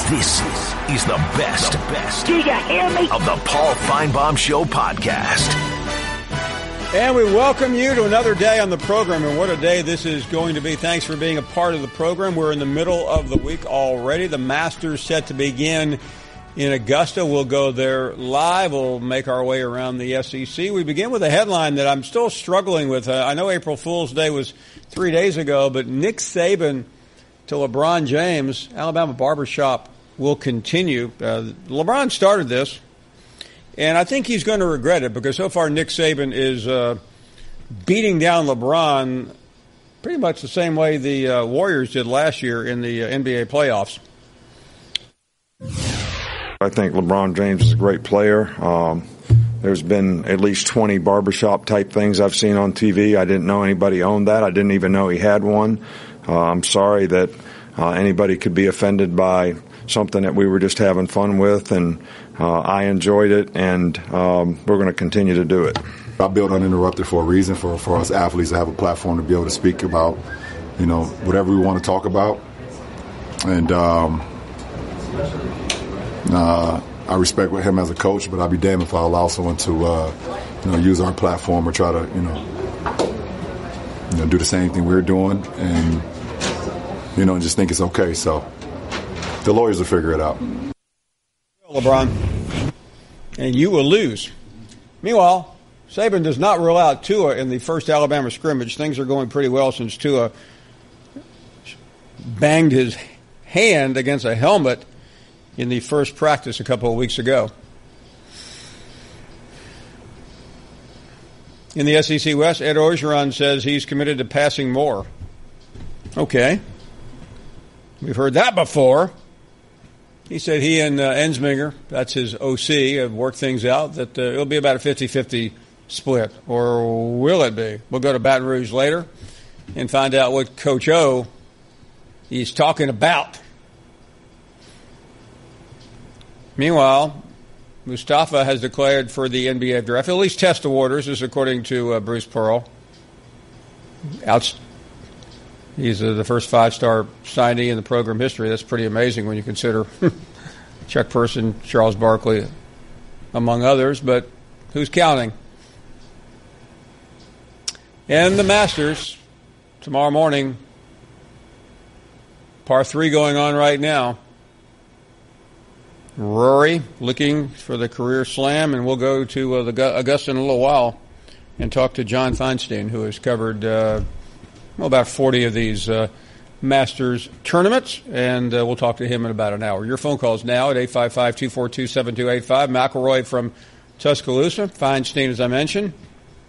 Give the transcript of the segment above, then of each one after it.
This is the best. Do you hear me? Of the Paul Finebaum Show podcast. And we welcome you to another day on the program, and what a day this is going to be. Thanks for being a part of the program. We're in the middle of the week already. The Masters set to begin in Augusta. We'll go there live. We'll make our way around the SEC. We begin with a headline that I'm still struggling with. I know April Fool's Day was 3 days ago, but Nick Saban to LeBron James, Alabama barbershop will continue. LeBron started this, and I think he's going to regret it because so far Nick Saban is beating down LeBron pretty much the same way the Warriors did last year in the NBA playoffs. I think LeBron James is a great player. There's been at least 20 barbershop type things I've seen on TV. I didn't know anybody owned that. I didn't even know he had one. I'm sorry that anybody could be offended by something that we were just having fun with, and I enjoyed it, and we're going to continue to do it. I built Uninterrupted for a reason, for us athletes to have a platform to be able to speak about, whatever we want to talk about. And I respect him as a coach, but I'd be damned if I allow someone to, use our platform or try to, do the same thing we're doing and, and just think it's okay. So the lawyers will figure it out. LeBron, and you will lose. Meanwhile, Saban does not rule out Tua in the first Alabama scrimmage. Things are going pretty well since Tua banged his hand against a helmet in the first practice a couple of weeks ago. In the SEC West, Ed Orgeron says he's committed to passing more. Okay. We've heard that before. He said he and Ensminger, that's his OC, have worked things out, that it'll be about a 50-50 split. Or will it be? We'll go to Baton Rouge later and find out what Coach O is talking about. Meanwhile, Mustafa has declared for the NBA draft. At least test the waters, this is according to Bruce Pearl. He's the first five-star signee in the program history. That's pretty amazing when you consider Chuck Person, Charles Barkley, among others. But who's counting? And the Masters, tomorrow morning, par 3 going on right now. Rory looking for the career slam, and we'll go to Augusta in a little while and talk to John Feinstein, who has covered about 40 of these Masters tournaments, and we'll talk to him in about an hour. Your phone calls now at 855-242-7285. McElroy from Tuscaloosa, Feinstein, as I mentioned,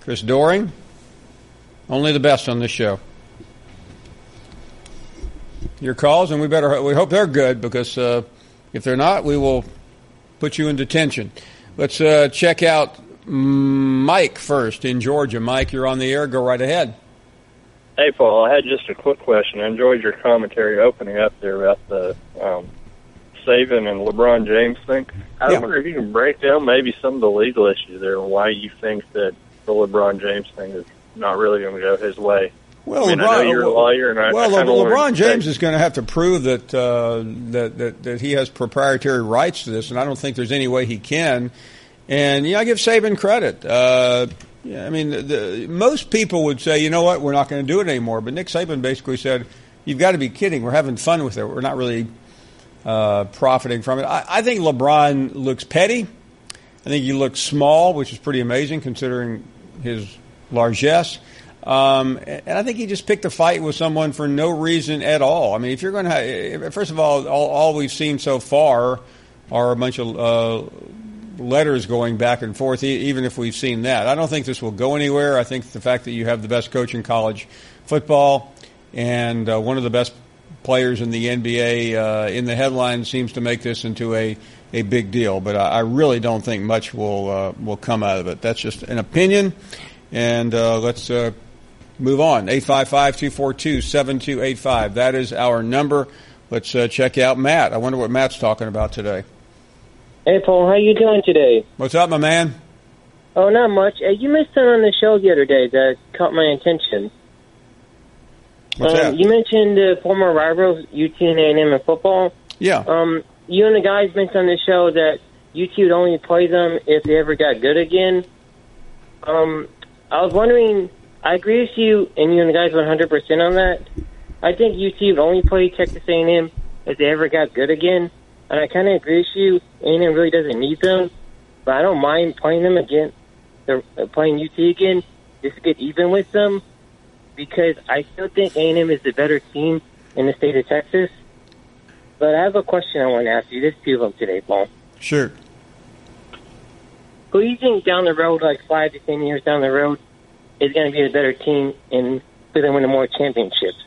Chris Doering. Only the best on this show. Your calls, and we hope they're good, because if they're not, we will put you in detention. Let's check out Mike first in Georgia. Mike, you're on the air. Go right ahead. Hey, Paul, I had just a quick question. I enjoyed your commentary opening up there about the Saban and LeBron James thing. I wonder if you can break down maybe some of the legal issues there and why you think that the LeBron James thing is not really going to go his way. Well, I know you're a lawyer, and LeBron James is going to have to prove that he has proprietary rights to this, and I don't think there's any way he can. And I give Saban credit. Most people would say, you know what, we're not going to do it anymore. But Nick Saban basically said, you've got to be kidding. We're having fun with it. We're not really profiting from it. I think LeBron looks petty. I think he looks small, which is pretty amazing considering his largesse. And I think he just picked a fight with someone for no reason at all. I mean, if you're going to first of all we've seen so far are a bunch of letters going back and forth, even if we've seen that. I don't think this will go anywhere. I think the fact that you have the best coach in college football and one of the best players in the NBA in the headlines seems to make this into a big deal. But I really don't think much will come out of it. That's just an opinion. And let's move on. 855-242-7285. That is our number. Let's check out Matt. I wonder what Matt's talking about today. Hey, Paul, how you doing today? What's up, my man? Oh, not much. You missed something on the show the other day that caught my attention. What's that? You mentioned former rivals, UT and A&M in football. Yeah. you and the guys mentioned on the show that UT would only play them if they ever got good again. I was wondering, I agree with you, and you and the guys 100% on that. I think UT would only play Texas A&M if they ever got good again. And I kind of agree with you. A&M really doesn't need them, but I don't mind playing them again. They're playing UT again just to get even with them, because I still think A&M is the better team in the state of Texas. But I have a question I want to ask you. There's two of them today, Paul. Sure. Who do you think down the road, like 5 to 10 years down the road, is going to be a better team and for them win more championships?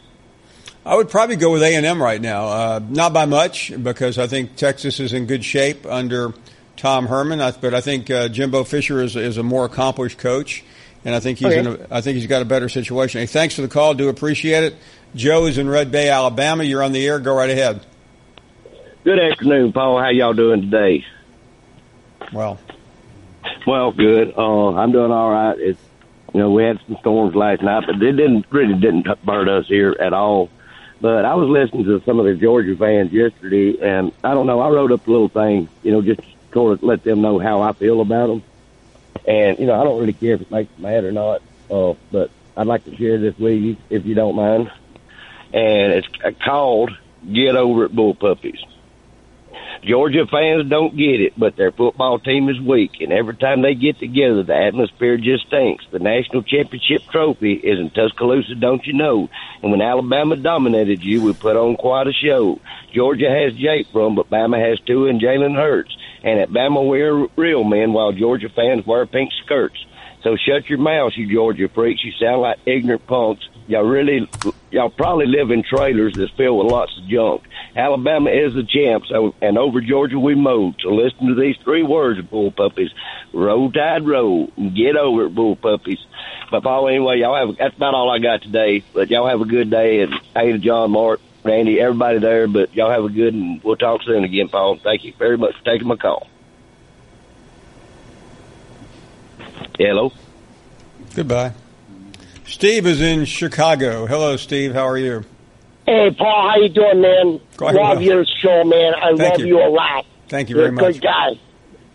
I would probably go with A&M right now. Not by much, because I think Texas is in good shape under Tom Herman. But I think Jimbo Fisher is a more accomplished coach, and I think he's got a better situation. Hey, thanks for the call. Do appreciate it. Joe is in Red Bay, Alabama. You're on the air. Go right ahead. Good afternoon, Paul. How y'all doing today? Well, good. I'm doing all right. We had some storms last night, but it didn't hurt us here at all. But I was listening to some of the Georgia fans yesterday, and I don't know, I wrote up a little thing, just to sort of let them know how I feel about them. And, I don't really care if it makes them mad or not, but I'd like to share this with you, if you don't mind. And it's called Get Over It Bull Puppies. Georgia fans don't get it, but their football team is weak, and every time they get together, the atmosphere just stinks. The national championship trophy is in Tuscaloosa, don't you know? And when Alabama dominated you, we put on quite a show. Georgia has Jake Fromm, but Bama has Tua and Jalen Hurts. And at Bama, we're real men, while Georgia fans wear pink skirts. So shut your mouths, you Georgia freaks. You sound like ignorant punks. Y'all probably live in trailers that's filled with lots of junk. Alabama is the champs, and over Georgia we mowed. So listen to these 3 words, Bull Puppies. Roll Tide roll. Get over it, Bull Puppies. But Paul, anyway, that's about all I got today. But y'all have a good day. And hey to John, Mark, Randy, everybody there. But y'all have a good, and we'll talk soon again, Paul. Thank you very much for taking my call. Hello. Goodbye. Steve is in Chicago. Hello, Steve. How are you? Hey, Paul. How you doing, man? Love your show, man. I love you a lot. Thank you very much. You're a good guy.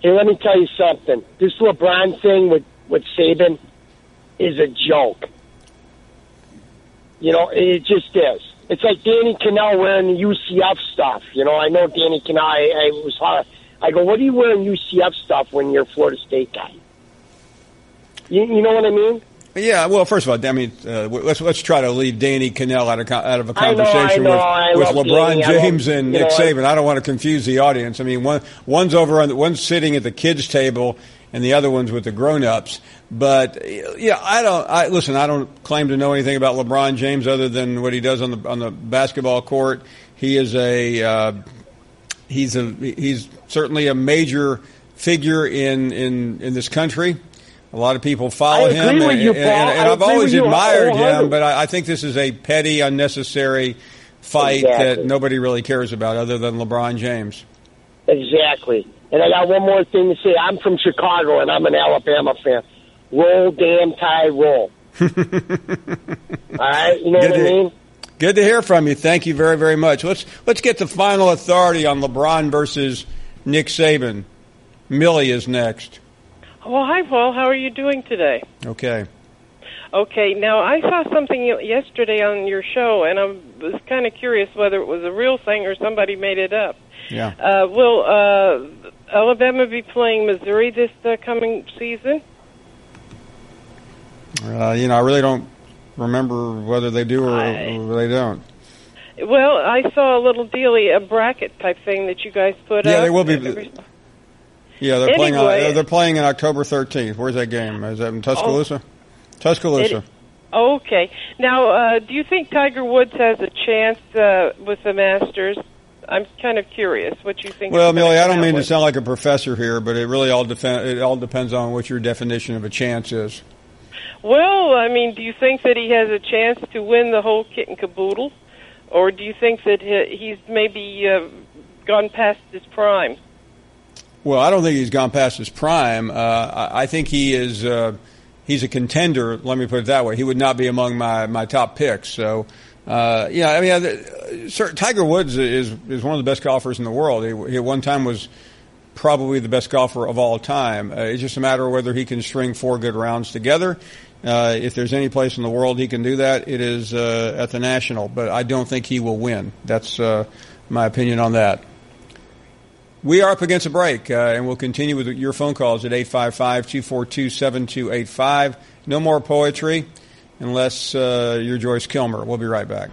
Hey, let me tell you something. This LeBron thing with Saban is a joke. It just is. It's like Danny Kanell wearing the UCF stuff. I know Danny Kanell. I was hard. I go, what are you wearing UCF stuff when you're a Florida State guy? You know what I mean? Yeah, well, first of all, I mean, let's try to leave Danny Kanell out of a conversation with LeBron James and Nick Saban. I don't want to confuse the audience. I mean, one's sitting at the kids' table, and the other one's with the grown-ups. But yeah, I don't claim to know anything about LeBron James other than what he does on the basketball court. He is he's certainly a major figure in this country. A lot of people follow him, and I've always admired him, but I think this is a petty, unnecessary fight that nobody really cares about other than LeBron James. Exactly. And I got one more thing to say. I'm from Chicago, and I'm an Alabama fan. Roll, damn Tide, roll. All right? You know what I mean? Good to hear from you. Thank you very, very much. Let's get the final authority on LeBron versus Nick Saban. Millie is next. Well, hi, Paul. How are you doing today? Okay. Okay. Now, I saw something yesterday on your show, and I was kind of curious whether it was a real thing or somebody made it up. Yeah. Will Alabama be playing Missouri this coming season? I really don't remember whether they do or they don't. Well, I saw a little dealie, a bracket type thing that you guys put up. Yeah, they will be. Yeah, they're playing on October 13th. Where's that game? Is that in Tuscaloosa? Tuscaloosa. Okay. Now, do you think Tiger Woods has a chance with the Masters? I'm kind of curious what you think. Well, Millie, I don't mean to sound like a professor here, but it really all depends on what your definition of a chance is. Well, I mean, do you think that he has a chance to win the whole kit and caboodle, or do you think that he's maybe gone past his prime? Well, I don't think he's gone past his prime. I think he is. He's a contender. Let me put it that way. He would not be among my top picks. So, Tiger Woods is one of the best golfers in the world. He at one time was probably the best golfer of all time. It's just a matter of whether he can string 4 good rounds together. If there's any place in the world he can do that, it is at the National. But I don't think he will win. That's my opinion on that. We are up against a break, and we'll continue with your phone calls at 855-242-7285. No more poetry unless you're Joyce Kilmer. We'll be right back.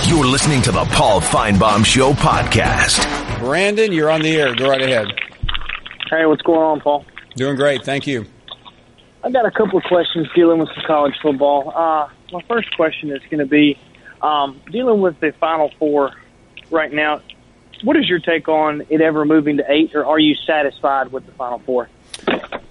You're listening to the Paul Feinbaum Show podcast. Brandon, you're on the air. Go right ahead. Hey, what's going on, Paul? Doing great. Thank you. I got a couple of questions dealing with the college football. My first question is going to be dealing with the Final Four right now. What is your take on it ever moving to 8, or are you satisfied with the Final Four?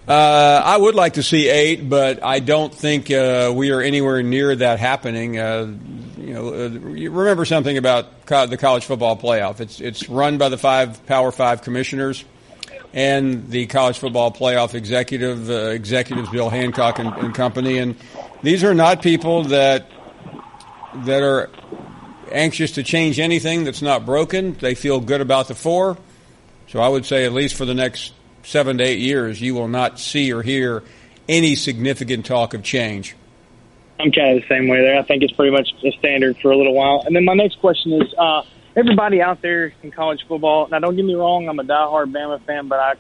I would like to see 8, but I don't think we are anywhere near that happening. You remember something about the college football playoff. It's run by the 5 Power 5 commissioners and the college football playoff executives, Bill Hancock and company. And these are not people that are anxious to change anything that's not broken. They feel good about the 4. So I would say at least for the next 7 to 8 years, you will not see or hear any significant talk of change. I'm kind of the same way there. I think it's pretty much the standard for a little while. And then my next question is, everybody out there in college football, now don't get me wrong, I'm a diehard Bama fan, but I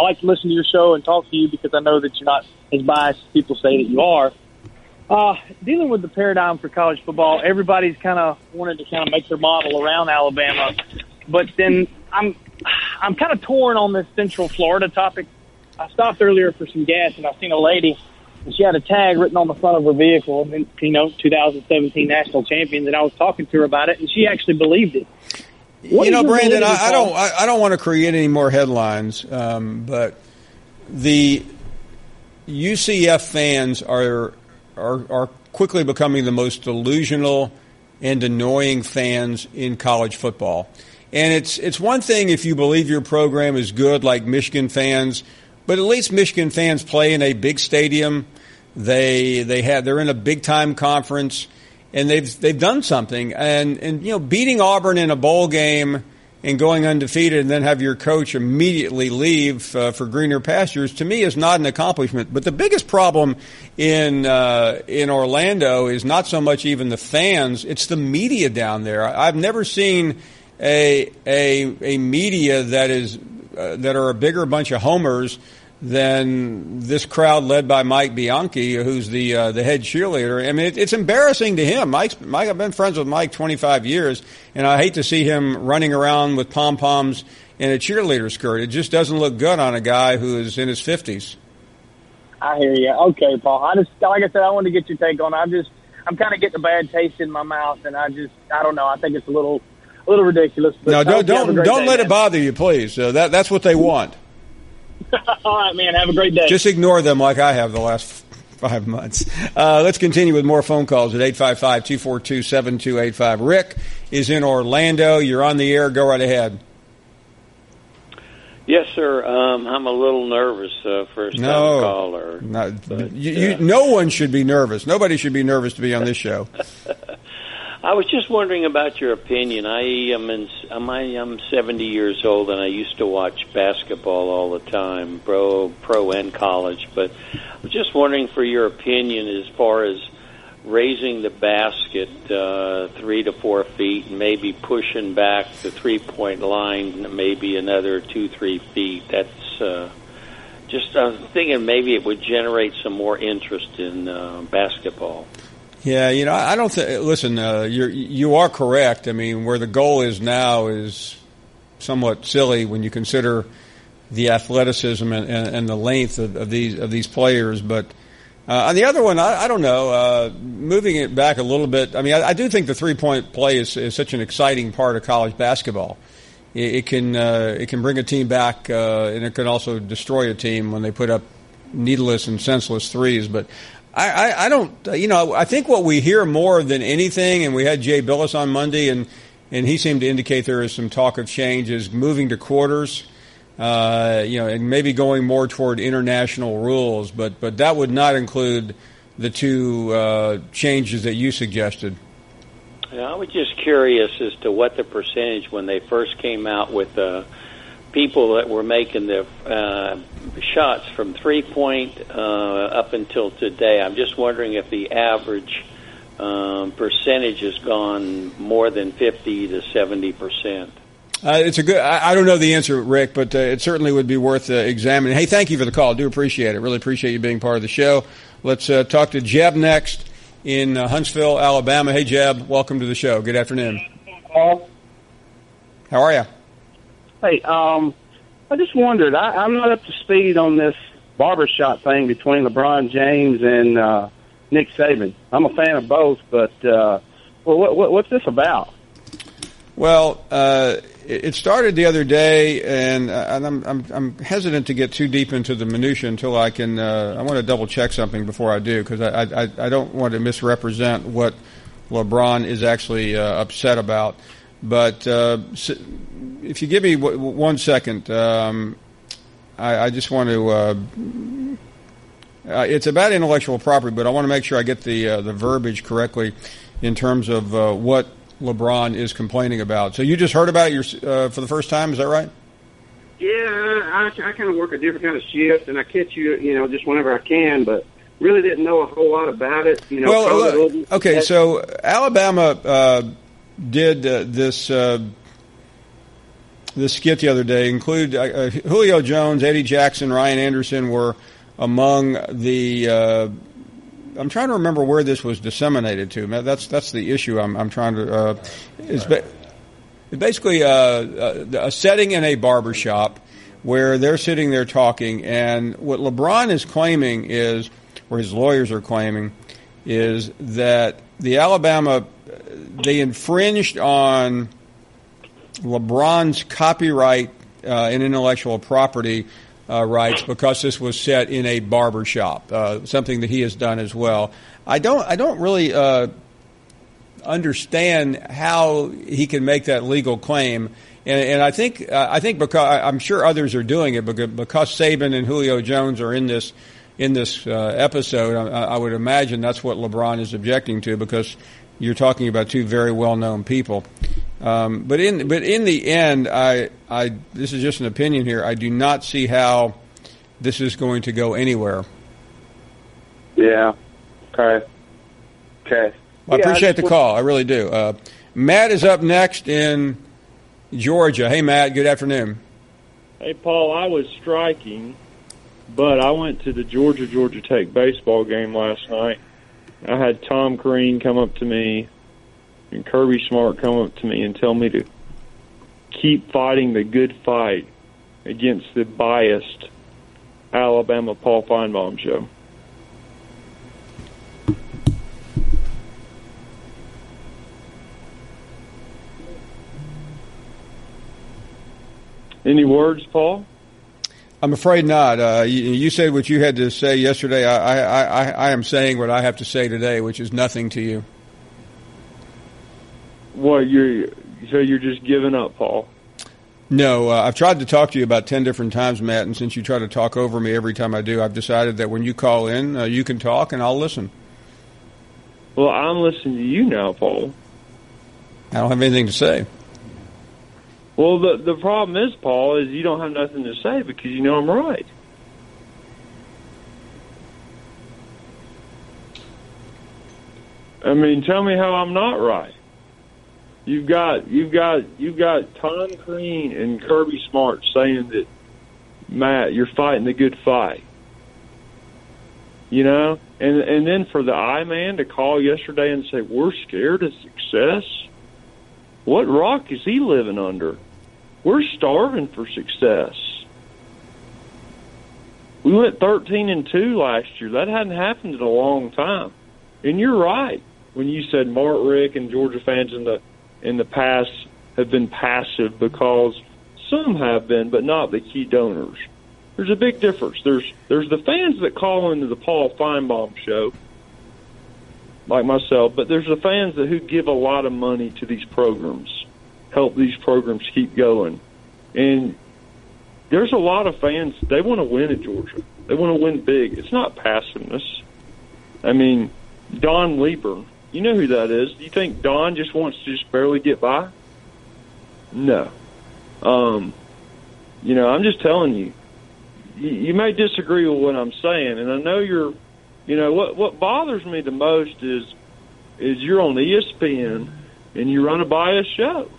like to listen to your show and talk to you because I know that you're not as biased as people say that you are. Dealing with the paradigm for college football, everybody's kind of wanted to kind of make their model around Alabama, but then I'm kind of torn on this Central Florida topic. I stopped earlier for some gas, and I seen a lady, and she had a tag written on the front of her vehicle, and 2017 national champions, and I was talking to her about it, and she actually believed it. Brandon, I don't want to create any more headlines, but the UCF fans are quickly becoming the most delusional and annoying fans in college football. And it's one thing if you believe your program is good, like Michigan fans, but at least Michigan fans play in a big stadium. They're in a big time conference, and they've done something. And beating Auburn in a bowl game and going undefeated, and then have your coach immediately leave for greener pastures, to me is not an accomplishment. But the biggest problem in Orlando is not so much even the fans; it's the media down there. I've never seen a media that are a bigger bunch of homers than this crowd led by Mike Bianchi, who's the head cheerleader. I mean, it's embarrassing to him. I've been friends with Mike 25 years, and I hate to see him running around with pom-poms in a cheerleader skirt. It just doesn't look good on a guy who is in his 50s. I hear you. Okay, Paul. Like I said, I wanted to get your take on it. I'm kind of getting a bad taste in my mouth, and I don't know. I think it's a little ridiculous. But no, don't let it bother you, please. That's what they want. All right, man. Have a great day. Just ignore them like I have the last 5 months. Let's continue with more phone calls at 855-242-7285. Rick is in Orlando. You're on the air. Go right ahead. Yes, sir. I'm a little nervous, first-time caller. No one should be nervous. Nobody should be nervous to be on this show. I was just wondering about your opinion. I'm 70 years old, and I used to watch basketball all the time, pro and college. But I was just wondering for your opinion as far as raising the basket 3 to 4 feet and maybe pushing back the three-point line maybe another 2-3 feet. That's just I'm thinking maybe it would generate some more interest in basketball. Yeah, I don't think. Listen, you are correct. I mean, where the goal is now is somewhat silly when you consider the athleticism and the length of these players. But on the other one, I don't know. Moving it back a little bit. I mean, I do think the 3-point play is such an exciting part of college basketball. It can bring a team back, and it can also destroy a team when they put up needless and senseless threes. But I don't, I think what we hear more than anything, and we had Jay Billis on Monday, and he seemed to indicate there is some talk of change, is moving to quarters, and maybe going more toward international rules, but that would not include the two changes that you suggested. I was just curious as to what the percentage when they first came out with people that were making the shots from 3-point up until today. I'm just wondering if the average percentage has gone more than 50 to 70%. It's a good. I don't know the answer, Rick, but it certainly would be worth examining. Hey, thank you for the call. I do appreciate it. Really appreciate you being part of the show. Let's talk to Jeb next in Huntsville, Alabama. Hey, Jeb, welcome to the show. Good afternoon. Paul. How are you? Hey, I just wondered. I'm not up to speed on this barbershop thing between LeBron James and Nick Saban. I'm a fan of both, but what's this about? Well, it started the other day, and I'm hesitant to get too deep into the minutia until I can. I want to double check something before I do, because I don't want to misrepresent what LeBron is actually upset about. But if you give me 1 second, I just want to. It's about intellectual property, but I want to make sure I get the verbiage correctly in terms of what LeBron is complaining about. So you just heard about it for the first time, is that right? Yeah, I kind of work a different kind of shift, and I catch you, just whenever I can, but really didn't know a whole lot about it. Well, okay, so Alabama did this skit the other day. Include Julio Jones, Eddie Jackson, Ryan Anderson were among the. I'm trying to remember where this was disseminated to. That's the issue. I'm trying to. It's basically a setting in a barbershop where they're sitting there talking, and what LeBron is claiming is, or his lawyers are claiming, is that the Alabama they infringed on LeBron's copyright and intellectual property rights because this was set in a barber shop, something that he has done as well. I don't really understand how he can make that legal claim, and I think because I'm sure others are doing it because Saban and Julio Jones are in this episode. I would imagine that's what LeBron is objecting to, because you're talking about two very well-known people. But in the end, this is just an opinion here. I do not see how this is going to go anywhere. Yeah. Okay. Well, I appreciate the call. I really do. Matt is up next in Georgia. Hey, Matt. Good afternoon. Hey, Paul. I was striking, but I went to the Georgia Tech baseball game last night. I had Tom Crean come up to me and Kirby Smart come up to me and tell me to keep fighting the good fight against the biased Alabama Paul Feinbaum show. Any words, Paul? I'm afraid not. You said what you had to say yesterday. I am saying what I have to say today, which is nothing to you. What, so you're just giving up, Paul? No, I've tried to talk to you about 10 different times, Matt, and since you try to talk over me every time I do, I've decided that when you call in, you can talk and I'll listen. Well, I'm listening to you now, Paul. I don't have anything to say. Well, the problem is, Paul, is you don't have nothing to say because you know I'm right. I mean, tell me how I'm not right. You've got Tom Crean and Kirby Smart saying that, Matt, you're fighting the good fight. You know? And then for the I-Man to call yesterday and say, we're scared of success? What rock is he living under? We're starving for success. We went 13-2 last year. That hadn't happened in a long time. And you're right when you said Mark Richt and Georgia fans in the past have been passive, because some have been, but not the key donors. There's a big difference. There's the fans that call into the Paul Feinbaum show, like myself, but there's the fans who give a lot of money to these programs, help these programs keep going. And there's a lot of fans, they want to win at Georgia. They want to win big. It's not passiveness. I mean, Don Lieber, You know who that is. Do you think Don just wants to just barely get by? No. You know, I'm just telling you. You may disagree with what I'm saying, and I know you're. You know what bothers me the most is you're on ESPN and you run a biased show.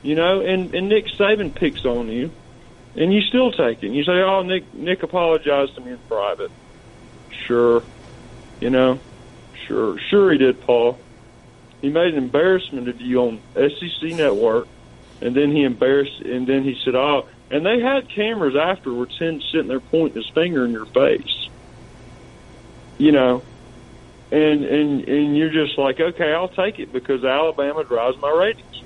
You know, and Nick Saban picks on you, and you still take it. And you say, "Oh, Nick apologized to me in private." Sure, you know. Sure he did, Paul. He made an embarrassment of you on SEC Network, and then he said, "Oh," and they had cameras afterwards, him sitting there pointing his finger in your face. You know, and you're just like, okay, I'll take it because Alabama drives my ratings.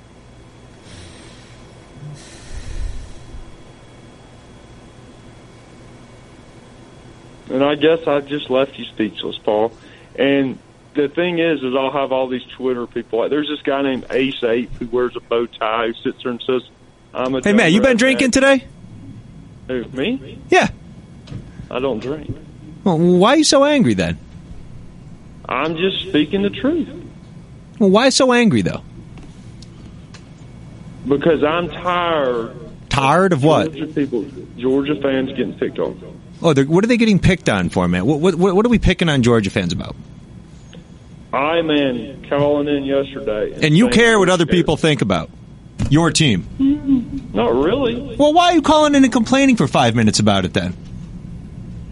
And I guess I've just left you speechless, Paul. And the thing is I'll have all these Twitter people. Like, there's this guy named Ace8 who wears a bow tie, who sits there and says, "I'm a." Hey, Matt, you been drinking today? Who, me? Yeah. I don't drink. Well, why are you so angry then? I'm just speaking the truth. Well, why so angry though? Because I'm tired. Tired of what? Georgia fans getting picked on. Oh, what are they getting picked on for, man? What are we picking on Georgia fans about? I'm calling in yesterday. And you care what other people think about your team? Not really. Well, why are you calling in and complaining for 5 minutes about it then?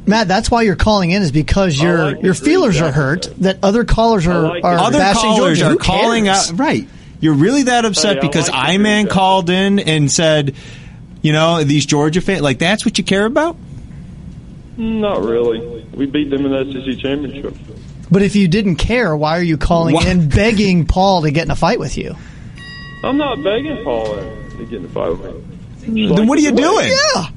Matt, that's why you're calling in, is because your feelers are hurt that other callers are other bashing callers Georgia. are calling out. Right. You're really that upset because I-Man called in and said, you know, these Georgia fans, like, that's what you care about? Not really. We beat them in the SEC championship. But if you didn't care, why are you calling in begging Paul to get in a fight with you? I'm not begging Paul to get in a fight with me. Then what are you doing? Yeah.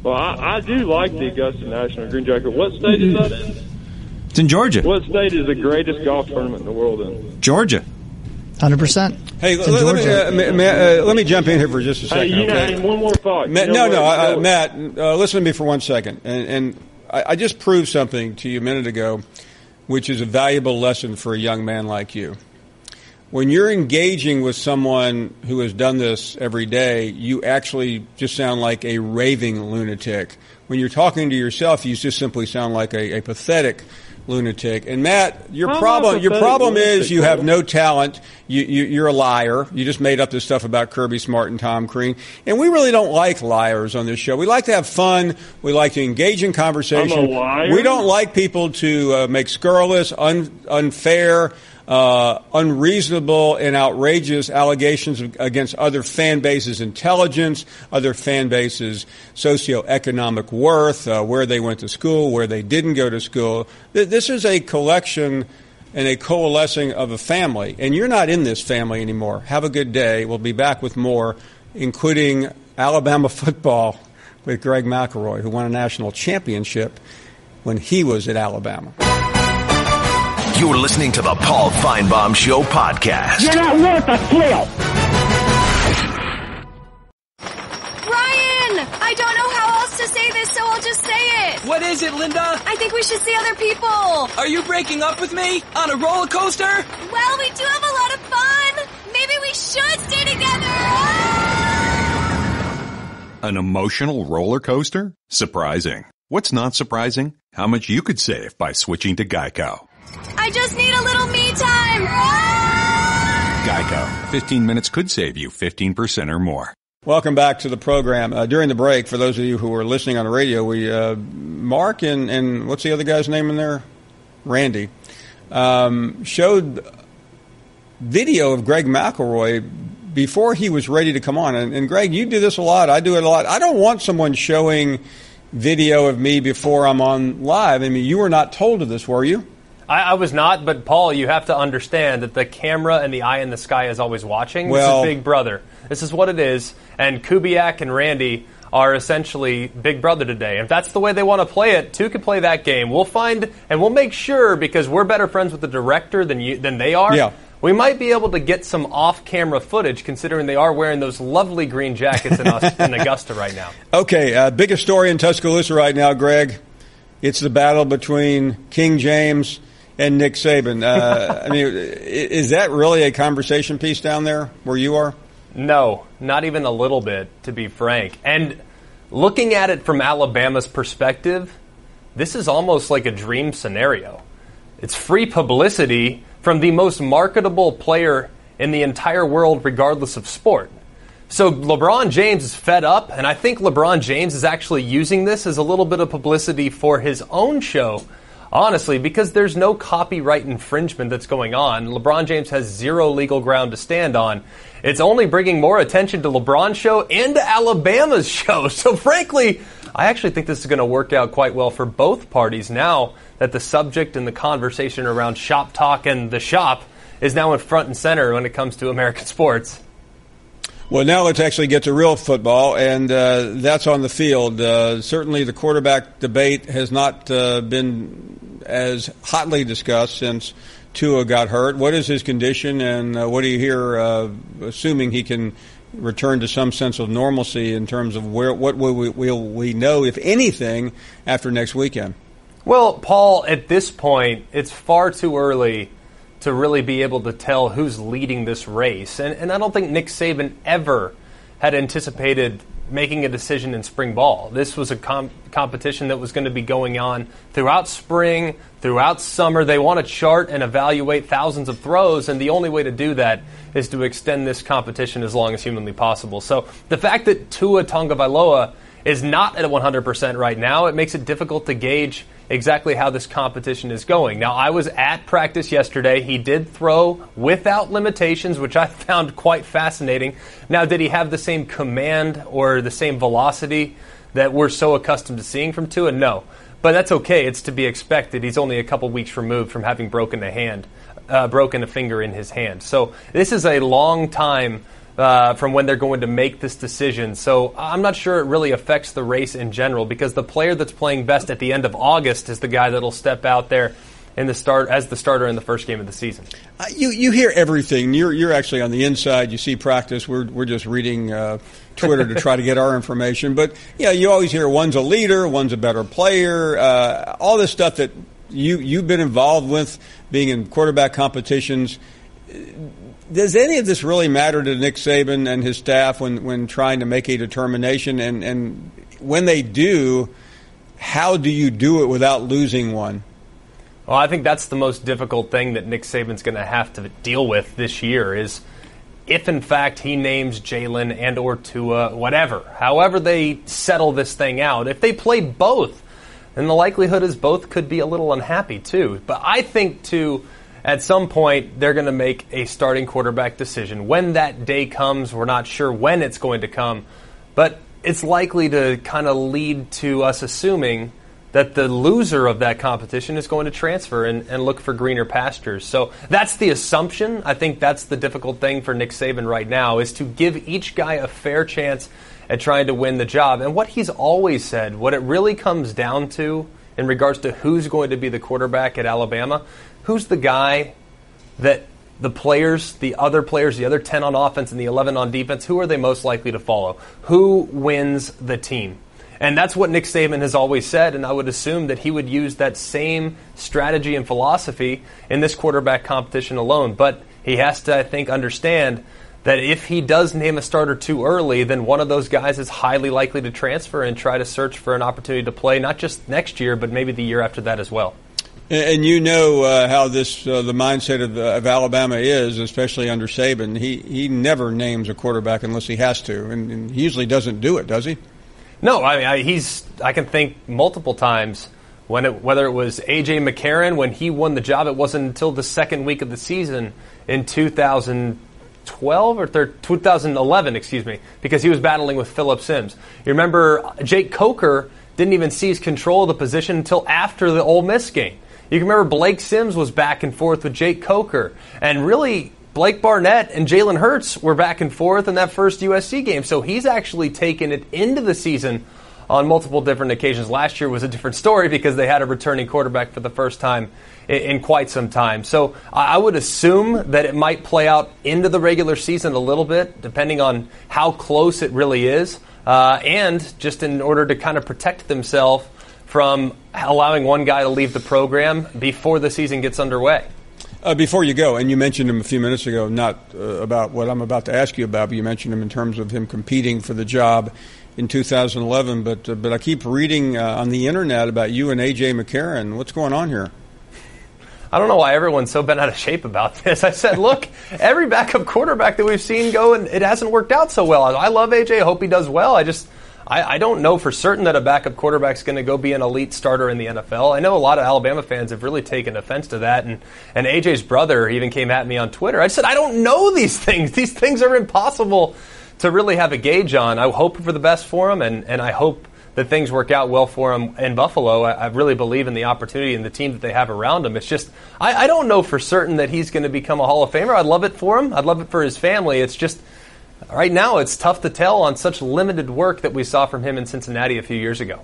Well, I do like the Augusta National Green Jacket. What state is that in? It's in Georgia. What state is the greatest golf tournament in the world in? Georgia. 100%. Hey, let me jump in here for just a second. And one more thought. Matt, Matt, listen to me for 1 second. And I just proved something to you a minute ago, which is a valuable lesson for a young man like you. When you're engaging with someone who has done this every day, you actually just sound like a raving lunatic. When you're talking to yourself, you just simply sound like a pathetic lunatic. And Matt, your problem is you have no talent. You're a liar. You just made up this stuff about Kirby Smart and Tom Crean. And we really don't like liars on this show. We like to have fun. We like to engage in conversation. I'm a liar? We don't like people to make scurrilous, unfair, unreasonable and outrageous allegations against other fan bases' intelligence, other fan bases' socioeconomic worth, where they went to school, where they didn't go to school. This is a collection and a coalescing of a family, and you're not in this family anymore. Have a good day. We'll be back with more, including Alabama football with Greg McElroy, who won a national championship when he was at Alabama. You're listening to the Paul Feinbaum Show podcast. You're not worth a flip. Ryan, I don't know how else to say this, so I'll just say it. What is it, Linda? I think we should see other people. Are you breaking up with me on a roller coaster? Well, we do have a lot of fun. Maybe we should stay together. An emotional roller coaster? Surprising. What's not surprising? How much you could save by switching to Geico. I just need a little me time. Geico. 15 minutes could save you 15% or more. Welcome back to the program. During the break, for those of you who were listening on the radio, we Mark and what's the other guy's name in there? Randy. Showed video of Greg McElroy before he was ready to come on. And Greg, you do this a lot. I do it a lot. I don't want someone showing video of me before I'm on live. I mean, you were not told of this, were you? I was not, but Paul, you have to understand that the camera and the eye in the sky is always watching. Well, this is Big Brother. This is what it is. And Kubiak and Randy are essentially Big Brother today. If that's the way they want to play it, two can play that game. We'll find, and we'll make sure, because we're better friends with the director than they are. Yeah. We might be able to get some off-camera footage, considering they are wearing those lovely green jackets in Augusta right now. Okay, biggest story in Tuscaloosa right now, Greg. It's the battle between King James and Nick Saban. I mean, is that really a conversation piece down there where you are? No, not even a little bit, to be frank. And looking at it from Alabama's perspective, this is almost like a dream scenario. It's free publicity from the most marketable player in the entire world, regardless of sport. So LeBron James is fed up, and I think LeBron James is actually using this as a little bit of publicity for his own show, honestly, because there's no copyright infringement that's going on. LeBron James has zero legal ground to stand on. It's only bringing more attention to LeBron's show and to Alabama's show. So frankly, I actually think this is going to work out quite well for both parties now that the subject and the conversation around shop talk and the shop is now in front and center when it comes to American sports. Well, now let's actually get to real football, and that's on the field. Certainly the quarterback debate has not been as hotly discussed since Tua got hurt. What is his condition, and what do you hear, assuming he can return to some sense of normalcy in terms of what will we know, if anything, after next weekend? Well, Paul, at this point, it's far too early to really be able to tell who's leading this race. And I don't think Nick Saban ever had anticipated making a decision in spring ball. This was a competition that was going to be going on throughout spring, throughout summer. They want to chart and evaluate thousands of throws, and the only way to do that is to extend this competition as long as humanly possible. So the fact that Tua Tagovailoa is not at 100% right now, it makes it difficult to gauge exactly how this competition is going. Now, I was at practice yesterday. He did throw without limitations, which I found quite fascinating. Now, did he have the same command or the same velocity that we're so accustomed to seeing from Tua? No. But that's okay. It's to be expected. He's only a couple weeks removed from having broken a finger in his hand. So this is a long time from when they're going to make this decision. So I'm not sure it really affects the race in general, because the player that's playing best at the end of August is the guy that'll step out there in the start as the starter in the first game of the season. You hear everything. You're actually on the inside. You see practice. We're just reading Twitter to try to get our information. But yeah, you always hear one's a leader, one's a better player. All this stuff that you've been involved with, being in quarterback competitions. Does any of this really matter to Nick Saban and his staff when trying to make a determination? And when they do, how do you do it without losing one? Well, I think that's the most difficult thing that Nick Saban's going to have to deal with this year is if, in fact, he names Jalen and or Tua, however they settle this thing out. If they play both, then the likelihood is both could be a little unhappy too. But I think, too, at some point, they're going to make a starting quarterback decision. When that day comes, we're not sure when it's going to come, but it's likely to kind of lead to us assuming that the loser of that competition is going to transfer and look for greener pastures. So that's the assumption. I think that's the difficult thing for Nick Saban right now, is to give each guy a fair chance at trying to win the job. And what he's always said, what it really comes down to in regards to who's going to be the quarterback at Alabama, who's the guy that the players, the other 10 on offense and the 11 on defense, who are they most likely to follow? Who wins the team? And that's what Nick Saban has always said, and I would assume that he would use that same strategy and philosophy in this quarterback competition alone. But he has to, I think, understand that if he does name a starter too early, then one of those guys is highly likely to transfer and try to search for an opportunity to play not just next year, but maybe the year after that as well. And you know how the mindset of Alabama is, especially under Saban. He never names a quarterback unless he has to, and he usually doesn't do it, does he? No, I can think multiple times whether it was A.J. McCarron when he won the job. It wasn't until the second week of the season in 2012 or 2011, because he was battling with Phillip Sims. You remember Jake Coker didn't even seize control of the position until after the Ole Miss game. You can remember Blake Sims was back and forth with Jake Coker, and really Blake Barnett and Jalen Hurts were back and forth in that first USC game. So he's actually taken it into the season on multiple different occasions. Last year was a different story because they had a returning quarterback for the first time in quite some time. So I would assume that it might play out into the regular season a little bit, depending on how close it really is, and just in order to kind of protect themselves from allowing one guy to leave the program before the season gets underway. Before you go, and you mentioned him a few minutes ago, not about what I'm about to ask you about, but you mentioned him in terms of him competing for the job in 2011. But I keep reading on the internet about you and A.J. McCarron. What's going on here? I don't know why everyone's so bent out of shape about this. I said, look, every backup quarterback that we've seen go, and it hasn't worked out so well. I love A.J. I hope he does well. I don't know for certain that a backup quarterback's going to go be an elite starter in the NFL. I know a lot of Alabama fans have really taken offense to that, and A.J.'s brother even came at me on Twitter. I said, I don't know these things. These things are impossible to really have a gauge on. I hope for the best for him, and I hope that things work out well for him in Buffalo. I really believe in the opportunity and the team that they have around him. It's just, I don't know for certain that he's going to become a Hall of Famer. I'd love it for him. I'd love it for his family. It's just, right now, it's tough to tell on such limited work that we saw from him in Cincinnati a few years ago.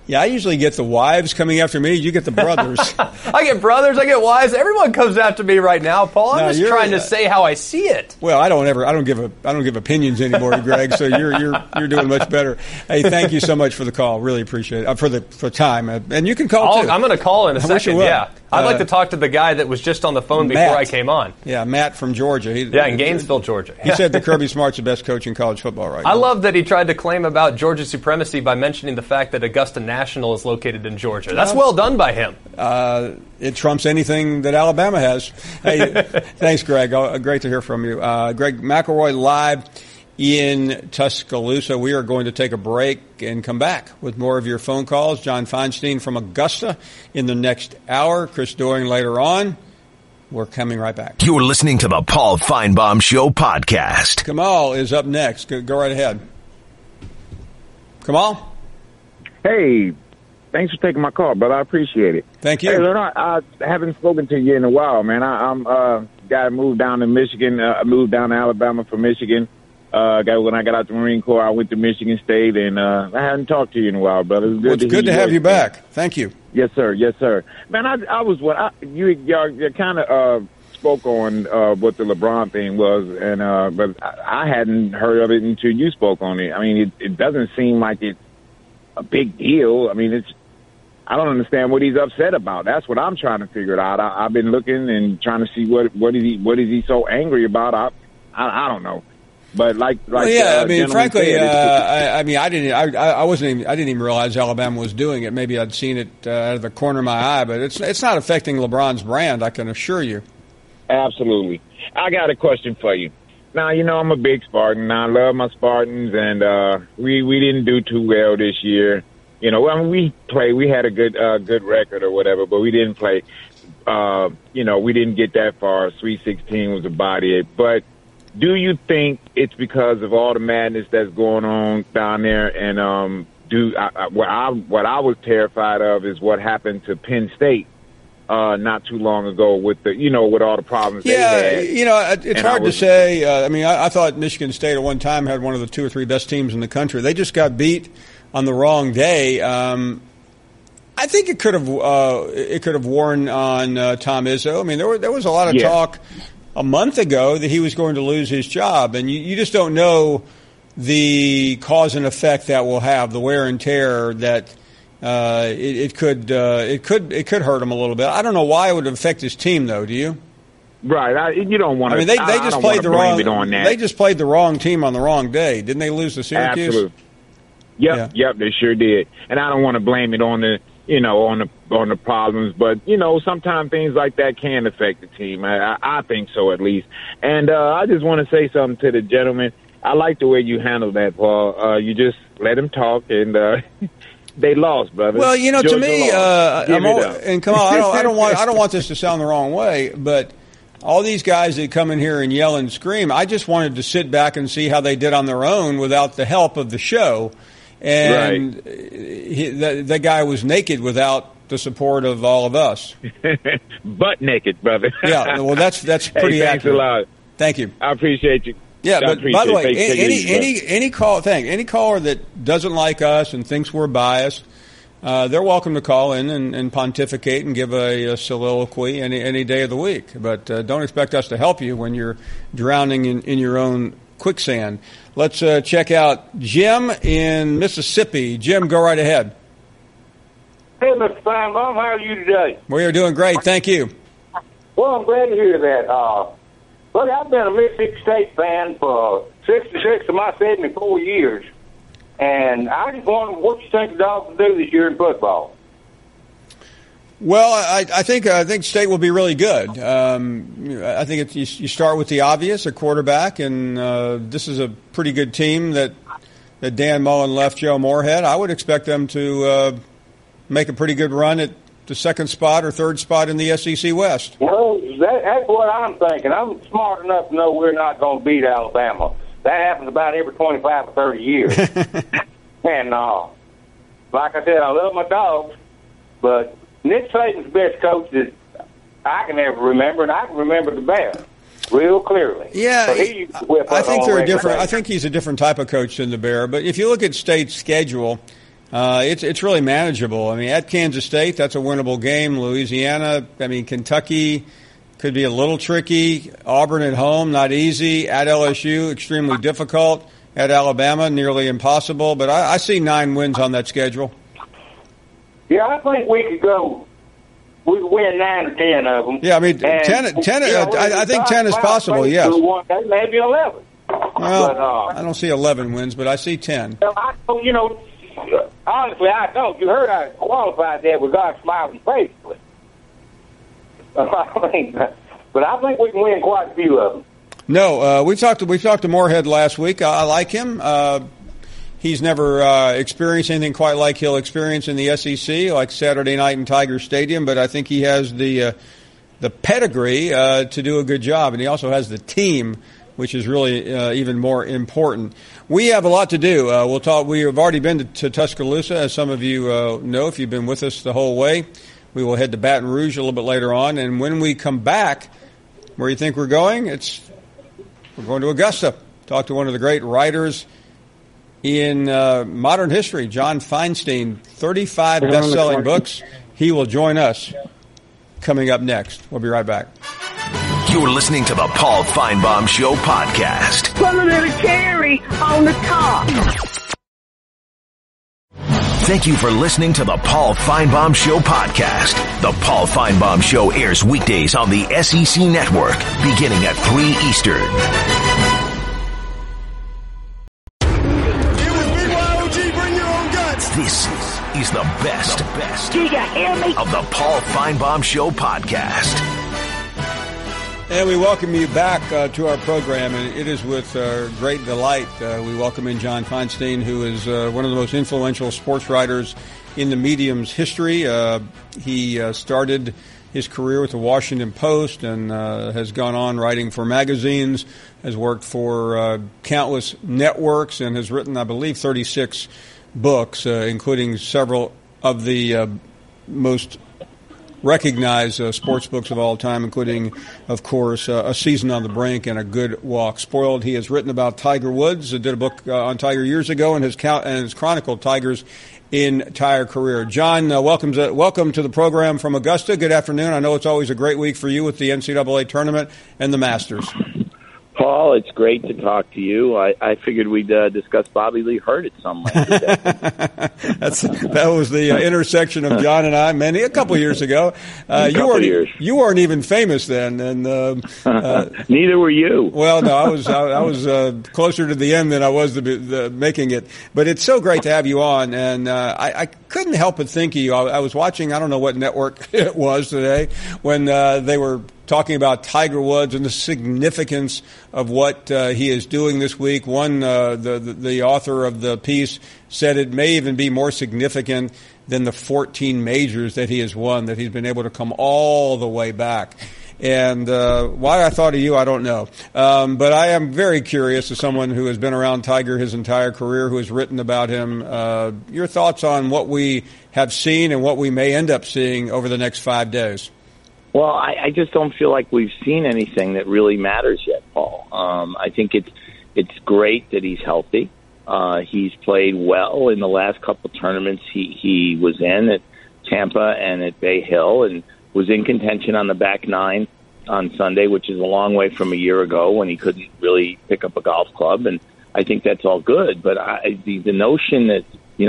Yeah, I usually get the wives coming after me. You get the brothers. I get brothers. I get wives. Everyone comes after me right now, Paul. I'm just trying to say how I see it. Well, I don't give opinions anymore, Greg. So you're doing much better. Hey, thank you so much for the call. Really appreciate it for time. And you can call too. I'm going to call in a second. Yeah, I'd like to talk to the guy that was just on the phone before I came on. Yeah, Matt from Georgia. In Gainesville, Georgia. He said that Kirby Smart's the best coach in college football right now. I love that he tried to claim about Georgia supremacy by mentioning the fact that Augusta National is located in Georgia. That's well done by him. It trumps anything that Alabama has. Hey, thanks, Greg. Great to hear from you. Greg McElroy live in Tuscaloosa. We are going to take a break and come back with more of your phone calls. John Feinstein from Augusta in the next hour. Chris Doering later on. We're coming right back. You're listening to the Paul Feinbaum Show podcast. Kamal is up next. Go right ahead. Kamal? Hey, thanks for taking my call, brother. I appreciate it. Thank you. Hey, Leonard, I haven't spoken to you in a while, man. I'm guy moved down to Michigan. I moved down to Alabama from Michigan. When I got out the Marine Corps, I went to Michigan State, and I hadn't talked to you in a while, brother. It was good to have you back. Thank you. Yes, sir. Yes, sir. Man, you kind of spoke on what the LeBron thing was, and but I hadn't heard of it until you spoke on it. I mean, it doesn't seem like it's a big deal. I mean, I don't understand what he's upset about. That's what I'm trying to figure out. I've been looking and trying to see what is he so angry about. I don't know. But frankly, I didn't even realize Alabama was doing it. Maybe I'd seen it out of the corner of my eye, but it's not affecting LeBron's brand, I can assure you. Absolutely. I got a question for you. Now, I'm a big Spartan. I love my Spartans, and we didn't do too well this year. We had a good record or whatever, but we didn't play. We didn't get that far. Sweet 16 was about it, but. Do you think it's because of all the madness that's going on down there? And what I was terrified of is what happened to Penn State not too long ago with with all the problems they had. It's hard to say. I thought Michigan State at one time had one of the 2 or 3 best teams in the country. They just got beat on the wrong day. I think it could have worn on Tom Izzo. I mean, there was a lot of talk a month ago that he was going to lose his job, and you just don't know the cause and effect that will have, the wear and tear that it could hurt him a little bit. I don't know why it would affect his team, though. Do you? Right. You don't want to. I mean, they just played the wrong. They just played the wrong team on the wrong day. Didn't they lose to Syracuse? Absolutely. Yep, they sure did. And I don't want to blame it on the on the problems, but sometimes things like that can affect the team. I think so, at least. And I just want to say something to the gentleman. I like the way you handled that, Paul. You just let him talk, and they lost, brother. Well, to me, and come on, I don't want this to sound the wrong way, but all these guys that come in here and yell and scream, I just wanted to sit back and see how they did on their own without the help of the show. And the guy was naked without the support of all of us. Butt naked, brother. Yeah, well, that's pretty thanks accurate. A lot. Thank you. I appreciate you. Yeah, but by the way, any caller that doesn't like us and thinks we're biased, they're welcome to call in and pontificate and give a soliloquy any day of the week. But don't expect us to help you when you're drowning in your own quicksand. Let's check out Jim in Mississippi. Jim, go right ahead. Hey, Mr. Feinbaum, how are you today? We are doing great. Thank you. Well, I'm glad to hear that. Look, I've been a Mississippi State fan for 66 of my 74 years, and I just wonder what you think the Dogs will do this year in football. Well, I think State will be really good. I think you start with the obvious, a quarterback, and this is a pretty good team that Dan Mullen left Joe Moorhead. I would expect them to make a pretty good run at the second spot or third spot in the SEC West. Well, that's what I'm thinking. I'm smart enough to know we're not going to beat Alabama. That happens about every 25 or 30 years. And like I said, I love my Dogs, but Nick Saban's the best coach that I can ever remember, and I can remember the best real clearly. Yeah, so he used to whip I us think on they're regular different. I basis. think he's a different type of coach than the Bear. But if you look at State's schedule, it's really manageable. I mean, at Kansas State, that's a winnable game. Louisiana, Kentucky could be a little tricky. Auburn at home, not easy. At LSU, extremely difficult. At Alabama, nearly impossible. But I see 9 wins on that schedule. Yeah, I think we could go. We could win 9 or 10 of them. Yeah, I mean, 10. I think 10 is possible. Yes. Maybe 11. Well, I don't see 11 wins, but I see 10. Well, honestly, I don't. You heard I qualified that with God's smiling face. But I think we can win quite a few of them. No, we talked to Moorhead last week. I like him. He's never experienced anything quite like he'll experience in the SEC, like Saturday night in Tiger Stadium. But I think he has the pedigree to do a good job, and he also has the team, which is really even more important. We have a lot to do. We'll talk. We have already been to Tuscaloosa, as some of you know if you've been with us the whole way. We will head to Baton Rouge a little bit later on, and when we come back, where you think we're going? We're going to Augusta. Talk to one of the great writers in modern history, John Feinstein, 35 best-selling books. He will join us coming up next. We'll be right back. You're listening to the Paul Feinbaum Show podcast. Put a little cherry on the top. Thank you for listening to the Paul Feinbaum Show podcast. The Paul Feinbaum Show airs weekdays on the SEC Network, beginning at 3 Eastern. This is the best Do you hear me? of the Paul Feinbaum Show podcast. And we welcome you back to our program, and it is with great delight we welcome in John Feinstein, who is one of the most influential sports writers in the medium's history. He started his career with the Washington Post and has gone on writing for magazines, has worked for countless networks, and has written, I believe, 36 books, including several of the most recognized sports books of all time, including, of course, A Season on the Brink and A Good Walk Spoiled. He has written about Tiger Woods, did a book on Tiger years ago, and has chronicled Tiger's entire career. John, welcome to the program from Augusta. Good afternoon. I know it's always a great week for you with the NCAA tournament and the Masters. Paul, it's great to talk to you. I figured we'd discuss Bobby Lee Hurt at some length. That was the intersection of John and I a couple years ago. You weren't even famous then, and neither were you. Well, no, I was closer to the end than I was the making it. But it's so great to have you on, and I couldn't help but think of you. I was watching, I don't know what network it was today, when they were talking about Tiger Woods and the significance of what he is doing this week. The author of the piece said it may even be more significant than the 14 majors that he has won, that he's been able to come all the way back. And why I thought of you, I don't know. But I am very curious, as someone who has been around Tiger his entire career, who has written about him, your thoughts on what we have seen and what we may end up seeing over the next 5 days. Well, I just don't feel like we've seen anything that really matters yet, Paul. I think it's great that he's healthy. He's played well in the last couple tournaments he was in at Tampa and at Bay Hill, and was in contention on the back nine on Sunday, which is a long way from a year ago when he couldn't really pick up a golf club. And I think that's all good. But the notion that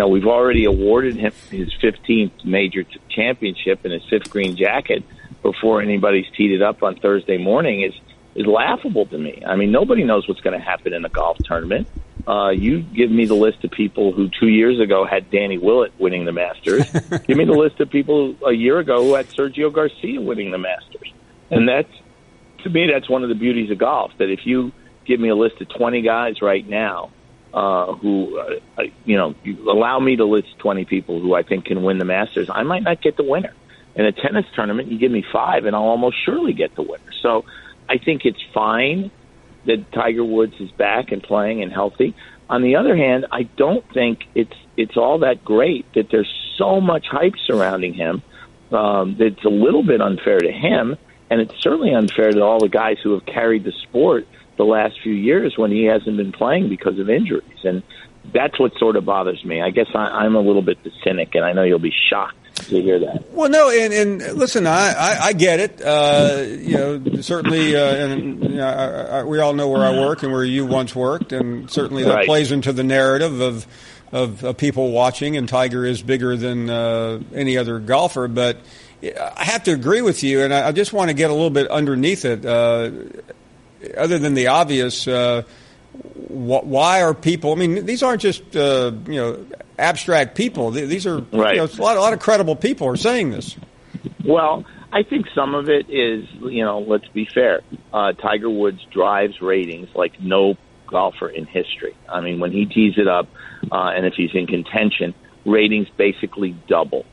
we've already awarded him his 15th major championship and his 5th green jacket before anybody's teed it up on Thursday morning is laughable to me. I mean, nobody knows what's going to happen in a golf tournament. You give me the list of people who 2 years ago had Danny Willett winning the Masters. Give me the list of people a year ago who had Sergio Garcia winning the Masters. And to me, that's one of the beauties of golf, that if you give me a list of 20 guys right now you allow me to list 20 people who I think can win the Masters, I might not get the winner. In a tennis tournament, you give me 5, and I'll almost surely get the winner. So I think it's fine that Tiger Woods is back and playing and healthy. On the other hand, I don't think it's all that great that there's so much hype surrounding him that's a little bit unfair to him, and it's certainly unfair to all the guys who have carried the sport the last few years when he hasn't been playing because of injuries. And that's what sort of bothers me. I guess I'm a little bit the cynic, and I know you'll be shocked to hear that. Well, no, and listen, I get it. Certainly, we all know where I work and where you once worked, and certainly that plays into the narrative of people watching, and Tiger is bigger than any other golfer. But I have to agree with you, and I just want to get a little bit underneath it. Other than the obvious, why are people? I mean, these aren't just abstract people. These are a lot of credible people are saying this. Well, I think some of it is, let's be fair. Tiger Woods drives ratings like no golfer in history. I mean, when he tees it up, and if he's in contention, ratings basically double.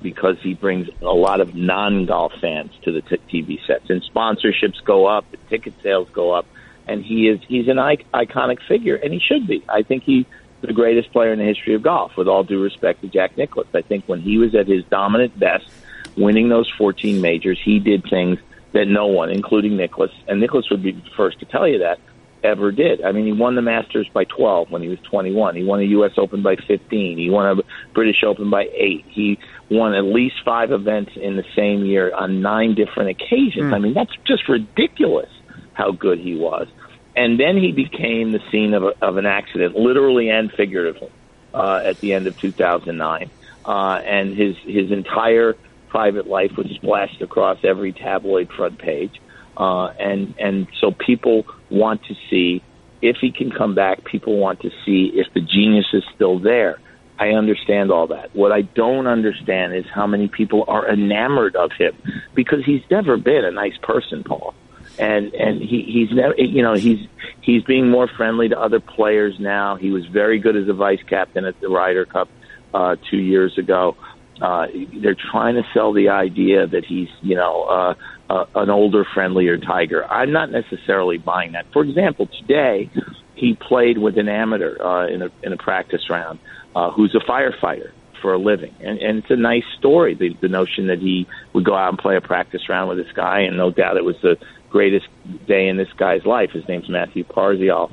Because he brings a lot of non-golf fans to the TV sets, and sponsorships go up, the ticket sales go up, and he's an iconic figure, and he should be. I think he's the greatest player in the history of golf, with all due respect to Jack Nicklaus. I think when he was at his dominant best, winning those 14 majors, he did things that no one, including Nicklaus, and Nicklaus would be the first to tell you that, ever did. I mean, he won the Masters by 12 when he was 21. He won a U.S. Open by 15. He won a British Open by 8. He won at least 5 events in the same year on 9 different occasions. I mean, that's just ridiculous how good he was. And then he became the scene of an accident, literally and figuratively, at the end of 2009. And his entire private life was splashed across every tabloid front page. And so people want to see if he can come back. People want to see if the genius is still there. I understand all that. What I don't understand is how many people are enamored of him, because he's never been a nice person, Paul. And he's never, he's being more friendly to other players now. He was very good as a vice captain at the Ryder Cup 2 years ago. They're trying to sell the idea that he's, an older, friendlier Tiger. I'm not necessarily buying that. For example, today he played with an amateur in a practice round who's a firefighter for a living, and it's a nice story. The notion that he would go out and play a practice round with this guy, and no doubt it was the greatest day in this guy's life. His name's Matthew Parzial,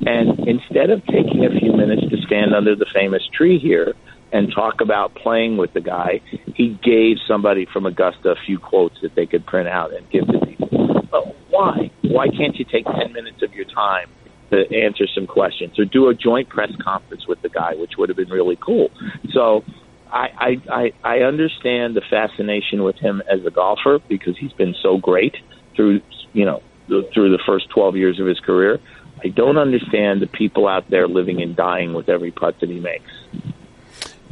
and instead of taking a few minutes to stand under the famous tree here and talk about playing with the guy, he gave somebody from Augusta a few quotes that they could print out and give to people. But why? Why can't you take 10 minutes of your time to answer some questions or do a joint press conference with the guy, which would have been really cool? So I understand the fascination with him as a golfer because he's been so great through the first 12 years of his career. I don't understand the people out there living and dying with every putt that he makes.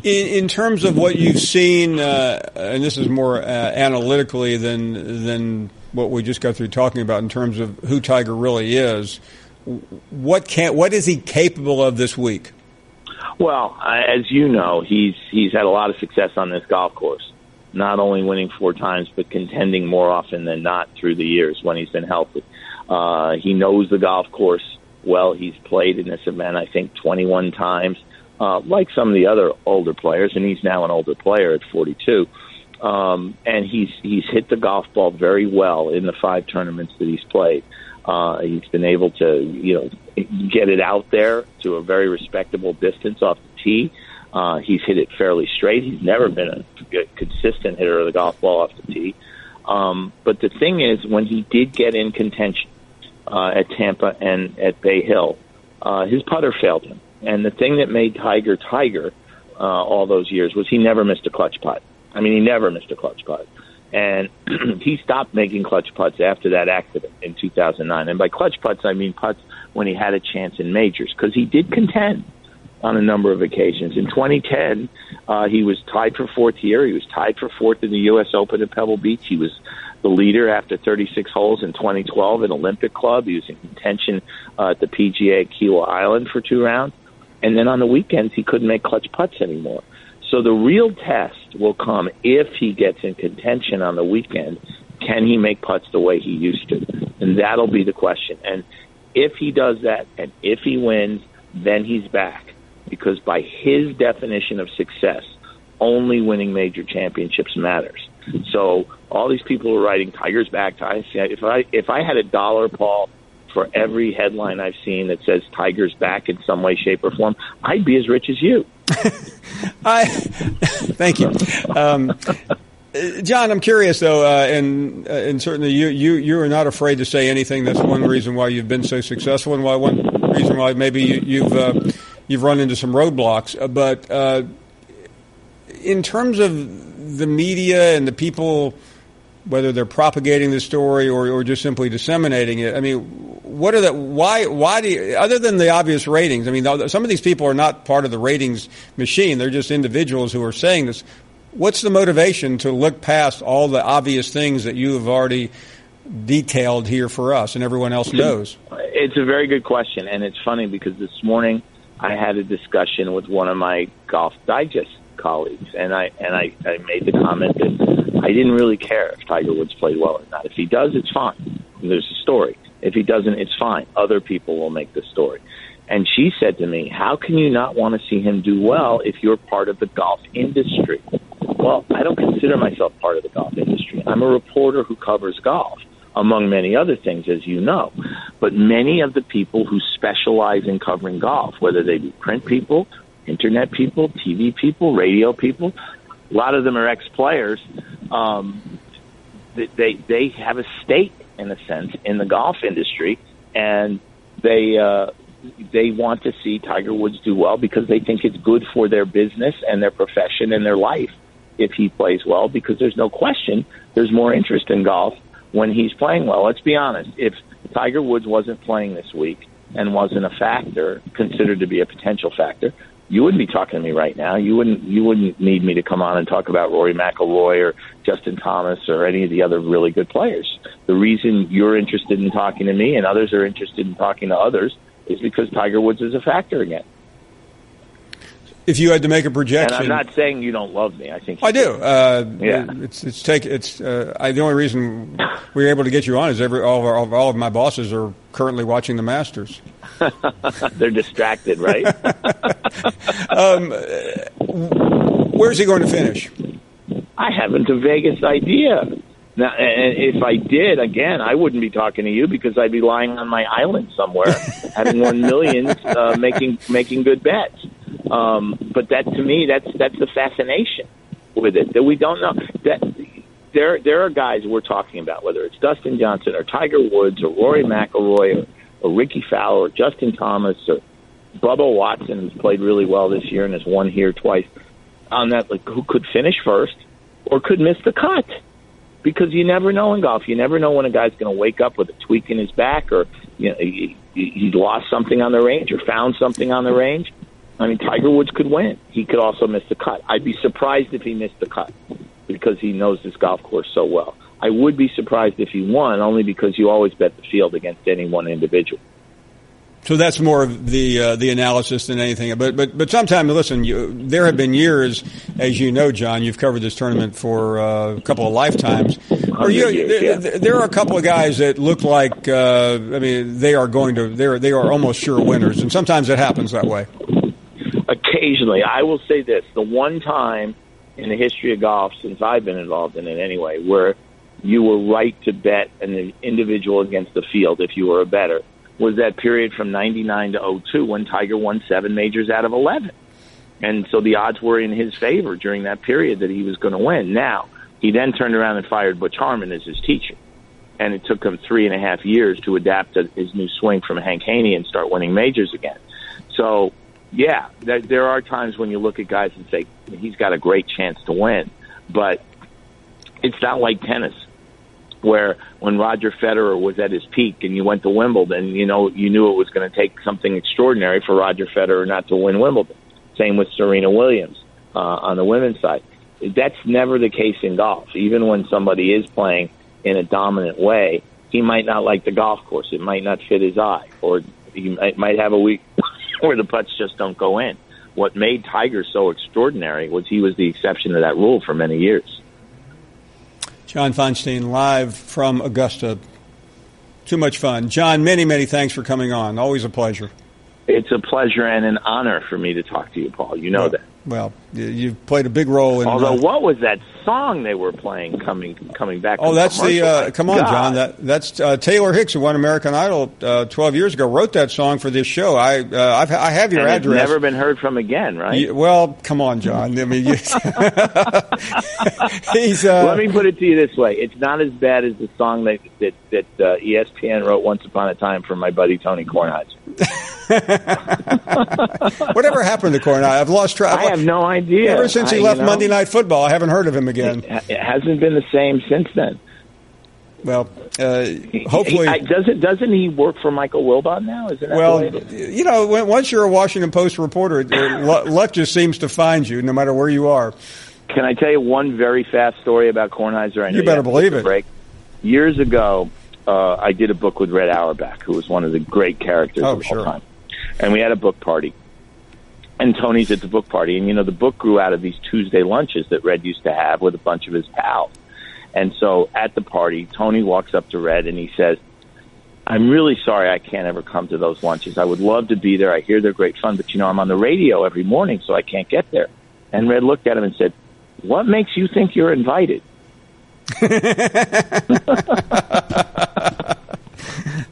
In terms of what you've seen, and this is more analytically than what we just got through talking about in terms of who Tiger really is, what is he capable of this week? Well, as you know, he's had a lot of success on this golf course, not only winning 4 times, but contending more often than not through the years when he's been healthy. He knows the golf course well. He's played in this event, I think, 21 times. Like some of the other older players, and he's now an older player at 42. And he's hit the golf ball very well in the 5 tournaments that he's played. He's been able to, get it out there to a very respectable distance off the tee. He's hit it fairly straight. He's never been a consistent hitter of the golf ball off the tee. But the thing is, when he did get in contention at Tampa and at Bay Hill, his putter failed him. And the thing that made Tiger all those years was he never missed a clutch putt. I mean, he never missed a clutch putt. And he stopped making clutch putts after that accident in 2009. And by clutch putts, I mean putts when he had a chance in majors, because he did contend on a number of occasions. In 2010, he was tied for fourth here. He was tied for fourth in the U.S. Open at Pebble Beach. He was the leader after 36 holes in 2012 at Olympic Club. He was in contention at the PGA at Kilo Island for 2 rounds. And then on the weekends, he couldn't make clutch putts anymore. So the real test will come if he gets in contention on the weekend. Can he make putts the way he used to? And that'll be the question. And if he does that, and if he wins, then he's back. Because by his definition of success, only winning major championships matters. So all these people are writing Tiger's back. If I had $1, Paul, for every headline I've seen that says Tiger's back in some way, shape, or form, I'd be as rich as you. Thank you, John. I'm curious though, and certainly you are not afraid to say anything. That's one reason why you've been so successful, and one reason why maybe you've run into some roadblocks. But in terms of the media and the people, whether they're propagating the story or just simply disseminating it, I mean, what are why do you, other than the obvious ratings? I mean, some of these people are not part of the ratings machine. They're just individuals who are saying this. What's the motivation to look past all the obvious things that you have already detailed here for us and everyone else knows? It's a very good question, and it's funny because this morning I had a discussion with one of my Golf Digest colleagues, and I made the comment that I didn't really care if Tiger Woods played well or not. If he does, it's fine. There's a story. If he doesn't, it's fine. Other people will make the story. And she said to me, how can you not want to see him do well if you're part of the golf industry? Well, I don't consider myself part of the golf industry. I'm a reporter who covers golf, among many other things, as you know. But many of the people who specialize in covering golf, whether they be print people, internet people, TV people, radio people, a lot of them are ex-players. They have a stake, in a sense, in the golf industry, and they want to see Tiger Woods do well because they think it's good for their business and their profession and their life if he plays well, because there's no question there's more interest in golf when he's playing well. Let's be honest. If Tiger Woods wasn't playing this week and wasn't a factor, considered to be a potential factor, you wouldn't be talking to me right now. You wouldn't need me to come on and talk about Rory McIlroy or Justin Thomas or any of the other really good players. The reason you're interested in talking to me and others are interested in talking to others is because Tiger Woods is a factor again. If you had to make a projection, and I'm not saying you don't love me. I think I do. Yeah. The only reason we were able to get you on is all of my bosses are currently watching the Masters. They're distracted, right? Where's he going to finish? I haven't the vaguest idea. Now, and if I did, again, I wouldn't be talking to you because I'd be lying on my island somewhere, having won millions, making good bets. But that, to me, that's the fascination with it, that we don't know. That there are guys we're talking about, whether it's Dustin Johnson or Tiger Woods or Rory McIlroy or Ricky Fowler or Justin Thomas or Bubba Watson, who's played really well this year and has won here twice, on that, like, who could finish first or could miss the cut. Because you never know in golf. You never know when a guy's going to wake up with a tweak in his back, or he lost something on the range or found something on the range. I mean, Tiger Woods could win. He could also miss the cut. I'd be surprised if he missed the cut because he knows this golf course so well. I would be surprised if he won, only because you always bet the field against any one individual. So that's more of the analysis than anything. But sometimes, listen, there have been years, as you know, John, you've covered this tournament for a couple of lifetimes. There are a couple of guys that look like, they are almost sure winners, and sometimes it happens that way. Occasionally. I will say this, the one time in the history of golf, since I've been involved in it anyway, where you were right to bet an individual against the field if you were a bettor, was that period from 99 to 02 when Tiger won 7 majors out of 11. And so the odds were in his favor during that period that he was going to win. Now, he then turned around and fired Butch Harmon as his teacher. And it took him 3.5 years to adapt to his new swing from Hank Haney and start winning majors again. So yeah, there are times when you look at guys and say he's got a great chance to win, but it's not like tennis, where when Roger Federer was at his peak and you went to Wimbledon, you knew it was going to take something extraordinary for Roger Federer not to win Wimbledon. Same with Serena Williams on the women's side. That's never the case in golf. Even when somebody is playing in a dominant way, he might not like the golf course. It might not fit his eye, or he might have a week where the putts just don't go in. What made Tiger so extraordinary was he was the exception to that rule for many years. John Feinstein, live from Augusta. Too much fun. John, many, many thanks for coming on. Always a pleasure. It's a pleasure and an honor for me to talk to you, Paul. You know that. Well, you've played a big role in... Although, what was that song they were playing coming back? Oh, that's the... come on, God. John. That's Taylor Hicks, who won American Idol 12 years ago, wrote that song for this show. I have your address. It's never been heard from again, right? Well, come on, John. I mean, he's... Let me put it to you this way. It's not as bad as the song that ESPN wrote once upon a time for my buddy Tony Kornheiser. Whatever happened to Kornheiser? I've lost track. I have no idea. Ever since he left Monday Night Football, I haven't heard of him again. It hasn't been the same since then. Well, hopefully... Doesn't he work for Michael Wilbon now? Isn't that the way it is? Once you're a Washington Post reporter, luck just seems to find you, no matter where you are. Can I tell you one very fast story about Kornheiser? I know you better believe it. Break. Years ago, I did a book with Red Auerbach, who was one of the great characters of all time. And we had a book party. And Tony's at the book party. And, the book grew out of these Tuesday lunches that Red used to have with a bunch of his pals. And so at the party, Tony walks up to Red and he says, I'm really sorry I can't ever come to those lunches. I would love to be there. I hear they're great fun. But, I'm on the radio every morning, so I can't get there. And Red looked at him and said, what makes you think you're invited?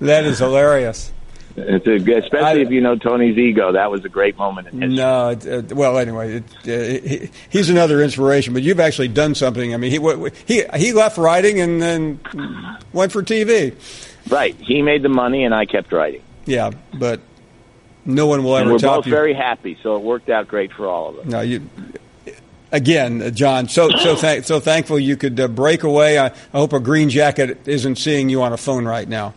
That is hilarious. Especially if you know Tony's ego. That was a great moment in history. No, well, anyway, he's another inspiration. But you've actually done something. I mean, he left writing and then went for TV. Right. He made the money, and I kept writing. Yeah, but no one will ever top you. We're both very happy, so it worked out great for all of us. No, again, John, so thankful you could break away. I hope a green jacket isn't seeing you on a phone right now.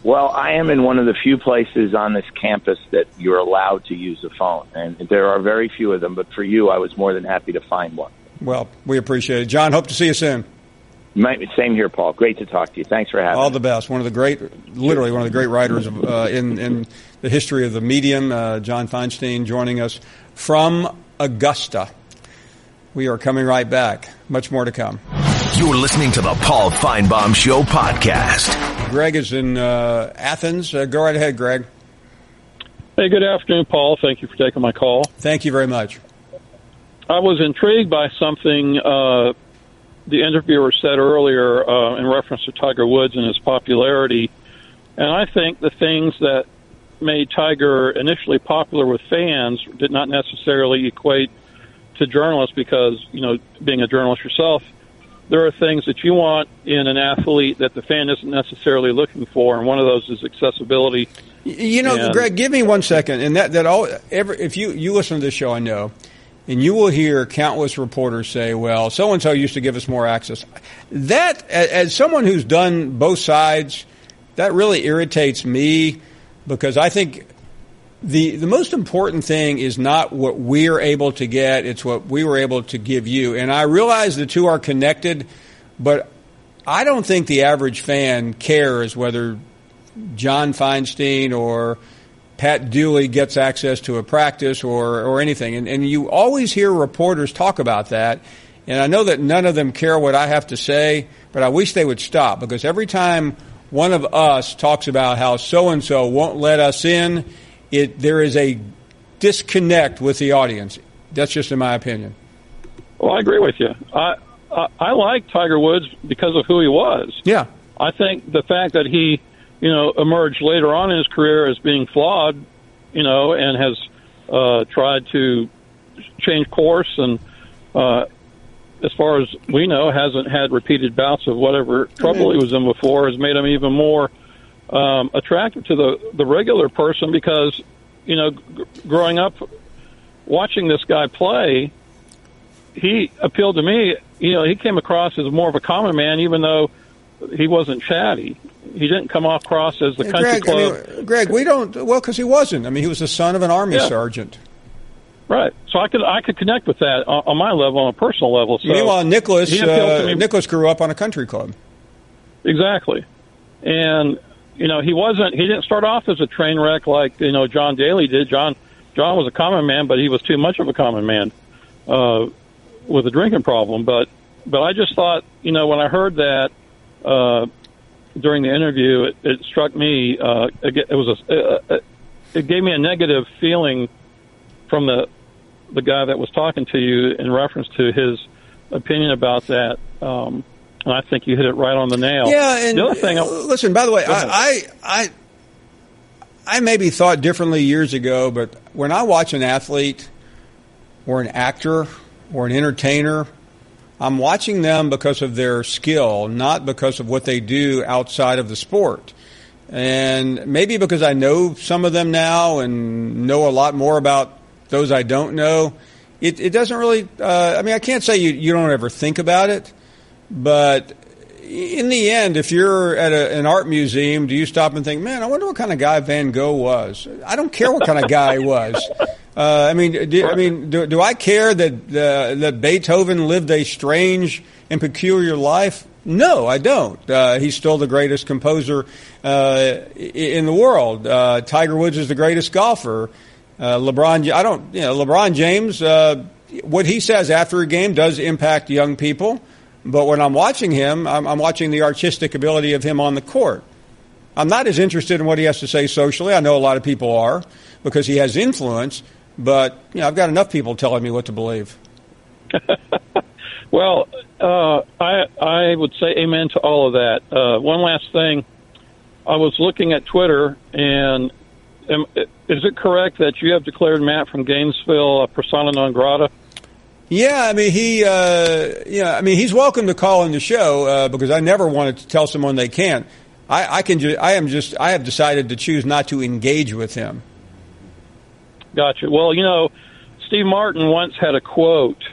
Well, I am in one of the few places on this campus that you're allowed to use a phone, and there are very few of them, but for you, I was more than happy to find one. Well, we appreciate it. John, hope to see you soon. Same here, Paul. Great to talk to you. Thanks for having me. All the best. Literally one of the great writers in the history of the medium, John Feinstein, joining us from Augusta. We are coming right back. Much more to come. You're listening to the Paul Feinbaum Show podcast. Greg is in Athens. Go right ahead, Greg. Hey, good afternoon, Paul. Thank you for taking my call. Thank you very much. I was intrigued by something the interviewer said earlier in reference to Tiger Woods and his popularity. And I think the things that made Tiger initially popular with fans did not necessarily equate to journalists because, being a journalist yourself, there are things that you want in an athlete that the fan isn't necessarily looking for, and one of those is accessibility. Greg, give me 1 second. And if you listen to this show, I know, and you will hear countless reporters say, well, so-and-so used to give us more access. That, as someone who's done both sides, that really irritates me because I think the most important thing is not what we're able to get, it's what we were able to give you. And I realize the two are connected, but I don't think the average fan cares whether John Feinstein or Pat Dooley gets access to a practice or anything. And you always hear reporters talk about that. And I know that none of them care what I have to say, but I wish they would stop because every time one of us talks about how so-and-so won't let us in, there is a disconnect with the audience. That's just in my opinion. Well, I agree with you. I like Tiger Woods because of who he was. Yeah. I think the fact that he, emerged later on in his career as being flawed, and has tried to change course and, as far as we know, hasn't had repeated bouts of whatever trouble he was in before, has made him even more attractive to the regular person because growing up, watching this guy play, he appealed to me. He came across as more of a common man, even though he wasn't chatty. He didn't come across as the country club. Greg, we don't. Well, because he wasn't. I mean, he was the son of an army sergeant. Right. So I could connect with that on my level, on a personal level. So meanwhile, Nicholas Nicholas grew up on a country club. Exactly. And he didn't start off as a train wreck like John Daly did. John was a common man, but he was too much of a common man with a drinking problem. But I just thought, when I heard that during the interview, it struck me. It gave me a negative feeling from the guy that was talking to you in reference to his opinion about that. And I think you hit it right on the nail. Yeah, and the other thing, listen, by the way, I maybe thought differently years ago, but when I watch an athlete or an actor or an entertainer, I'm watching them because of their skill, not because of what they do outside of the sport. And maybe because I know some of them now and know a lot more about those I don't know, it doesn't really, I can't say you don't ever think about it, but in the end, if you're at an art museum, do you stop and think, man, I wonder what kind of guy Van Gogh was? I don't care what kind of guy he was. Do I care that Beethoven lived a strange and peculiar life? No, I don't. He's still the greatest composer in the world. Tiger Woods is the greatest golfer. LeBron James, what he says after a game does impact young people. But when I'm watching him, I'm watching the artistic ability of him on the court. I'm not as interested in what he has to say socially. I know a lot of people are because he has influence. But I've got enough people telling me what to believe. Well, I would say amen to all of that. One last thing. I was looking at Twitter, and is it correct that you have declared Matt from Gainesville a persona non grata? Yeah, he's welcome to call in the show because I never wanted to tell someone they can't. I have decided to choose not to engage with him. Gotcha. Well, Steve Martin once had a quote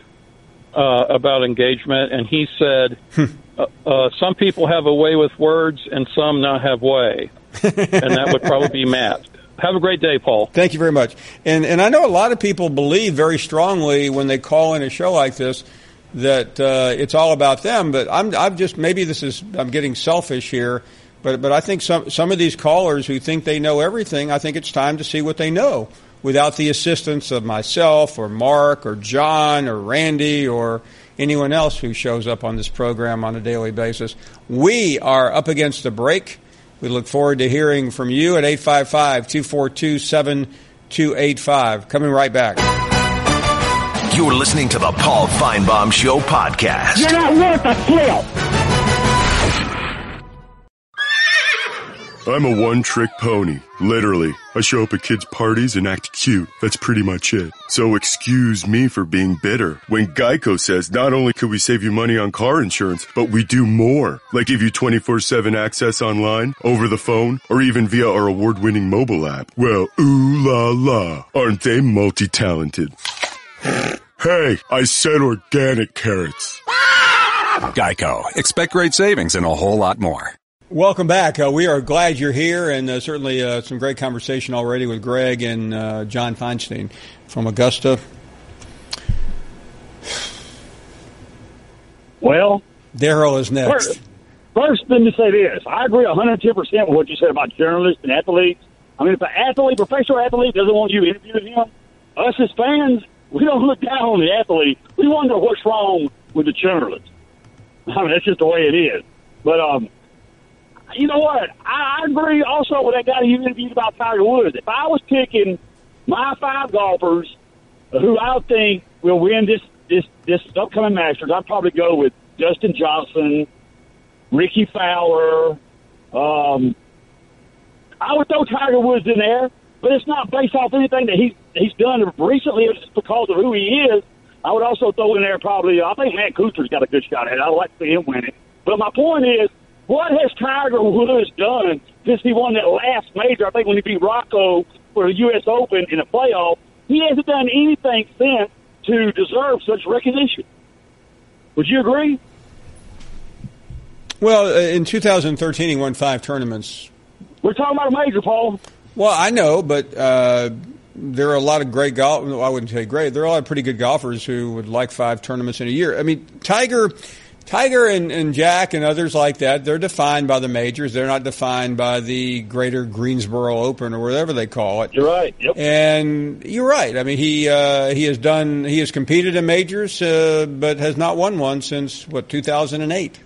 about engagement, and he said, some people have a way with words and some not have way. And that would probably be Matt. Have a great day, Paul. Thank you very much. And I know a lot of people believe very strongly when they call in a show like this that it's all about them. But I'm getting selfish here. But I think some of these callers who think they know everything, I think it's time to see what they know without the assistance of myself or Mark or John or Randy or anyone else who shows up on this program on a daily basis. We are up against the break. We look forward to hearing from you at 855-242-7285. Coming right back. You're listening to the Paul Feinbaum Show podcast. You're not worth a flip. I'm a one-trick pony. Literally. I show up at kids' parties and act cute. That's pretty much it. So excuse me for being bitter. When Geico says not only could we save you money on car insurance, but we do more. Like give you 24/7 access online, over the phone, or even via our award-winning mobile app. Well, ooh la la. Aren't they multi-talented? Hey, I said organic carrots. Geico. Expect great savings and a whole lot more. Welcome back. We are glad you're here, and certainly some great conversation already with Greg and John Feinstein from Augusta. Well, Darryl is next. First thing to say this, I agree 110% with what you said about journalists and athletes. I mean, if an athlete, professional athlete, doesn't want you interviewing him, us as fans, we don't look down on the athlete. We wonder what's wrong with the journalist. I mean, that's just the way it is. But, you know what? I agree also with that guy you interviewed about Tiger Woods. If I was picking my 5 golfers who I think will win this upcoming Masters, I'd probably go with Dustin Johnson, Ricky Fowler. I would throw Tiger Woods in there, but it's not based off anything that he's done recently. It's just because of who he is. I would also throw in there probably, I think Matt Kuchar's got a good shot at it. I'd like to see him win it. But my point is, what has Tiger Woods done since he won that last major? I think when he beat Rocco for the U.S. Open in a playoff. He hasn't done anything since to deserve such recognition. Would you agree? Well, in 2013, he won 5 tournaments. We're talking about a major, Paul. Well, I know, but there are a lot of great golf. Well, I wouldn't say great. There are a lot of pretty good golfers who would like 5 tournaments in a year. I mean, Tiger and Jack and others like that, they're defined by the majors. They're not defined by the Greater Greensboro Open or whatever they call it. You're right. Yep. And you're right. I mean, he has competed in majors, but has not won one since 2008.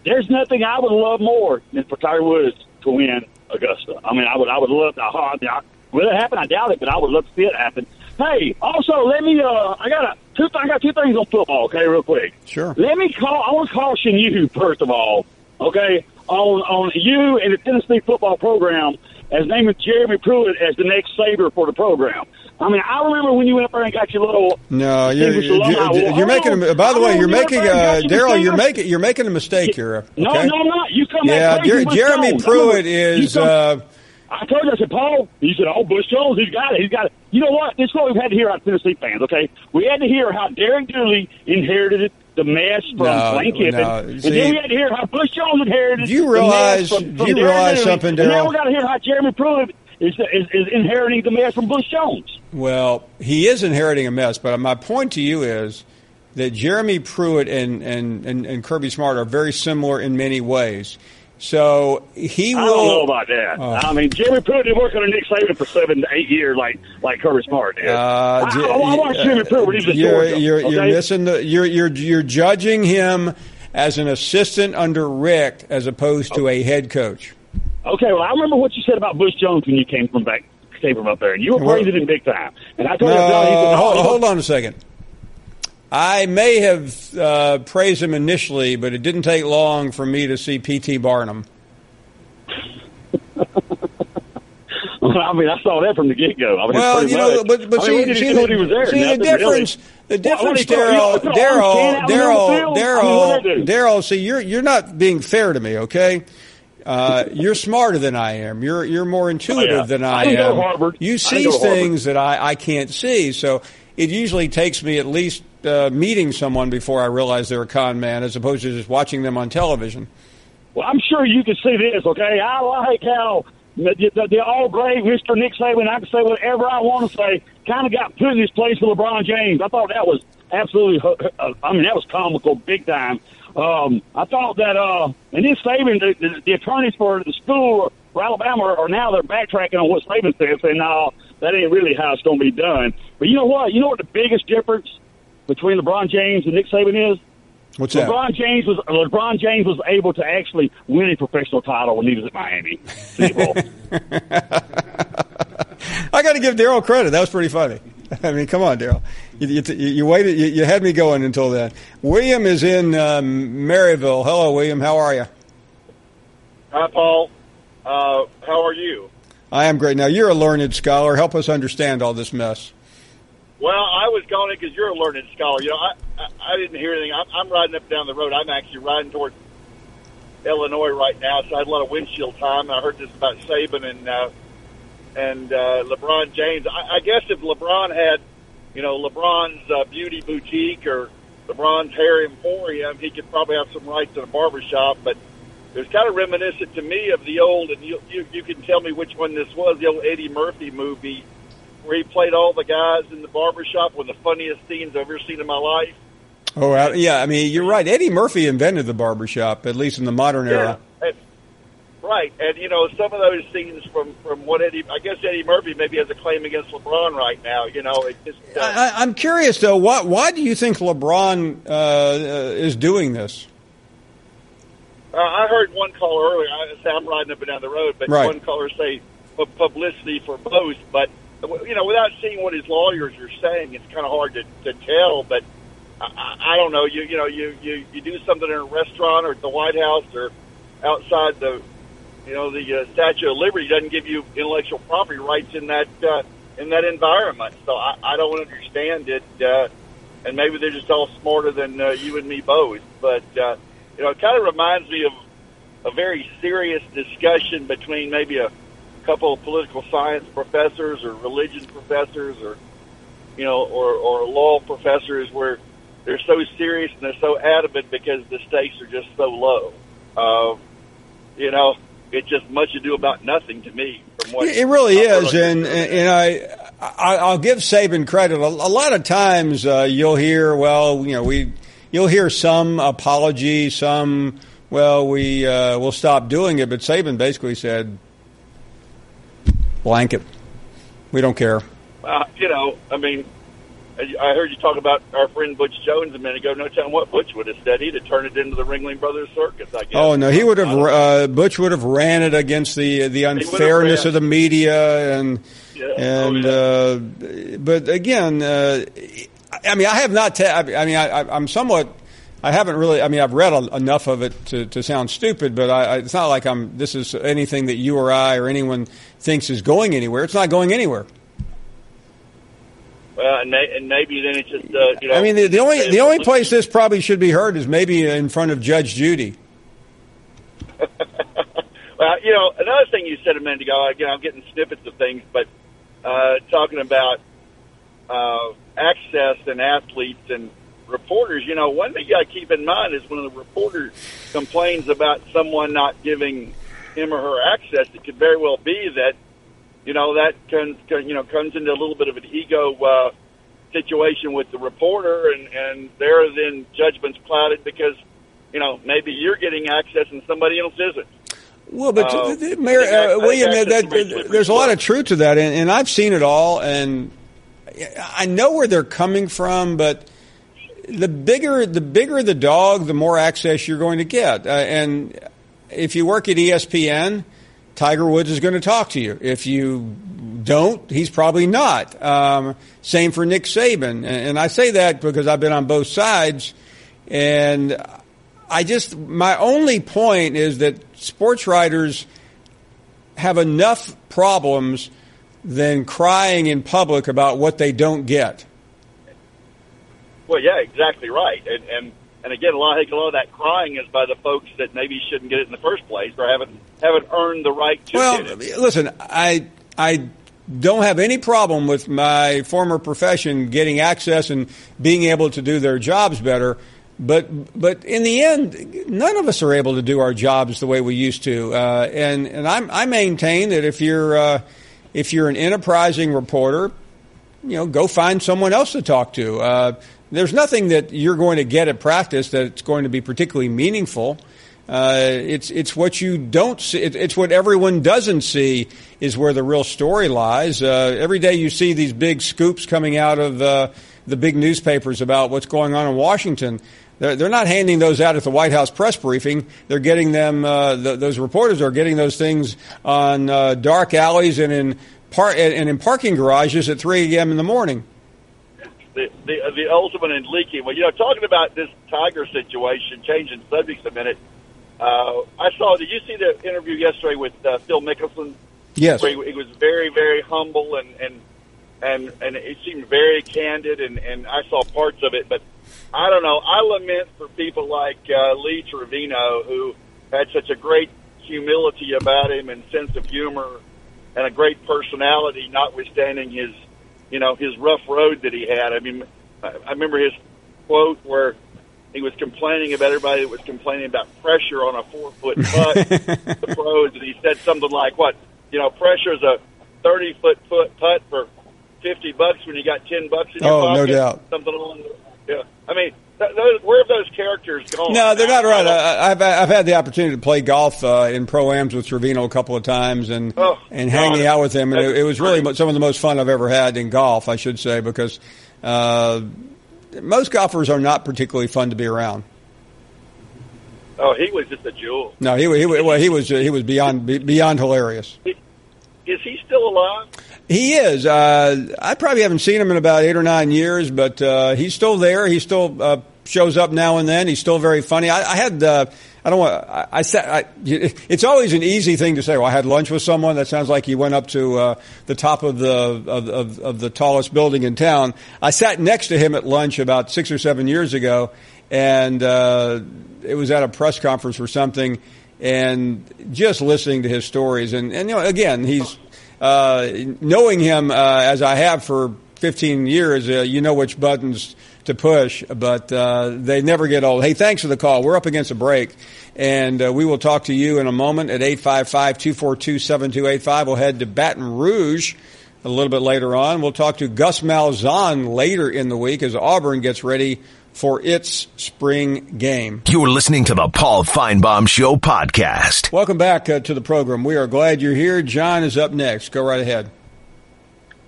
There's nothing I would love more than for Tiger Woods to win Augusta. I mean, I would love to. Will it happen? I doubt it, but I would love to see it happen. Hey, also, let me. I got 2 things on football. Okay, real quick. Sure. I want to caution you first of all. Okay, on you and the Tennessee football program as naming Jeremy Pruitt as the next savior for the program. I mean, I remember when you went up there and got your little. No, you're making. By the way, you're making Daryl. You're making a mistake here. Okay? No, I'm not. You come back. Yeah, Jeremy Pruitt is. I told you, I said, Paul, you said, Bush Jones, he's got it. You know what? This is what we've had to hear out of Tennessee fans, okay? We had to hear how Derek Dooley inherited the mess from Lane Kiffin. And then we had to hear how Bush Jones inherited the mess from Do you realize something, Daryl? And now we got to hear how Jeremy Pruitt is inheriting the mess from Bush Jones. Well, he is inheriting a mess, but my point to you is that Jeremy Pruitt and Kirby Smart are very similar in many ways. So he will. I don't know about that. I mean, Jeremy Pruitt didn't work under Nick Saban for 7 to 8 years like Kirby Smart did. I watched Jeremy Pruitt when he was at Georgia. You're missing you're judging him as an assistant under Rick as opposed to a head coach. Okay, well, I remember what you said about Bush Jones when you came from up there, and you were praising him big time. And I told you, hold on a second. I may have praised him initially, but it didn't take long for me to see P.T. Barnum. I mean, I saw that from the get-go. I mean, well, you know, but see the difference. The difference, Daryl. See, you're not being fair to me, okay? You're smarter than I am. You're more intuitive than I am. Go to Harvard. You see things that I can't see. So it usually takes me at least meeting someone before I realize they're a con man, as opposed to just watching them on television. Well, I'm sure you can see this, okay? I like how the all-brave Mr. Nick Saban, I can say whatever I want to say, kind of got put in his place with LeBron James. I thought that was absolutely, that was comical big time. I thought that, and then Saban, the attorneys for the school for Alabama are now they're backtracking on what Saban said, saying, no, that ain't really how it's going to be done. But you know what? You know what the biggest difference between LeBron James and Nick Saban is? What's that? LeBron James was able to actually win a professional title when he was at Miami. I got to give Daryl credit. That was pretty funny. I mean, come on, Daryl. You waited. You had me going until then. William is in Maryville. Hello, William. How are you? Hi, Paul. How are you? I am great. Now, you're a learned scholar. Help us understand all this mess. Well, I was calling because you're a learned scholar. You know, I didn't hear anything. I'm riding up and down the road. I'm actually riding towards Illinois right now, so I had a lot of windshield time. And I heard this about Saban and LeBron James. I guess if LeBron had, you know, LeBron's Beauty Boutique or LeBron's Hair Emporium, he could probably have some rights in a barbershop. But it was kind of reminiscent to me of the old, and you can tell me which one this was, the old Eddie Murphy movie, where he played all the guys in the barbershop, one of the funniest scenes I've ever seen in my life. Oh, yeah. I mean, you're right. Eddie Murphy invented the barbershop, at least in the modern era. Right. And, you know, some of those scenes from what I guess Eddie Murphy maybe has a claim against LeBron right now. You know, it just. I'm curious, though, why do you think LeBron is doing this? I heard one caller earlier. I'm riding up and down the road, but one caller say publicity for both. But, you know, without seeing what his lawyers are saying, it's kind of hard to tell. But I don't know. You do something in a restaurant or at the White House or outside the Statue of Liberty doesn't give you intellectual property rights in that environment. So I don't understand it. And maybe they're just all smarter than you and me both. But you know, it kind of reminds me of a very serious discussion between maybe a couple of political science professors or religion professors or, you know, or law professors where they're so serious and they're so adamant because the stakes are just so low. You know, it's just much ado about nothing to me. From what it really is, and I'll give Saban credit. A lot of times you'll hear, well, you know, you'll hear some apology, some, well, we'll stop doing it, but Saban basically said, blanket, we don't care. You know, I mean, I heard you talk about our friend Butch Jones a minute ago. No telling what Butch would have said. He'd have turned it into the Ringling Brothers Circus, I guess. Oh, no, he would have. Butch would have ran it against the unfairness of the media but again, I mean, I have not. I'm somewhat. I haven't really. I mean, I've read enough of it to sound stupid, but it's not like this is anything that you or I or anyone thinks is going anywhere. It's not going anywhere. Well, and maybe then it's just you know. I mean, the only place this probably should be heard is maybe in front of Judge Judy. Well, you know, another thing you said a minute ago. Again, I'm getting snippets of things, but talking about access and athletes and reporters. You know, one thing you got to keep in mind is when the reporter complains about someone not giving him or her access, it could very well be that. You know, that comes into a little bit of an ego situation with the reporter, and there are then judgments clouded because, you know, maybe you're getting access and somebody else isn't. Well, but William, there's a lot of truth to that, and I've seen it all, and I know where they're coming from, but the bigger the dog, the more access you're going to get. And if you work at ESPN, Tiger Woods is going to talk to you. If you don't, he's probably not. Same for Nick Saban. And I say that because I've been on both sides. And my only point is that sports writers have enough problems than crying in public about what they don't get. Well, yeah, exactly right. And again, a lot of that crying is by the folks that maybe shouldn't get it in the first place or haven't earned the right to get it. Listen, I don't have any problem with my former profession getting access and being able to do their jobs better. But in the end, none of us are able to do our jobs the way we used to. And I maintain that if you're an enterprising reporter, you know, go find someone else to talk to. There's nothing that you're going to get at practice that's going to be particularly meaningful. It's what you don't see. It's what everyone doesn't see is where the real story lies. Every day you see these big scoops coming out of the big newspapers about what's going on in Washington. They're not handing those out at the White House press briefing. They're getting them. Those reporters are getting those things on dark alleys and in parking garages at 3 a.m. in the morning. The ultimate in leaking. Well, you know, talking about this Tiger situation, changing subjects a minute. Did you see the interview yesterday with Phil Mickelson? Yes. Where he was very, very humble and it seemed very candid, and I saw parts of it, but I don't know. I lament for people like Lee Trevino, who had such a great humility about him and sense of humor and a great personality, notwithstanding his rough road that he had. I mean, I remember his quote where he was complaining about everybody that was complaining about pressure on a 4-foot putt, the pros, and he said something like, pressure is a 30-foot putt for $50 when you got $10 in your pocket. Oh, no doubt. Something along yeah. I mean, where have those characters gone? No, they're not right. I've had the opportunity to play golf in pro-ams with Trevino a couple of times and hanging out with him, and it was really some of the most fun I've ever had in golf, I should say, because most golfers are not particularly fun to be around. Oh, he was just a jewel. No, he was beyond hilarious. Is he still alive? He is. I probably haven't seen him in about 8 or 9 years, but he's still there. He still shows up now and then. He's still very funny. It's always an easy thing to say. Well, I had lunch with someone. That sounds like he went up to the top of the tallest building in town. I sat next to him at lunch about 6 or 7 years ago, and it was at a press conference or something. and just listening to his stories. And again, he's knowing him as I have for 15 years, you know which buttons to push, but they never get old. Hey, thanks for the call. We're up against a break, and we will talk to you in a moment at 855-242-7285. We'll head to Baton Rouge a little bit later on. We'll talk to Gus Malzahn later in the week as Auburn gets ready for its spring game. You're listening to the Paul Feinbaum Show podcast. Welcome back to the program. We are glad you're here. John is up next. Go right ahead.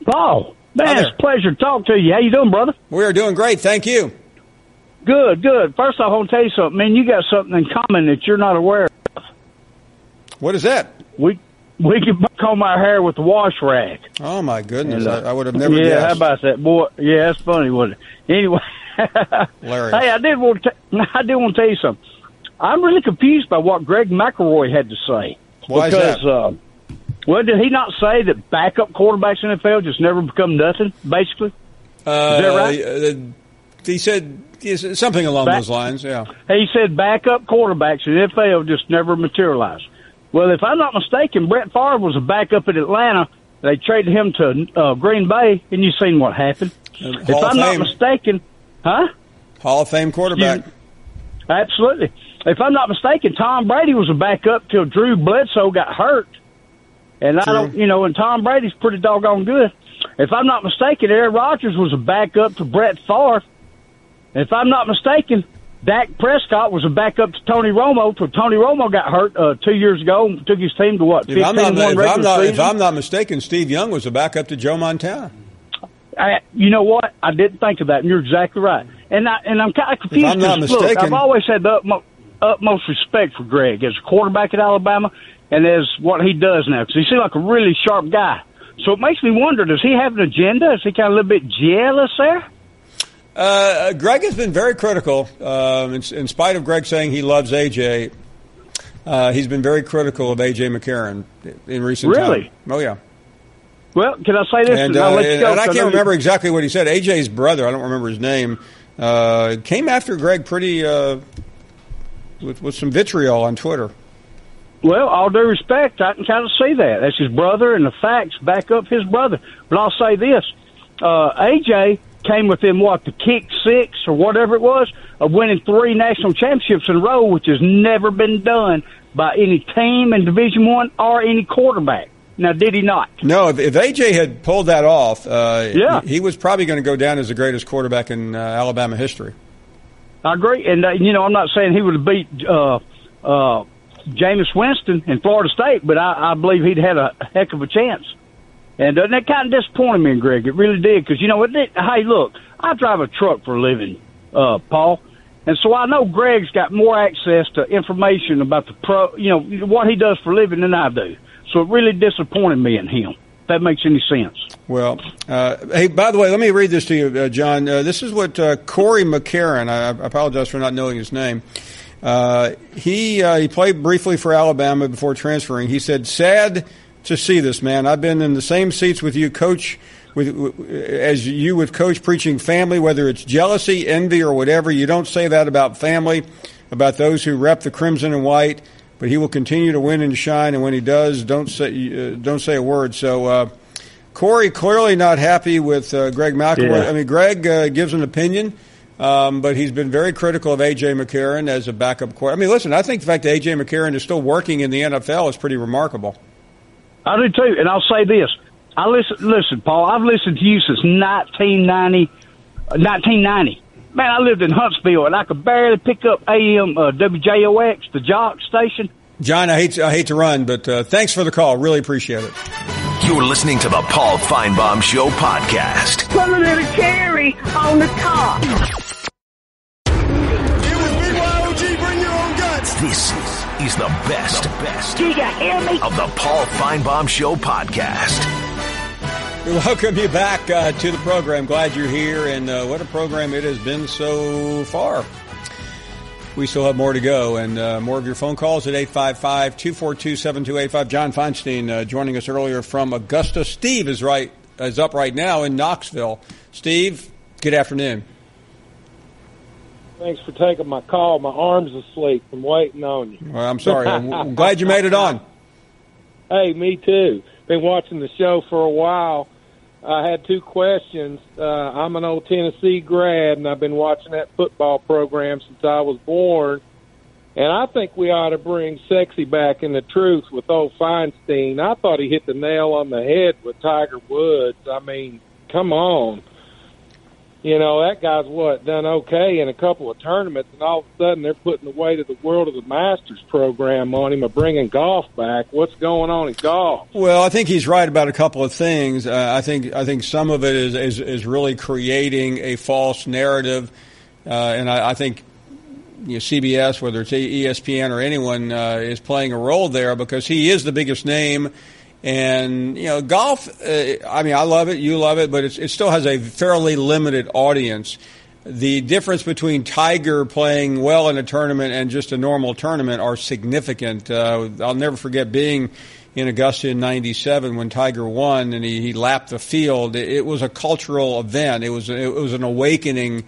Paul, man, it's a pleasure to talk to you. How you doing, brother? We are doing great. Thank you. Good, good. First off, I want to tell you something. Man, you got something in common that you're not aware of. What is that? We can comb our hair with the wash rag. Oh, my goodness. I would have never guessed. guessed. How about that, boy? Yeah, that's funny, wasn't it? Anyway. Hilarious. Hey, I did want to tell you something. I'm really confused by what Greg McElroy had to say. Why is that? Well, did he not say that backup quarterbacks in the NFL just never become nothing, basically? Is that right? He said something along those lines, yeah. He said backup quarterbacks in the NFL just never materialize. Well, if I'm not mistaken, Brett Favre was a backup in Atlanta. They traded him to Green Bay, and you've seen what happened. If I'm not mistaken, huh? Hall of Fame quarterback. Absolutely. If I'm not mistaken, Tom Brady was a backup till Drew Bledsoe got hurt. And and Tom Brady's pretty doggone good. If I'm not mistaken, Aaron Rodgers was a backup to Brett Favre. If I'm not mistaken, Dak Prescott was a backup to Tony Romo till Tony Romo got hurt 2 years ago and took his team to what? If I'm not mistaken, Steve Young was a backup to Joe Montana. You know what? I didn't think of that, and you're exactly right. And I'm kind of confused. If I'm not mistaken, look, I've always had the utmost respect for Greg as a quarterback at Alabama and as what he does now, because he seems like a really sharp guy. So it makes me wonder, does he have an agenda? Is he kind of a little bit jealous there? Greg has been very critical. In spite of Greg saying he loves A.J., he's been very critical of A.J. McCarron in recent time. Really? Oh, yeah. Well, can I say this? And I can't remember exactly what he said. A.J.'s brother, I don't remember his name, came after Greg pretty with some vitriol on Twitter. Well, all due respect, I can kind of see that. That's his brother, and the facts back up his brother. But I'll say this. A.J. came within, the kick six or whatever it was, of winning 3 national championships in a row, which has never been done by any team in Division I or any quarterback. Now, did he not? No, if A.J. had pulled that off, he was probably going to go down as the greatest quarterback in Alabama history. I agree. And, I'm not saying he would have beat Jameis Winston in Florida State, but I believe he'd had a heck of a chance. And that kind of disappointed me in Greg. It really did because, hey, look, I drive a truck for a living, Paul. And so I know Greg's got more access to information about what he does for a living than I do. So it really disappointed me in him, if that makes any sense. Well, hey, by the way, let me read this to you, John. This is what Corey McCarron, I apologize for not knowing his name. He played briefly for Alabama before transferring. He said, sad to see this, man. I've been in the same seats with you, Coach, as you with Coach, preaching family, whether it's jealousy, envy, or whatever. You don't say that about family, about those who rep the crimson and white. But he will continue to win and shine, and when he does, don't say a word. So, Corey clearly not happy with Greg McElroy. Yeah. I mean, Greg gives an opinion, but he's been very critical of A.J. McCarron as a backup quarterback. I mean, listen, I think the fact that A.J. McCarron is still working in the NFL is pretty remarkable. I do too, and I'll say this: listen, Paul. I've listened to you since 1990. Man, I lived in Huntsville, and I could barely pick up AM WJOX, the Jock station. John, I hate to run, but thanks for the call. Really appreciate it. You're listening to the Paul Feinbaum Show podcast. Put a little cherry on the top. It was BYOG, bring your own guts. This is the best Do you hear me? of the Paul Feinbaum Show podcast. We welcome you back to the program. Glad you're here, and what a program it has been so far. We still have more to go, and more of your phone calls at 855-242-7285. John Feinstein joining us earlier from Augusta. Steve is up right now in Knoxville. Steve, good afternoon. Thanks for taking my call. My arm's asleep from waiting on you. Well, I'm sorry. I'm glad you made it on. Hey, me too. Been watching the show for a while. I had two questions. I'm an old Tennessee grad, and I've been watching that football program since I was born. And I think we ought to bring Sexy back in the truth with old Feinstein. I thought he hit the nail on the head with Tiger Woods. I mean, come on. You know, that guy's done okay in a couple of tournaments, and all of a sudden they're putting the weight of the world of the Masters program on him of bringing golf back. What's going on in golf? Well, I think he's right about a couple of things. I think some of it is really creating a false narrative, and I think CBS, whether it's ESPN or anyone, is playing a role there because he is the biggest name. And, golf, I love it, you love it, but it still has a fairly limited audience. The difference between Tiger playing well in a tournament and just a normal tournament are significant. I'll never forget being in Augusta in '97 when Tiger won and he lapped the field. It was a cultural event. It was an awakening.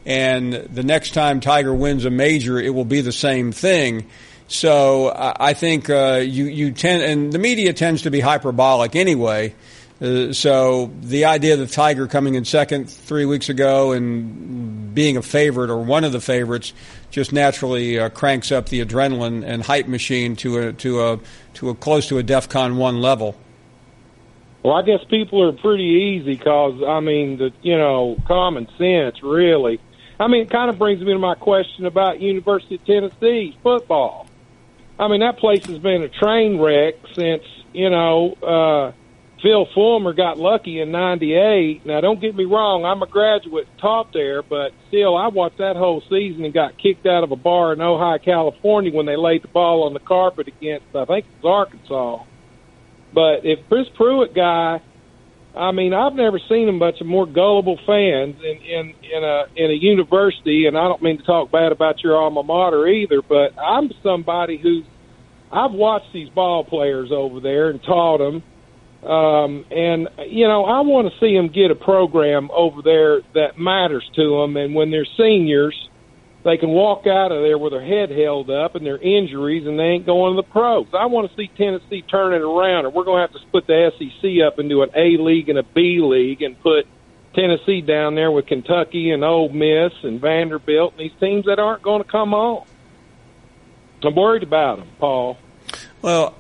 And the next time Tiger wins a major, it will be the same thing. So I think you tend, and the media tends to be hyperbolic anyway. So the idea that Tiger coming in second 3 weeks ago and being a favorite or one of the favorites just naturally cranks up the adrenaline and hype machine to a close to a DEFCON 1 level. Well, I guess people are pretty easy because common sense really. It kind of brings me to my question about University of Tennessee football. That place has been a train wreck since, Phil Fulmer got lucky in '98. Now, don't get me wrong, I'm a graduate and taught there, but still, I watched that whole season and got kicked out of a bar in Ojai, California when they laid the ball on the carpet against, I think it was Arkansas. But if Chris Pruitt guy, I've never seen a bunch of more gullible fans in a university, and I don't mean to talk bad about your alma mater either, but I'm somebody I've watched these ball players over there and taught them, and I want to see them get a program over there that matters to them, and when they're seniors, they can walk out of there with their head held up and their injuries, and they ain't going to the pros. I want to see Tennessee turn it around, or we're going to have to split the SEC up into an A league and a B league and put Tennessee down there with Kentucky and Ole Miss and Vanderbilt and these teams that aren't going to come on. I'm worried about them, Paul. Well,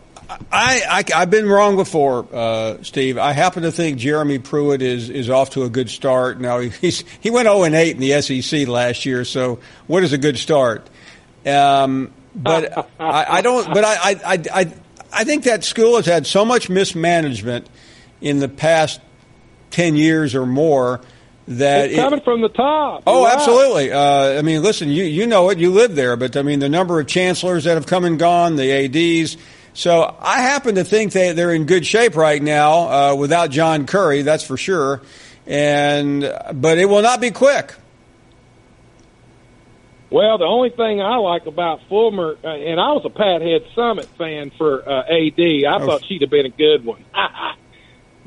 I've been wrong before, Steve. I happen to think Jeremy Pruitt is off to a good start. Now he went 0-8 in the SEC last year, so what is a good start? But I don't. But I think that school has had so much mismanagement in the past 10 years or more that it's coming from the top. Oh, right. Absolutely. Listen, you know it. You live there, but the number of chancellors that have come and gone, the ADs. So I happen to think they're in good shape right now without John Curry, that's for sure. But it will not be quick. Well, the only thing I like about Fulmer, and I was a Pat Head Summit fan for AD. I thought she'd have been a good one.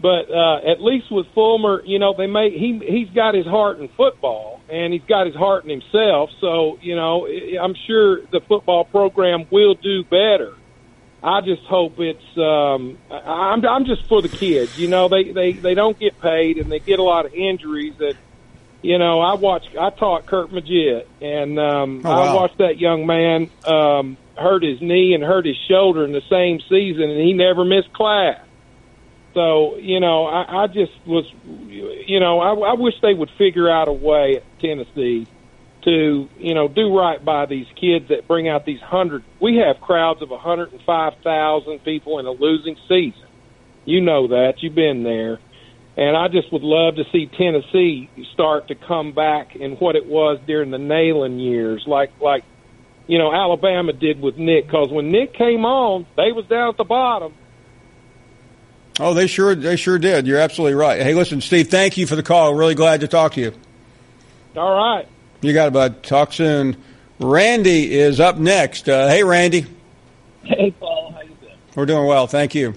But at least with Fulmer, he's got his heart in football, and he's got his heart in himself. So, I'm sure the football program will do better. I just hope it's. I'm just for the kids. They don't get paid and they get a lot of injuries. That I taught Kurt Magid, and I watched that young man hurt his knee and hurt his shoulder in the same season, and he never missed class. So I just was. I wish they would figure out a way at Tennessee to, do right by these kids that bring out these 100. We have crowds of 105,000 people in a losing season. You know that. You've been there. And I just would love to see Tennessee start to come back in what it was during the Neyland years, like Alabama did with Nick. Because when Nick came on, they was down at the bottom. Oh, they sure did. You're absolutely right. Hey, listen, Steve, thank you for the call. Really glad to talk to you. All right. You got it, bud. Talk soon. Randy is up next. Hey, Randy. Hey, Paul. How you doing? We're doing well. Thank you.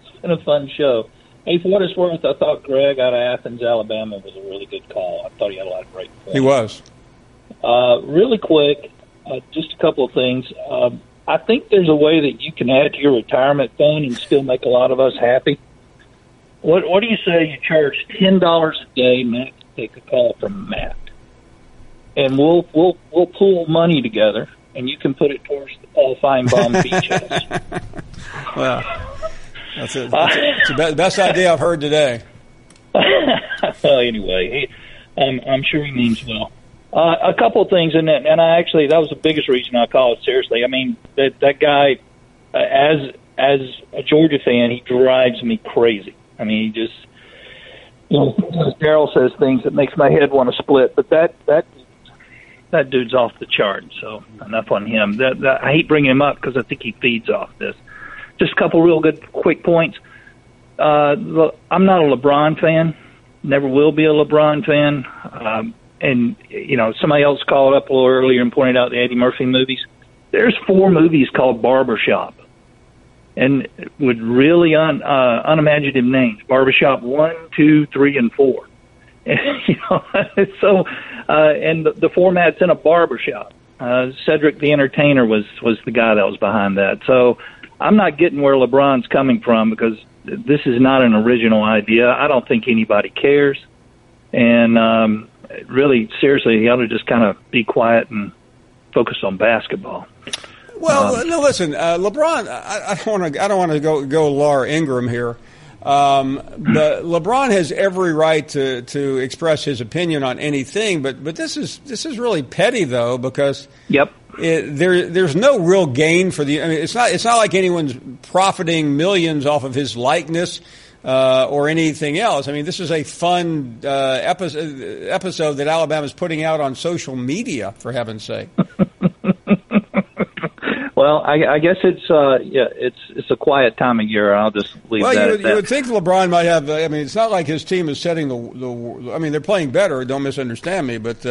It's been a fun show. Hey, for what it's worth, I thought Greg out of Athens, Alabama was a really good call. I thought he had a lot of great points. He was. Really quick, just a couple of things. I think there's a way that you can add to your retirement fund and still make a lot of us happy. What do you say you charge $10 a day, Matt, to take a call from Matt? And we'll pool money together, and you can put it towards the Paul Feinbaum Beach House. Well, that's the best idea I've heard today. Well, anyway, I'm sure he means well. A couple of things, and I actually, that was the biggest reason I called it seriously. I mean, that guy, as a Georgia fan, he drives me crazy. I mean, he just, Daryl says things that makes my head want to split, but that dude's off the chart, so enough on him. I hate bringing him up because I think he feeds off this. Just a couple real good quick points. I'm not a LeBron fan, never will be a LeBron fan. And, somebody else called up a little earlier and pointed out the Eddie Murphy movies. There's 4 movies called Barbershop, and with really unimaginative names. Barbershop 1, 2, 3, and 4. And, so, and the format's in a barbershop. Cedric the Entertainer was the guy that was behind that. So I'm not getting where LeBron's coming from because this is not an original idea. I don't think anybody cares. And really, seriously, he ought to just kind of be quiet and focus on basketball. Well, no, listen, LeBron. I don't want to go Laura Ingraham here, but LeBron has every right to express his opinion on anything. But this is really petty though, because there's no real gain for the. I mean, it's not like anyone's profiting millions off of his likeness. Or anything else. I mean, this is a fun episode that Alabama's putting out on social media, for heaven's sake. Well, I guess it's a quiet time of year. I'll just leave that at that. You would think LeBron might have. I mean, it's not like his team is setting the. I mean, they're playing better. Don't misunderstand me, but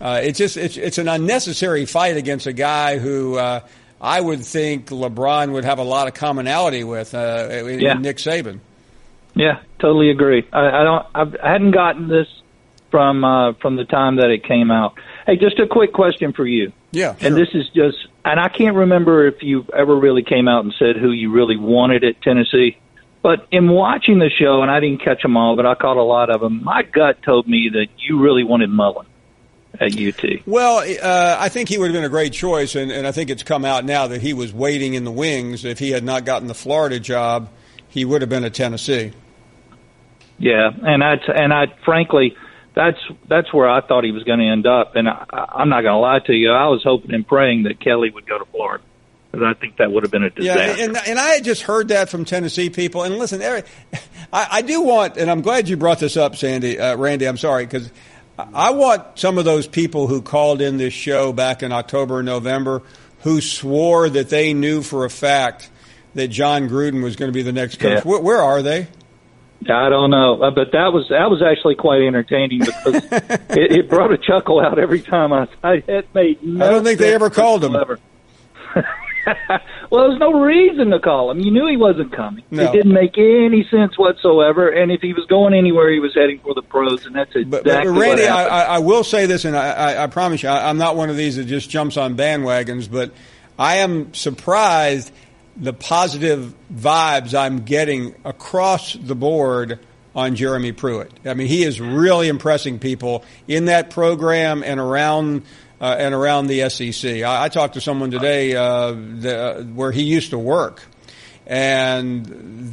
it's an unnecessary fight against a guy who I would think LeBron would have a lot of commonality with. Nick Saban. Yeah, totally agree. I hadn't gotten this from the time that it came out. Hey, just a quick question for you. Yeah, and this is just, and I can't remember if you ever really came out and said who you really wanted at Tennessee. But in watching the show, and I didn't catch them all, but I caught a lot of them. My gut told me that you really wanted Mullen at UT. Well, I think he would have been a great choice, and I think it's come out now that he was waiting in the wings. If he had not gotten the Florida job, he would have been at Tennessee. Yeah, and I frankly, that's where I thought he was going to end up. And I'm not going to lie to you, I was hoping and praying that Kelly would go to Florida, because I think that would have been a disaster. Yeah, and I had just heard that from Tennessee people. And listen, I do want, and I'm glad you brought this up, Randy. I'm sorry, because I want some of those people who called in this show back in October and November who swore that they knew for a fact that John Gruden was going to be the next coach. Yeah. Where are they? I don't know, but that was actually quite entertaining because it brought a chuckle out every time it made no I don't think they ever called him. Well, there's no reason to call him. You knew he wasn't coming. No. It didn't make any sense whatsoever. And if he was going anywhere, he was heading for the pros, and that's exactly but Randy, what happened. I will say this, and I promise you, I'm not one of these that just jumps on bandwagons, but I am surprised the positive vibes I'm getting across the board on Jeremy Pruitt. I mean, he is really impressing people in that program and around the SEC. I talked to someone today where he used to work, and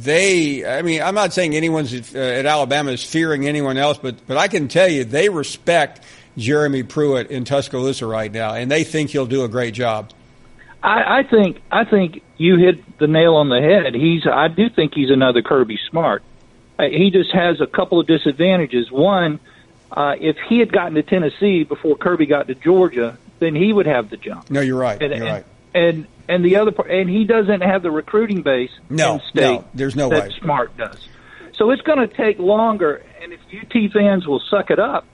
I'm not saying anyone's at Alabama is fearing anyone else, but I can tell you they respect Jeremy Pruitt in Tuscaloosa right now, and they think he'll do a great job. I think you hit the nail on the head. I do think he's another Kirby Smart. He just has a couple of disadvantages. One, if he had gotten to Tennessee before Kirby got to Georgia, then he would have the jump. No, you're right. And the other part, and he doesn't have the recruiting base in state. No, there's no that way. Smart does. So it's going to take longer. And if UT fans will suck it up,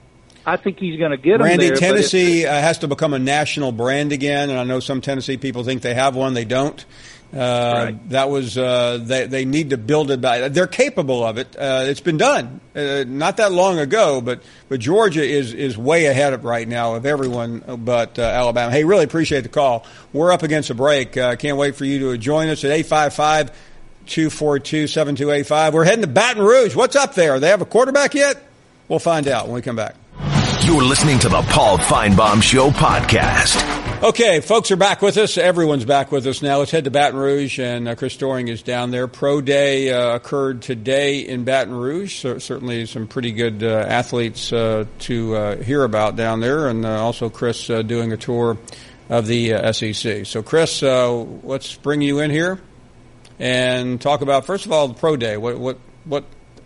I think he's going to get Randy, them there. Tennessee has to become a national brand again, and I know some Tennessee people think they have one. They don't. That was they need to build it back. They're capable of it. It's been done not that long ago, but Georgia is way ahead of right now of everyone but Alabama. Hey, really appreciate the call. We're up against a break. Can't wait for you to join us at 855-242-7285. We're heading to Baton Rouge. What's up there? They have a quarterback yet? We'll find out when we come back. You're listening to the Paul Feinbaum Show podcast. Okay, folks are back with us. Everyone's back with us now. Let's head to Baton Rouge, and Chris Doering is down there. Pro Day occurred today in Baton Rouge. So certainly some pretty good athletes to hear about down there, and also Chris doing a tour of the SEC. So, Chris, let's bring you in here and talk about, first of all, the Pro Day. What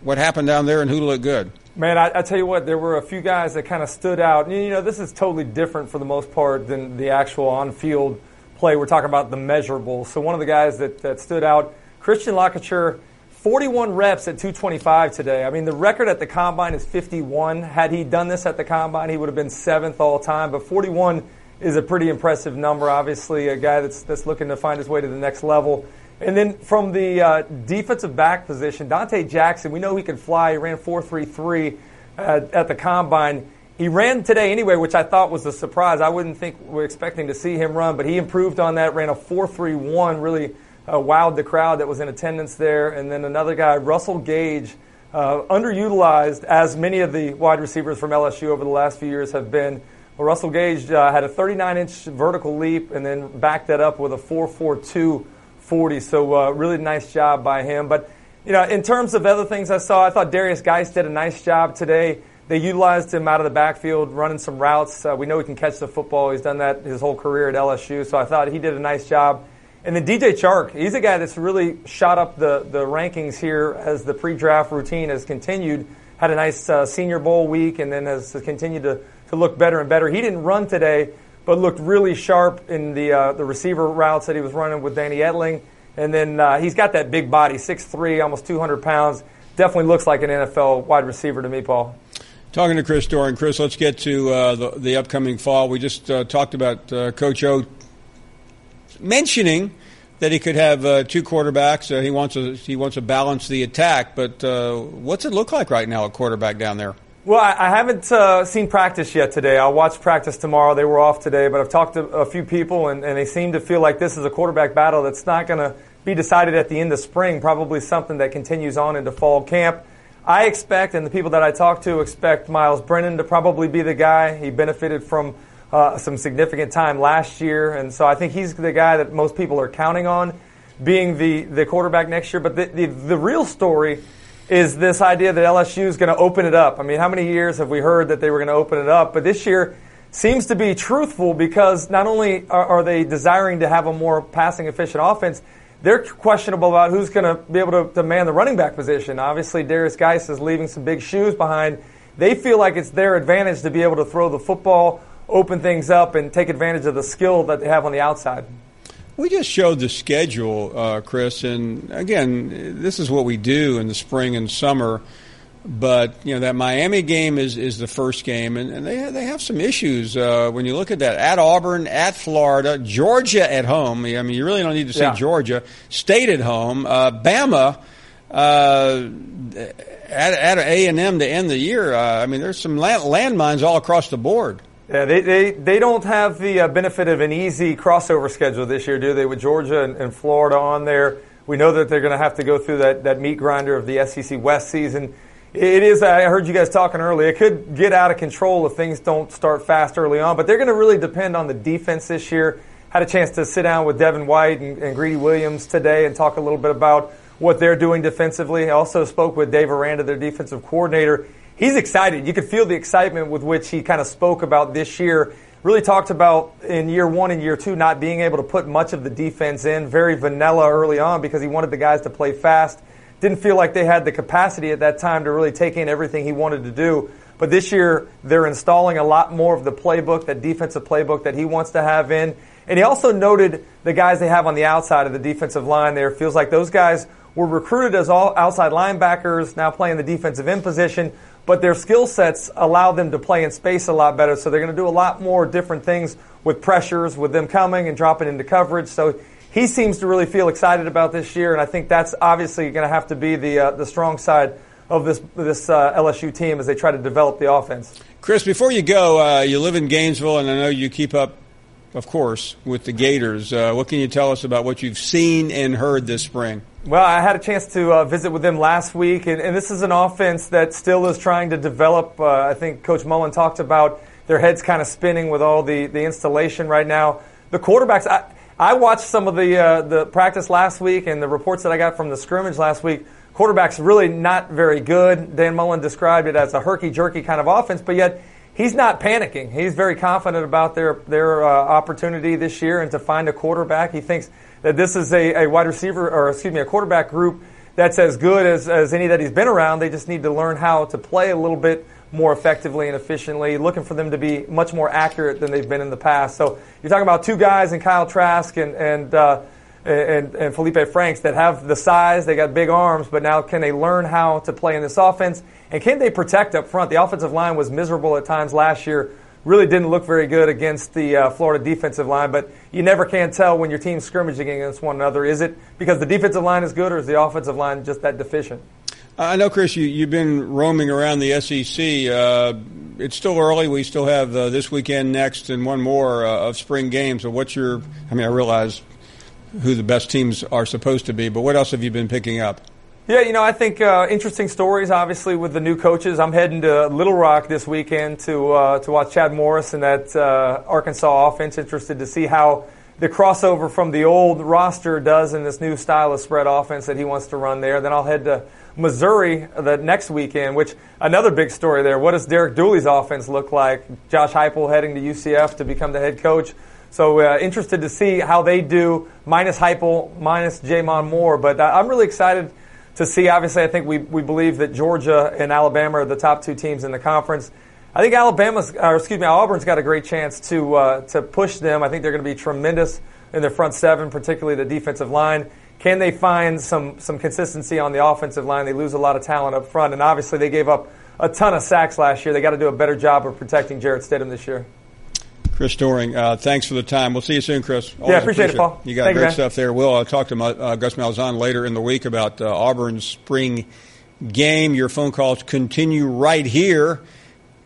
happened down there, and who looked good? Man, I tell you what, there were a few guys that kind of stood out. You know, this is totally different for the most part than the actual on-field play. We're talking about the measurables. So one of the guys that stood out, Christian Lakature, 41 reps at 225 today. I mean, the record at the Combine is 51. Had he done this at the Combine, he would have been 7th all time. But 41 is a pretty impressive number. Obviously, a guy that's looking to find his way to the next level. And then from the defensive back position, Dante Jackson, we know he can fly. He ran 4.33 at the Combine. He ran today anyway, which I thought was a surprise. I wouldn't think we're expecting to see him run, but he improved on that, ran a 4.31, really wowed the crowd that was in attendance there. And then another guy, Russell Gage, underutilized, as many of the wide receivers from LSU over the last few years have been. Well, Russell Gage had a 39-inch vertical leap and then backed that up with a 4.42 40, so really nice job by him. But, you know, in terms of other things I thought Darius Geis did a nice job today. They utilized him out of the backfield, running some routes. We know he can catch the football. He's done that his whole career at LSU, so I thought he did a nice job. And then DJ Chark, he's a guy that's really shot up the rankings here as the pre-draft routine has continued. Had a nice Senior Bowl week and then has continued to look better and better. He didn't run today, but looked really sharp in the receiver routes that he was running with Danny Etling. And then he's got that big body, 6'3", almost 200 pounds. Definitely looks like an NFL wide receiver to me, Paul. Talking to Chris Doering. Chris, let's get to the upcoming fall. We just talked about Coach O mentioning that he could have two quarterbacks. He wants to balance the attack. But what's it look like right now at quarterback down there? Well, I haven't seen practice yet today. I'll watch practice tomorrow. They were off today, but I've talked to a few people, and they seem to feel like this is a quarterback battle that's not going to be decided at the end of spring, probably something that continues on into fall camp. I expect, and the people that I talk to expect, Miles Brennan to probably be the guy. He benefited from some significant time last year, and so I think he's the guy that most people are counting on being the quarterback next year. But the real story is this idea that LSU is going to open it up. I mean, how many years have we heard that they were going to open it up? But this year seems to be truthful because not only are they desiring to have a more passing efficient offense, they're questionable about who's going to be able to man the running back position. Obviously, Darius Geis is leaving some big shoes behind. They feel like it's their advantage to be able to throw the football, open things up, and take advantage of the skill that they have on the outside. We just showed the schedule, Chris, and again, this is what we do in the spring and summer. But you know that Miami game is the first game, and they have some issues when you look at that. At Auburn, at Florida, Georgia at home. I mean, you really don't need to say Georgia. State at home, Bama at A&M to end the year. I mean, there's some landmines all across the board. Yeah, they don't have the benefit of an easy crossover schedule this year, do they, with Georgia and Florida on there? We know that they're going to have to go through that meat grinder of the SEC West season. It is, I heard you guys talking earlier, it could get out of control if things don't start fast early on, but they're going to really depend on the defense this year. Had a chance to sit down with Devin White and Greedy Williams today and talk a little bit about what they're doing defensively. I also spoke with Dave Aranda, their defensive coordinator. He's excited. You could feel the excitement with which he kind of spoke about this year. Really talked about in year one and year two not being able to put much of the defense in, very vanilla early on because he wanted the guys to play fast. Didn't feel like they had the capacity at that time to really take in everything he wanted to do. But this year, they're installing a lot more of the playbook, that defensive playbook that he wants to have in. And he also noted the guys they have on the outside of the defensive line there. Feels like those guys were recruited as all outside linebackers, now playing the defensive end position, but their skill sets allow them to play in space a lot better. So they're going to do a lot more different things with pressures, with them coming and dropping into coverage. So he seems to really feel excited about this year, and I think that's obviously going to have to be the strong side of this LSU team as they try to develop the offense. Chris, before you go, you live in Gainesville, and I know you keep up, of course, with the Gators. What can you tell us about what you've seen and heard this spring? Well, I had a chance to visit with them last week, and this is an offense that still is trying to develop. I think Coach Mullen talked about their heads kind of spinning with all the installation right now. The quarterbacks, I watched some of the practice last week and the reports that I got from the scrimmage last week. Quarterback's really not very good. Dan Mullen described it as a herky-jerky kind of offense, but yet he's not panicking. He's very confident about their opportunity this year and to find a quarterback. He thinks that this is a wide receiver, or excuse me, a quarterback group that's as good as any that he's been around. They just need to learn how to play a little bit more effectively and efficiently, looking for them to be much more accurate than they've been in the past. So you're talking about two guys in Kyle Trask and Felipe Franks that have the size, they got big arms, but now can they learn how to play in this offense? And can they protect up front? The offensive line was miserable at times last year, really didn't look very good against the Florida defensive line, but you never can tell when your team's scrimmaging against one another. Is it because the defensive line is good, or is the offensive line just that deficient? I know, Chris, you've been roaming around the SEC. It's still early. We still have this weekend next and one more of spring games. So I realize who the best teams are supposed to be, but what else have you been picking up? Yeah, I think interesting stories, obviously, with the new coaches. I'm heading to Little Rock this weekend to watch Chad Morris and that Arkansas offense. Interested to see how the crossover from the old roster does in this new style of spread offense that he wants to run there. Then I'll head to Missouri the next weekend, which another big story there. What does Derek Dooley's offense look like? Josh Heupel heading to UCF to become the head coach. So interested to see how they do, minus Heupel, minus Jamon Moore. But I'm really excited to see. Obviously, I think we believe that Georgia and Alabama are the top two teams in the conference. I think Auburn's got a great chance to push them. I think they're going to be tremendous in their front seven, particularly the defensive line. Can they find some consistency on the offensive line? They lose a lot of talent up front, and obviously they gave up a ton of sacks last year. They got to do a better job of protecting Jarrett Stidham this year. Chris Doering, thanks for the time. We'll see you soon, Chris. Always appreciate it, Paul. You got great stuff there. I'll talk to Gus Malzahn later in the week about Auburn's spring game. Your phone calls continue right here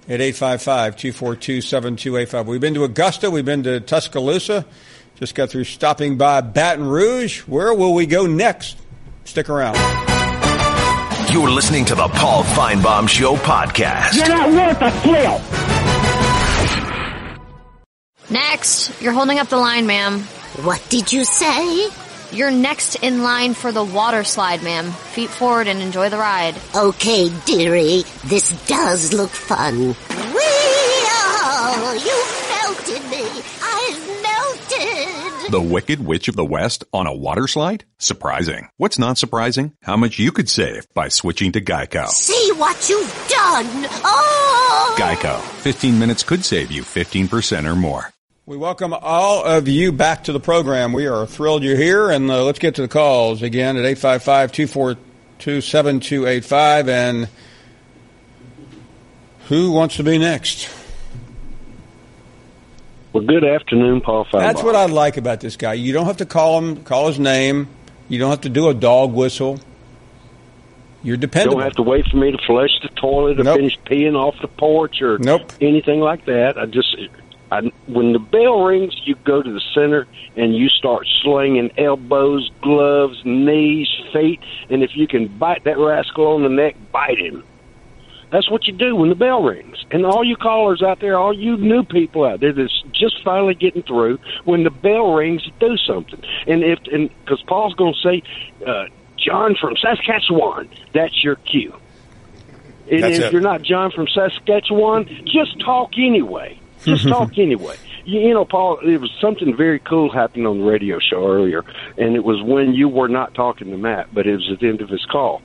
at 855-242-7285. We've been to Augusta. We've been to Tuscaloosa. Just got through stopping by Baton Rouge. Where will we go next? Stick around. You're listening to the Paul Feinbaum Show podcast. You're not worth a flip. Next. You're holding up the line, ma'am. What did you say? You're next in line for the water slide, ma'am. Feet forward and enjoy the ride. Okay, dearie. This does look fun. Whee-oh! You melted me. I've melted. The Wicked Witch of the West on a water slide? Surprising. What's not surprising? How much you could save by switching to Geico. See what you've done. Oh! Geico. 15 minutes could save you 15% or more. We welcome all of you back to the program. We are thrilled you're here, and let's get to the calls again at 855-242-7285. And who wants to be next? Well, good afternoon, Paul Feinbaum. That's what I like about this guy. You don't have to call his name. You don't have to do a dog whistle. You're dependable. You don't have to wait for me to flush the toilet or finish peeing off the porch or anything like that. When the bell rings, you go to the center and you start slinging elbows, gloves, knees, feet, and if you can bite that rascal on the neck, bite him. That's what you do when the bell rings. And all you callers out there, all you new people out there that's just finally getting through, when the bell rings, you do something. And because Paul's going to say, John from Saskatchewan, that's your cue. And if you're not John from Saskatchewan, just talk anyway. Just talk anyway. You know, Paul, there was something very cool happening on the radio show earlier, and it was when you were not talking to Matt, but it was at the end of his call.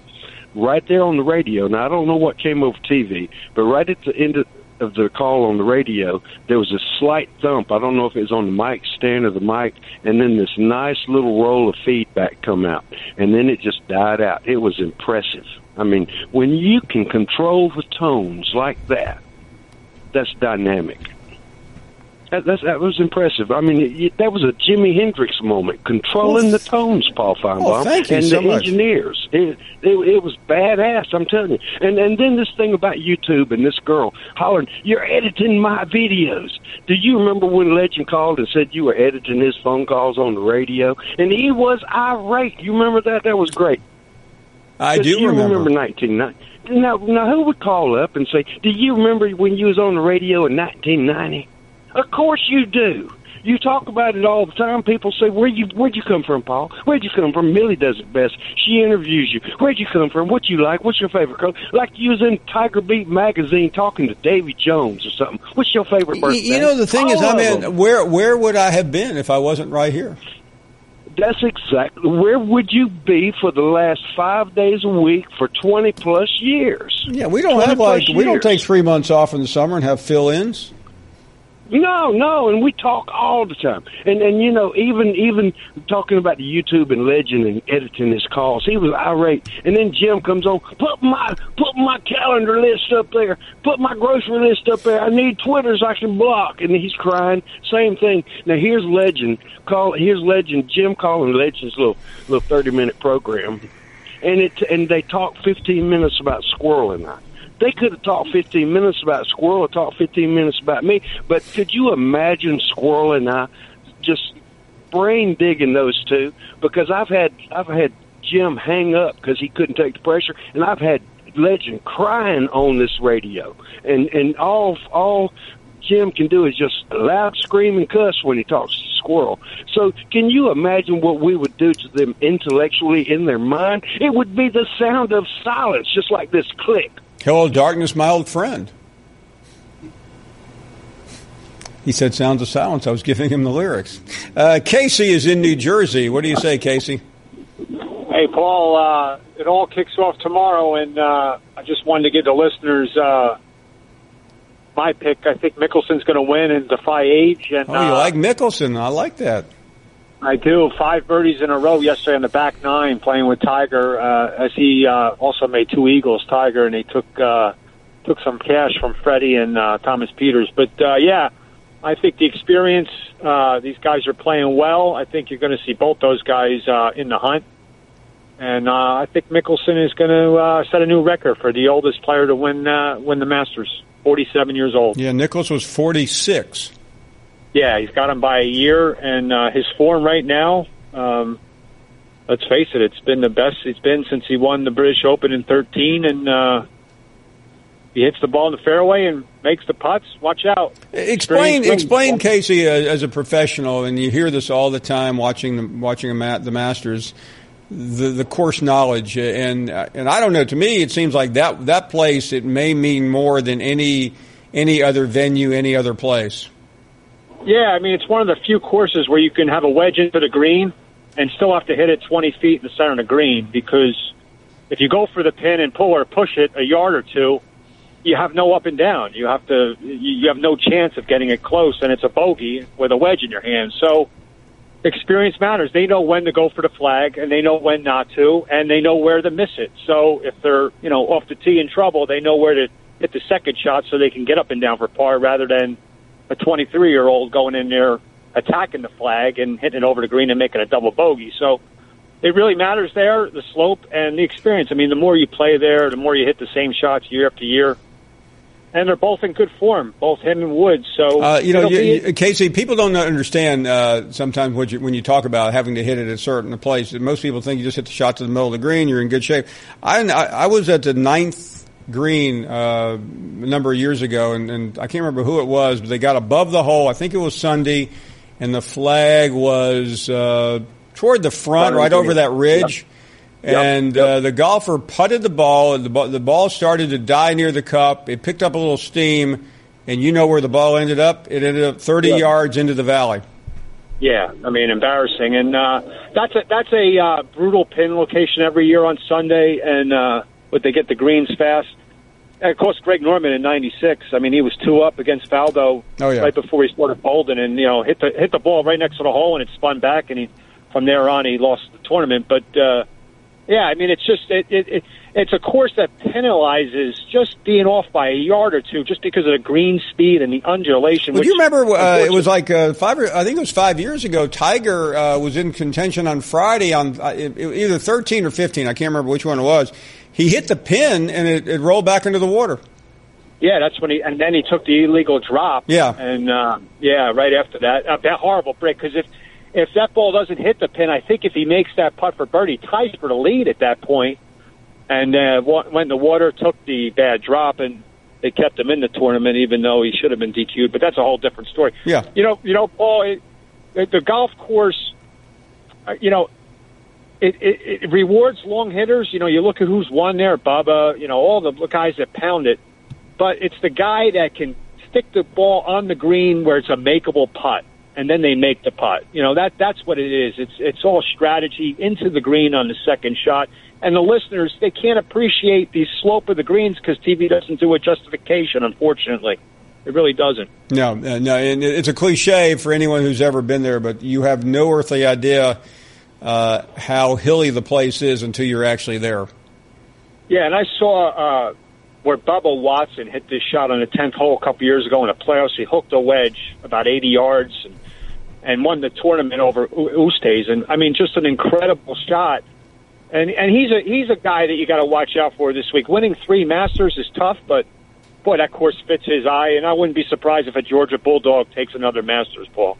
Right there on the radio, now I don't know what came over TV, but right at the end of the call on the radio, there was a slight thump. I don't know if it was on the mic stand or the mic, and then this nice little roll of feedback come out, and then it just died out. It was impressive. I mean, when you can control the tones like that, that's dynamic. That was impressive. I mean, that was a Jimi Hendrix moment, controlling the tones, Paul Feinbaum, thank you and so the much. engineers. It was badass, I'm telling you. And then this thing about YouTube and this girl hollering, "You're editing my videos." Do you remember when Legend called and said you were editing his phone calls on the radio? And he was irate. You remember that? That was great. I do remember 1990. Now, who would call up and say, "Do you remember when you was on the radio in 1990?" Of course you do. You talk about it all the time. People say, where'd you come from, Paul? Where'd you come from? Millie does it best. She interviews you. Where'd you come from? What you like? What's your favorite color? Like you was in Tiger Beat magazine talking to Davy Jones or something. What's your favorite birthday? You know, the thing is, I mean, where would I have been if I wasn't right here? That's exactly. Where would you be for the last 5 days a week for 20-plus years? Yeah, we don't take 3 months off in the summer and have fill-ins. No, and we talk all the time. And you know, even talking about the YouTube and Legend and editing his calls, he was irate. And then Jim comes on, put my calendar list up there, put my grocery list up there. I need Twitters I can block. And he's crying. Same thing. Now here's Legend. Jim calling Legend's little 30-minute program, and they talk 15 minutes about Squirrel and I. They could have talked 15 minutes about Squirrel or talked 15 minutes about me, but could you imagine Squirrel and I just brain digging those two? Because I've had Jim hang up because he couldn't take the pressure, and I've had Legend crying on this radio, and all Jim can do is just loud scream and cuss when he talks to Squirrel. So can you imagine what we would do to them intellectually in their mind? It would be the sound of silence, just like this click. Hello, darkness, my old friend. He said sounds of silence. I was giving him the lyrics. Casey is in New Jersey. What do you say, Casey? Hey, Paul, it all kicks off tomorrow, and I just wanted to give the listeners my pick. I think Mickelson's going to win and defy age. And, you like Mickelson. I like that. I do. 5 birdies in a row yesterday on the back nine playing with Tiger, as he also made 2 eagles, Tiger, and he took some cash from Freddie and Thomas Peters. But, yeah, I think the experience, these guys are playing well. I think you're going to see both those guys in the hunt. And I think Mickelson is going to set a new record for the oldest player to win the Masters, 47 years old. Yeah, Nicklaus was 46. Yeah, he's got him by a year, and his form right now, let's face it, it's been the best it's been since he won the British Open in 13, and he hits the ball in the fairway and makes the putts. Watch out. Explain, Casey, as a professional, and you hear this all the time watching the Masters, the course knowledge, and I don't know, to me it seems like that place, it may mean more than any other venue, any other place. Yeah, I mean, it's one of the few courses where you can have a wedge into the green and still have to hit it 20 feet in the center of the green, because if you go for the pin and pull or push it a yard or two, you have no up and down. You have no chance of getting it close, and it's a bogey with a wedge in your hand. So experience matters. They know when to go for the flag, and they know when not to, and they know where to miss it. So if they're, off the tee in trouble, they know where to hit the second shot so they can get up and down for par, rather than a 23-year-old going in there attacking the flag and hitting it over the green and making a double bogey. So it really matters there, the slope and the experience. I mean, the more you play there, the more you hit the same shots year after year. And they're both in good form, both him and Woods. So, Casey, people don't understand sometimes when you talk about having to hit it at a certain place. Most people think you just hit the shot to the middle of the green, you're in good shape. I was at the 9th green a number of years ago, and I can't remember who it was, but they got above the hole. I think it was Sunday, and the flag was toward the front, right over that ridge. Yep. And the golfer putted the ball. The ball started to die near the cup. It picked up a little steam, and you know where the ball ended up? It ended up 30 yards into the valley. Yeah, I mean, embarrassing. And that's a brutal pin location every year on Sunday, and but they get the greens fast. And of course, Greg Norman in '96. I mean, he was 2 up against Faldo right before he started folding, and hit the ball right next to the hole, and it spun back, and from there on he lost the tournament. But yeah, I mean, it's just it's a course that penalizes just being off by a yard or two just because of the green speed and the undulation. Well, do you remember it was like I think it was 5 years ago, Tiger was in contention on Friday on either 13 or 15. I can't remember which one it was. He hit the pin, and it rolled back into the water. Yeah, that's when and then he took the illegal drop. Yeah. And, right after that, that horrible break, because if that ball doesn't hit the pin, I think if he makes that putt for birdie, ties for the lead at that point. And when the water took the bad drop, and they kept him in the tournament, even though he should have been DQ'd. But that's a whole different story. Yeah. You know, Paul, the golf course, it rewards long hitters. You know, you look at who's won there, Bubba, all the guys that pound it. But it's the guy that can stick the ball on the green where it's a makeable putt, and then they make the putt. That's what it is. It's all strategy into the green on the second shot. And the listeners, they can't appreciate the slope of the greens because TV doesn't do a justification, unfortunately. It really doesn't. No, and it's a cliche for anyone who's ever been there, but you have no earthly idea how hilly the place is until you're actually there. Yeah, and I saw where Bubba Watson hit this shot on the 10th hole a couple years ago in the playoffs. He hooked a wedge about 80 yards and won the tournament over Oosthuizen. I mean, just an incredible shot. And he's a guy that you got to watch out for this week. Winning 3 Masters is tough, but boy, that course fits his eye. And I wouldn't be surprised if a Georgia Bulldog takes another Masters, Paul.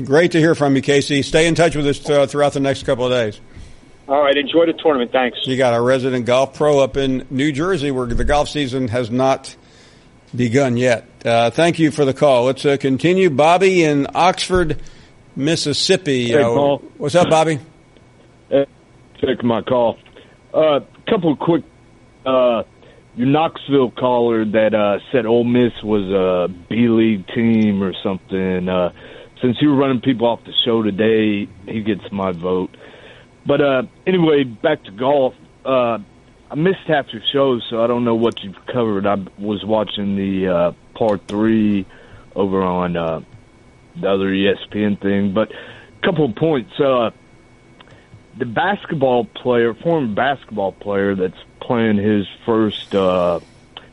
Great to hear from you, Casey. Stay in touch with us throughout the next couple of days. All right, enjoy the tournament. Thanks. You got our resident golf pro up in New Jersey, where the golf season has not begun yet. Thank you for the call. Let's continue. Bobby in Oxford, Mississippi. Hey, Paul. What's up, Bobby? Take my call. Couple of quick. Your Knoxville caller that said Ole Miss was a B-League team or something. Since you were running people off the show today, he gets my vote. But anyway, back to golf. I missed half your show, so I don't know what you've covered. I was watching the Par 3 over on the other ESPN thing. But a couple of points. The former basketball player that's playing his first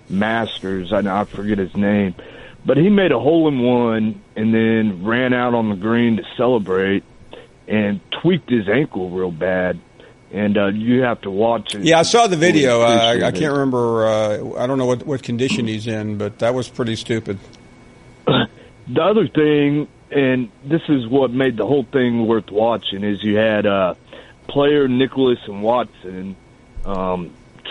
Masters, I forget his name, but he made a hole-in-one and then ran out on the green to celebrate and tweaked his ankle real bad, and you have to watch it. Yeah, I saw the video. I can't remember. I don't know what condition he's in, but that was pretty stupid. The other thing, and this is what made the whole thing worth watching, is you had player Nicholas and Watson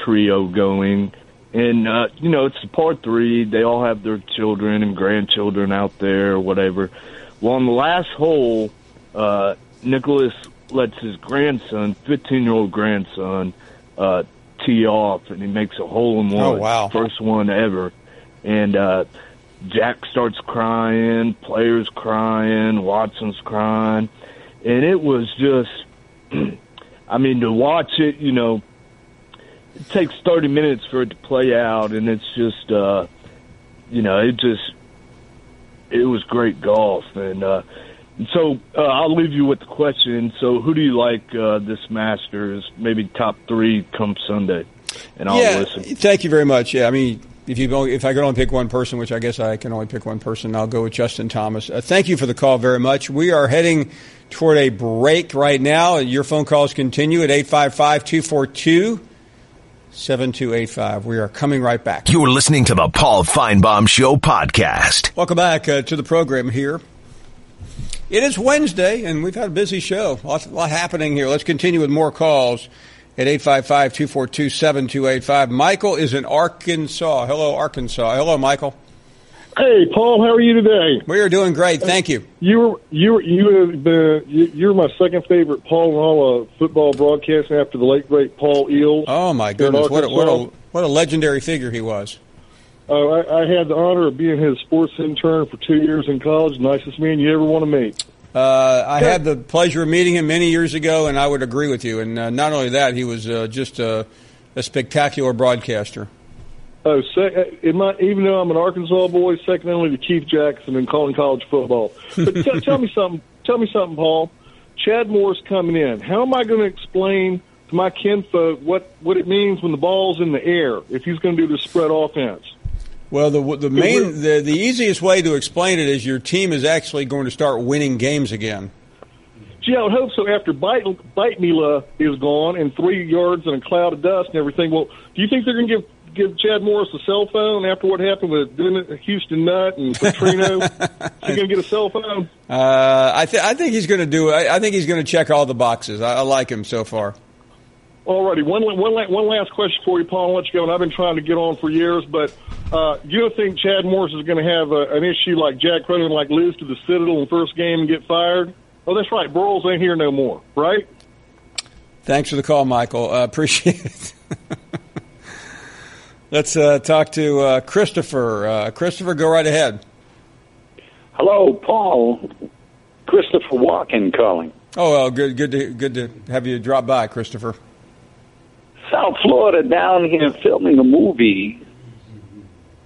trio going, and it's the Par 3. They all have their children and grandchildren out there or whatever. Well, on the last hole, Nicholas lets his grandson, 15-year-old grandson, tee off, and he makes a hole-in-one. Oh, wow. First one ever. And Jack starts crying, players crying, Watson's crying. And it was just, to watch it, it takes 30 minutes for it to play out, and it's just, it was great golf. And so I'll leave you with the question. So who do you like this Masters, maybe top 3 come Sunday? And I'll listen. Thank you very much. Yeah, I mean, if I could only pick one person, which I guess I can only pick one person, I'll go with Justin Thomas. Thank you for the call very much. We are heading toward a break right now. Your phone calls continue at 855-242-7285. We are coming right back. You're listening to the Paul Feinbaum Show podcast. Welcome back to the program here. It is Wednesday, and we've had a busy show. A lot happening here. Let's continue with more calls at 855-242-7285. Michael is in Arkansas. Hello, Arkansas. Hello, Michael. Hey, Paul. How are you today? We are doing great. Thank you. You're my second favorite Paul in all of football broadcasting after the late great Paul Eels. Oh my goodness! What a legendary figure he was. I had the honor of being his sports intern for 2 years in college. Nicest man you ever want to meet. I had the pleasure of meeting him many years ago, and I would agree with you. And not only that, he was just a spectacular broadcaster. Even though I'm an Arkansas boy, second only to Keith Jackson in calling college football. But tell me something, Paul. Chad Moore's coming in. How am I going to explain to my kinfolk what it means when the ball's in the air, if he's going to do the spread offense. Well, the easiest way to explain it is your team is actually going to start winning games again. Gee, I would hope so after Bite Mila is gone and 3 yards and a cloud of dust and everything. Well, do you think they're going to give Chad Morris a cell phone after what happened with Houston Nutt and Petrino? Is he going to get a cell phone? I think he's going to do it. I think he's going to check all the boxes. I like him so far. Alrighty, one last question for you, Paul. I'll let you go. And I've been trying to get on for years, but you don't think Chad Morris is going to have an issue like Jack Cronin, like lose to the Citadel in the first game and get fired? Oh, that's right. Broyles ain't here no more, right? Thanks for the call, Michael. Appreciate it. Let's talk to Christopher. Christopher, go right ahead. Hello, Paul. Christopher Walken calling. Oh, well, good to have you drop by, Christopher. South Florida, down here filming a movie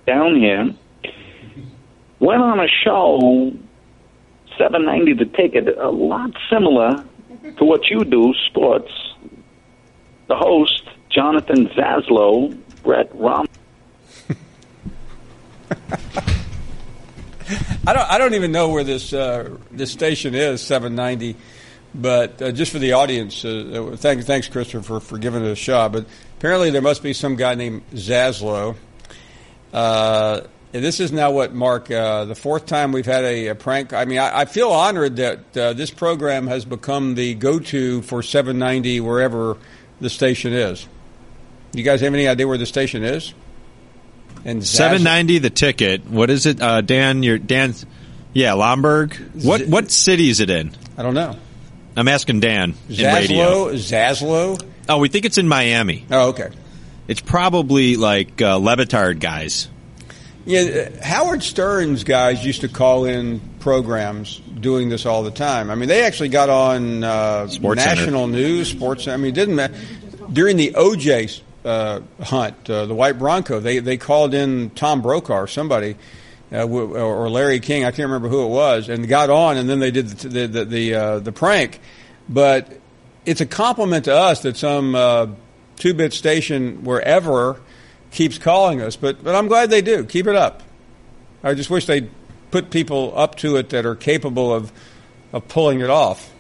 down here. Went on a show, $7.90 the ticket, a lot similar to what you do, sports. The host, Jonathan Zaslow, Brett Rom. I don't even know where this station is, 790. But just for the audience, thanks, Christopher, for giving it a shot. But apparently there must be some guy named Zaslow. And this is now what, Mark, the fourth time we've had a prank. I mean, I feel honored that this program has become the go-to for 790 wherever the station is. You guys have any idea where the station is? And 790 the ticket. What is it, Dan? Yeah, Lombard. What city is it in? I don't know. I'm asking Dan in radio. Zaslow? Oh, we think it's in Miami. Oh, okay. It's probably like Levitard guys. Yeah, Howard Stern's guys used to call in programs doing this all the time. I mean, they actually got on national news, sports. I mean, it didn't matter. During the O.J. Hunt, the White Bronco, they called in Tom Brokaw or somebody. Or Larry King, I can't remember who it was, and got on, and then they did the prank. But it's a compliment to us that some 2-bit station wherever keeps calling us. But I'm glad they do. Keep it up. I just wish they'd put people up to it that are capable of pulling it off.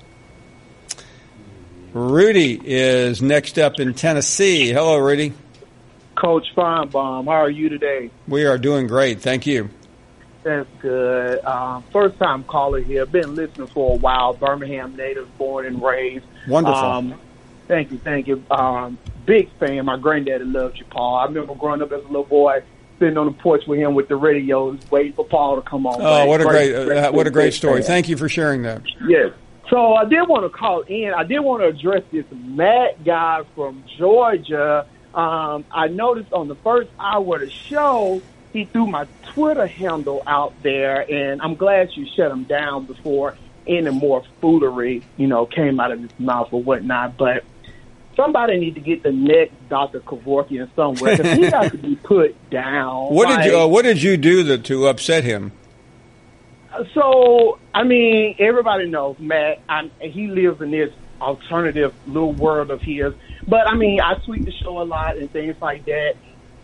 Rudy is next up in Tennessee. Hello, Rudy. Coach Feinbaum, how are you today? We are doing great. Thank you. That's good. First time caller here. Been listening for a while. Birmingham native, born and raised. Wonderful. Thank you. Big fan. My granddaddy loved you, Paul. I remember growing up as a little boy, sitting on the porch with him with the radios, waiting for Paul to come on. Oh, what a great story. Thank you for sharing that. Yes. So I did want to call in. I did want to address this Matt guy from Georgia. I noticed on the first hour of the show, he threw my Twitter handle out there, and I'm glad you shut him down before any more foolery, came out of his mouth or whatnot. But somebody need to get the next Dr. Kevorkian somewhere, because he got to be put down. What did you do to upset him? So, I mean, everybody knows Matt. He lives in this alternative little world of his. But, I mean, I tweet the show a lot and things like that.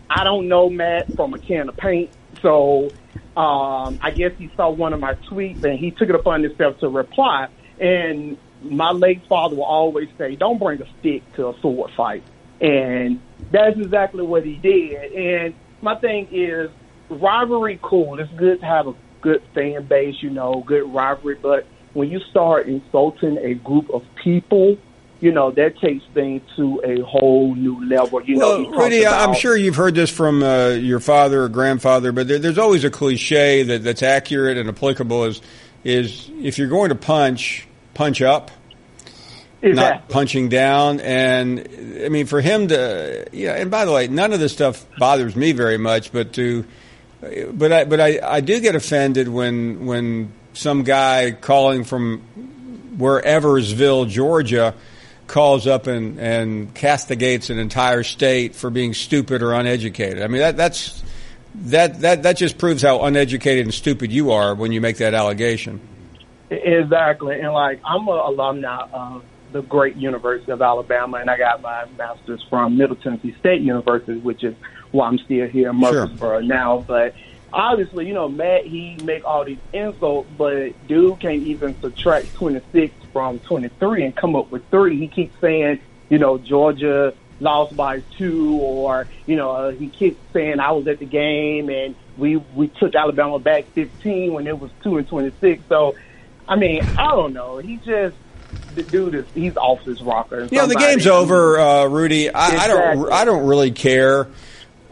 I don't know Matt from a can of paint. So, I guess he saw one of my tweets and he took it upon himself to reply. And my late father will always say, don't bring a stick to a sword fight. And that's exactly what he did. And my thing is, rivalry, cool. It's good to have a good fan base, good rivalry. But when you start insulting a group of people, that takes things to a whole new level. Rudy, I'm sure you've heard this from your father or grandfather, but there's always a cliche that's accurate and applicable is if you're going to punch up, exactly. Not punching down. And, I mean, for him to, and by the way, none of this stuff bothers me very much, but I do get offended when some guy calling from whereversville, Georgia, calls up and castigates an entire state for being stupid or uneducated. I mean, that just proves how uneducated and stupid you are when you make that allegation. Exactly. And, I'm an alumni of the great University of Alabama, and I got my master's from Middle Tennessee State University, which is why I'm still here in Murfreesboro now. But obviously, Matt, he make all these insults, but dude can't even subtract 26 from 23 and come up with 3. He keeps saying, Georgia lost by 2, or, he keeps saying I was at the game and we took Alabama back 15 when it was 2-26. So, I mean, I don't know. The dude he's off his rocker. The game's over, Rudy. I don't really care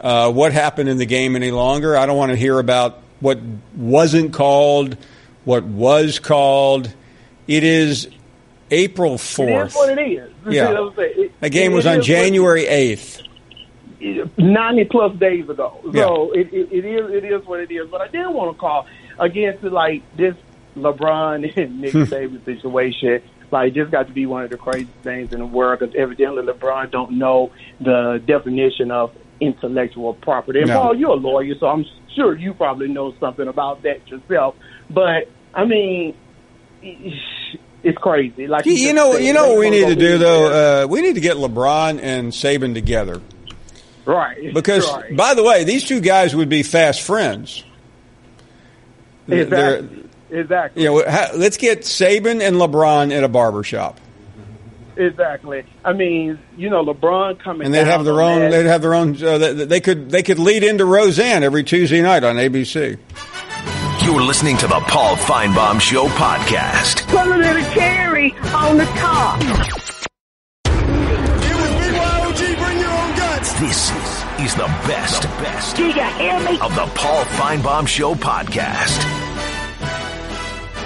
what happened in the game any longer. I don't want to hear about what wasn't called, what was called. It is April 4th. It is what it is. Yeah. The game was on January 8th. 90-plus days ago. So it is what it is. But I did want to call, again, to, this LeBron and Nick Saban situation. Just got to be one of the craziest things in the world, because evidently LeBron don't know the definition of intellectual property. And Paul, you're a lawyer, so I'm sure you probably know something about that yourself. But I mean, it's crazy. What we need to do though? We need to get LeBron and Saban together, right? Because by the way, these two guys would be fast friends. Exactly. Let's get Saban and LeBron at a barbershop. Exactly. I mean, LeBron coming, and they'd have their own. They'd have their own. They could lead into Roseanne every Tuesday night on ABC. You're listening to the Paul Feinbaum Show podcast. Put a little cherry on the top. It was BYOG. Bring your own guts. This is the best. Do you hear me? Of the Paul Feinbaum Show podcast.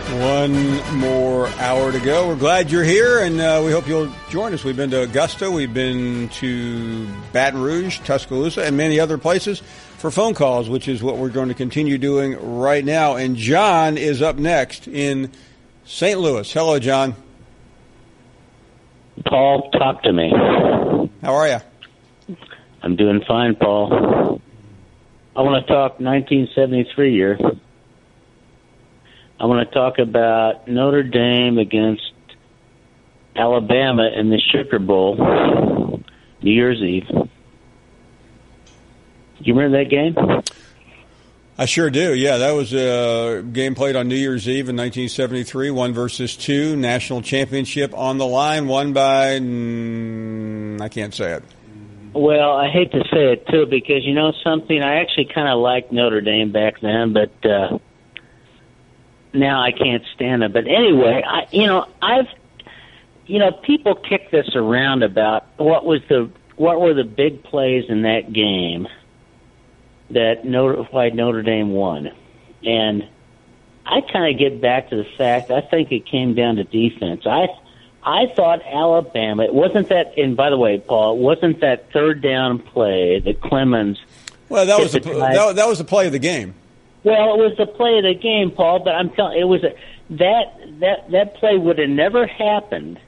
One more hour to go. We're glad you're here, and we hope you'll join us. We've been to Augusta, we've been to Baton Rouge, Tuscaloosa, and many other places for phone calls, which is what we're going to continue doing right now. And John is up next in St. Louis. Hello, John. Paul, talk to me. How are you? I'm doing fine, Paul. I want to talk 1973 year. I want to talk about Notre Dame against Alabama in the Sugar Bowl, New Year's Eve. Do you remember that game? I sure do. Yeah, that was a game played on New Year's Eve in 1973, 1-2, national championship on the line, won by, I can't say it. Well, I hate to say it, too, because you know something? I actually kind of liked Notre Dame back then, but now I can't stand them. But anyway, people kick this around about what were the big plays in that game that why Notre Dame won. And I kind of get back to the fact, I think it came down to defense. I thought Alabama, it wasn't that, and by the way, Paul, it wasn't that third down play that Clemens. Well, that was the play of the game. Well, it was the play of the game, Paul, but I'm telling it was that play would have never happened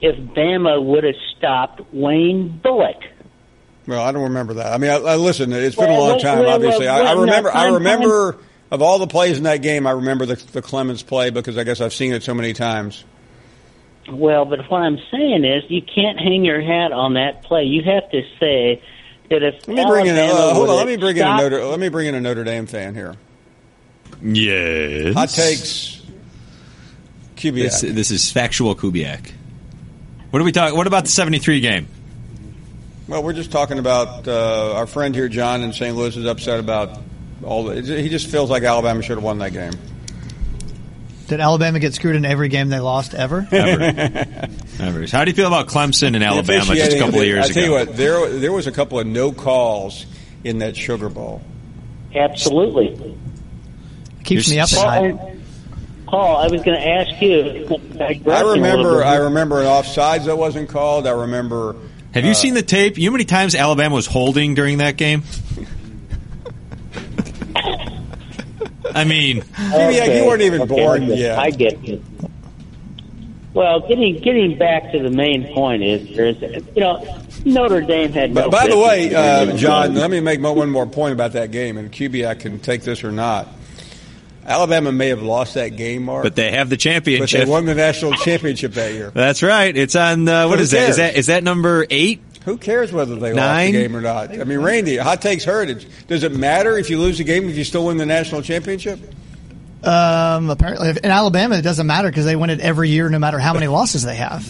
if Bama would have stopped Wayne Bullock. Well, I don't remember that. I mean, I listen. It's been a long time. Obviously, I remember of all the plays in that game. I remember the Clemens play because I guess I've seen it so many times. Well, but what I'm saying is, you can't hang your hat on that play. You have to say that if let me bring in a Notre Dame fan here. Yes. Hot takes. Kubiak. This is factual Kubiak. What are we talking? What about the 73 game? Well, we're just talking about our friend here, John, in St. Louis, is upset about he just feels like Alabama should have won that game. Did Alabama get screwed in every game they lost ever? Ever. How do you feel about Clemson and Alabama just a couple of years ago? I tell you what, there was a couple of no calls in that Sugar Bowl. Absolutely. It keeps me up at night. Paul, I was going to ask you. I remember an offsides that wasn't called. I remember. Have you seen the tape? You know how many times Alabama was holding during that game? I mean, you weren't even born yet. I get it. Well, getting back to the main point is Notre Dame had no. By the way, John, let me make one more point about that game, and Kubiak can take this or not. Alabama may have lost that game, Mark. But they have the championship. But they won the national championship that year. That's right. It's on, what is that? Is that number 8? Who cares whether they 9? lost the game or not? I mean, Randy, hot takes heritage. Does it matter if you lose the game if you still win the national championship? Apparently, in Alabama, it doesn't matter because they win it every year, no matter how many losses they have.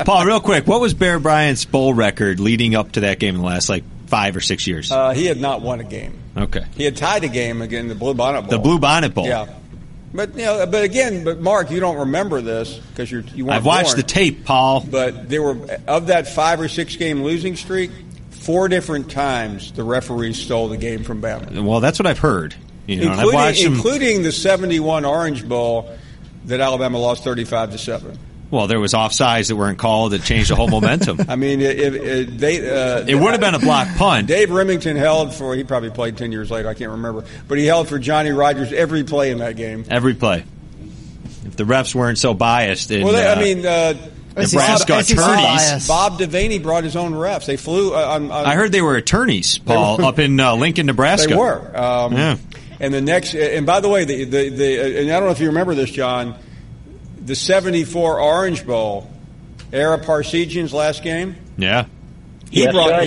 Paul, real quick, what was Bear Bryant's bowl record leading up to that game in the last 5 or 6 years? He had not won a game. Okay, he had tied a game again, the Blue Bonnet Bowl. The Blue Bonnet Bowl. Yeah, but but Mark, you don't remember this because you weren't. I've watched the tape, Paul. But there were of that 5 or 6 game losing streak, 4 different times the referees stole the game from Bama. Well, that's what I've heard. Including the 71 Orange Bowl that Alabama lost 35-7. Well, there was offsides that weren't called that changed the whole momentum. I mean, it would have been a block punt. Dave Remington held for, he probably played 10 years later, I can't remember, but he held for Johnny Rodgers every play in that game. Every play. If the refs weren't so biased. Nebraska attorneys. Bob Devaney brought his own refs. They flew on I heard they were attorneys, Paul, up in Lincoln, Nebraska. They were. Yeah. And the next, and by the way, and I don't know if you remember this, John, the 74 Orange Bowl, Ara Parsegian's last game. Yeah. He brought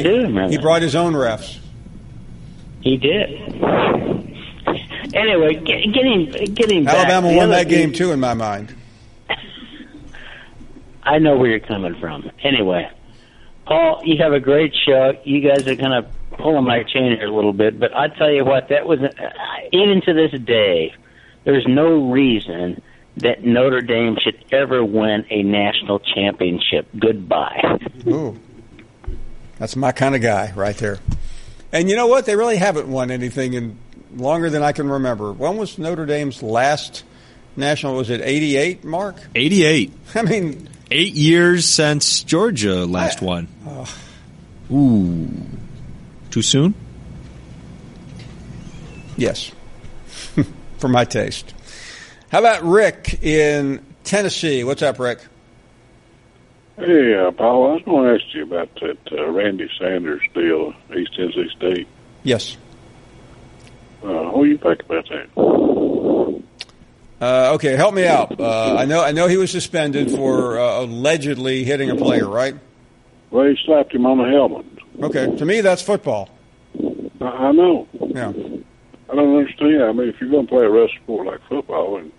his own refs. He did. Anyway, getting back. Alabama won that game too, in my mind. I know where you're coming from. Anyway, Paul, you have a great show. You guys are kind of pulling my chain here a little bit, but I tell you what, that was even to this day, there's no reason that Notre Dame should ever win a national championship. Goodbye. Ooh, that's my kind of guy right there. And you know what? They really haven't won anything in longer than I can remember. When was Notre Dame's last national? Was it 88, Mark? 88. I mean, 8 years since Georgia last won. Ooh. Too soon? Yes. For my taste. How about Rick in Tennessee? What's up, Rick? Hey, Paul, I was going to ask you about that Randy Sanders deal, East Tennessee State. Yes. What do you think about that? Okay, help me out. I know he was suspended for allegedly hitting a player, right? Well, he slapped him on the helmet. Okay, to me that's football. I know. Yeah. I don't understand. I mean, if you're going to play a rough sport like football and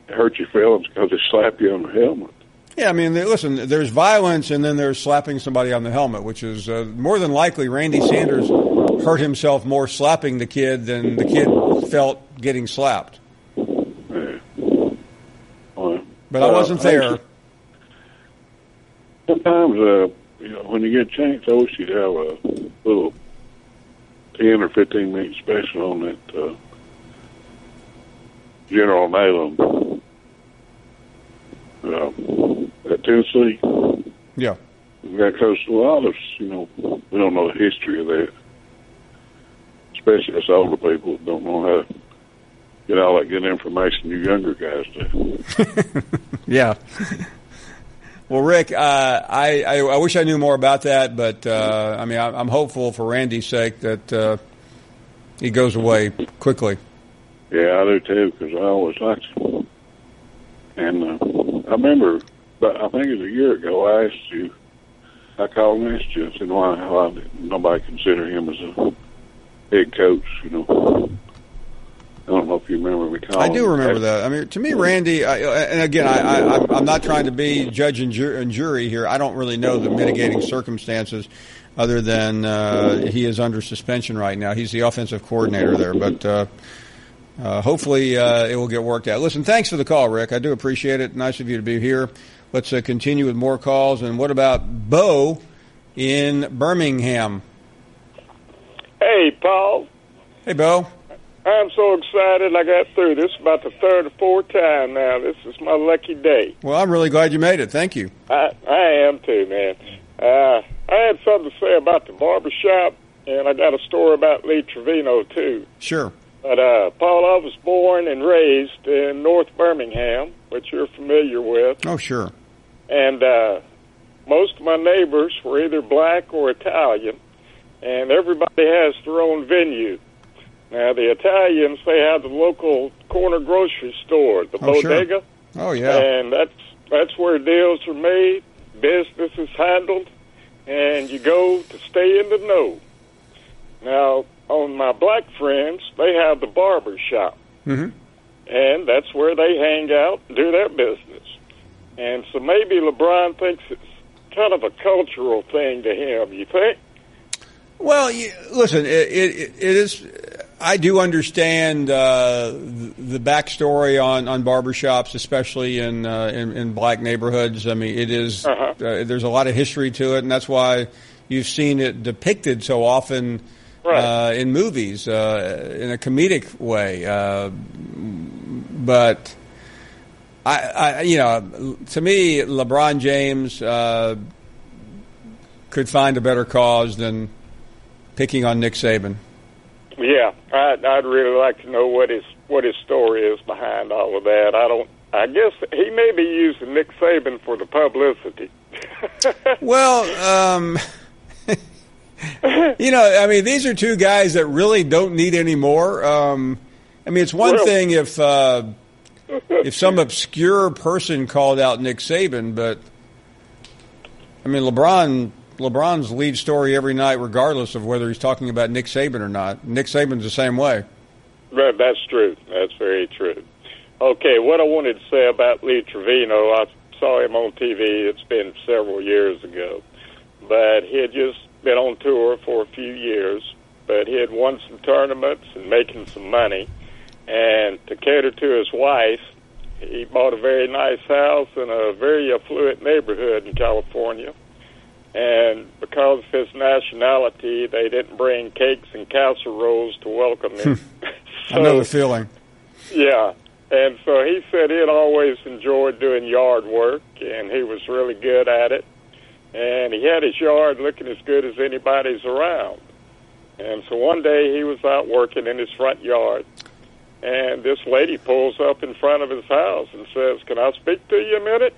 it hurts your feelings because they slap you on the helmet. Yeah, I mean, listen, there's violence and then there's slapping somebody on the helmet, which is more than likely Randy Sanders hurt himself more slapping the kid than the kid felt getting slapped. Yeah. Well, but I wasn't there. Sometimes, when you get a chance, I wish you'd have a little 10 or 15 minute special on that General Neyland at Tennessee. Yeah. Because a lot of us, we don't know the history of that. Especially us older people don't know how to get all that good information you younger guys do. Yeah. Well, Rick, I wish I knew more about that, but I'm hopeful for Randy's sake that he goes away quickly. Yeah, I do too, because I always liked him. And I remember, but I think it was a year ago, I called and asked you, I said, why nobody consider him as a head coach, I don't know if you remember me calling. I do remember that. I mean, to me, Randy, and again, I'm not trying to be judge and jury here. I don't really know the mitigating circumstances other than he is under suspension right now. He's the offensive coordinator there, but hopefully it will get worked out. Listen, thanks for the call, Rick. I do appreciate it. Nice of you to be here. Let's continue with more calls. And what about Bo in Birmingham? Hey, Paul. Hey, Bo. I'm so excited I got through. This is about the third or fourth time now. This is my lucky day. Well, I'm really glad you made it. Thank you. I am too, man. I had something to say about the barbershop, and I got a story about Lee Trevino, too. Sure. But, Paul, I was born and raised in North Birmingham, which you're familiar with. Oh, sure. And most of my neighbors were either black or Italian, and everybody has their own venue. Now, the Italians, they have the local corner grocery store, the bodega. Sure. Oh, yeah. And that's where deals are made, business is handled, and you go to stay in the know. Now, on my black friends, they have the barber shop. Mm-hmm. And that's where they hang out and do their business. And so maybe LeBron thinks it's kind of a cultural thing to him, you think? Well, listen, it is. I do understand the backstory on barbershops, especially in black neighborhoods. I mean, it is. There's a lot of history to it, and that's why you've seen it depicted so often in movies in a comedic way. But I to me, LeBron James could find a better cause than picking on Nick Saban. Yeah, I'd really like to know what his story is behind all of that. I guess he may be using Nick Saban for the publicity. Well, I mean, these are two guys that really don't need any more. I mean, it's one thing if some obscure person called out Nick Saban, but I mean, LeBron's lead story every night, regardless of whether he's talking about Nick Saban or not. Nick Saban's the same way. Right, that's true. That's very true. Okay, what I wanted to say about Lee Trevino, I saw him on TV. It's been several years ago. But he had just been on tour for a few years. But he had won some tournaments and making some money. And to cater to his wife, he bought a very nice house in a very affluent neighborhood in California. And because of his nationality, they didn't bring cakes and casseroles to welcome him. I know the feeling. Yeah. And so he said he had always enjoyed doing yard work, and he was really good at it. And he had his yard looking as good as anybody's around. And so one day he was out working in his front yard, and this lady pulls up in front of his house and says, "Can I speak to you a minute?"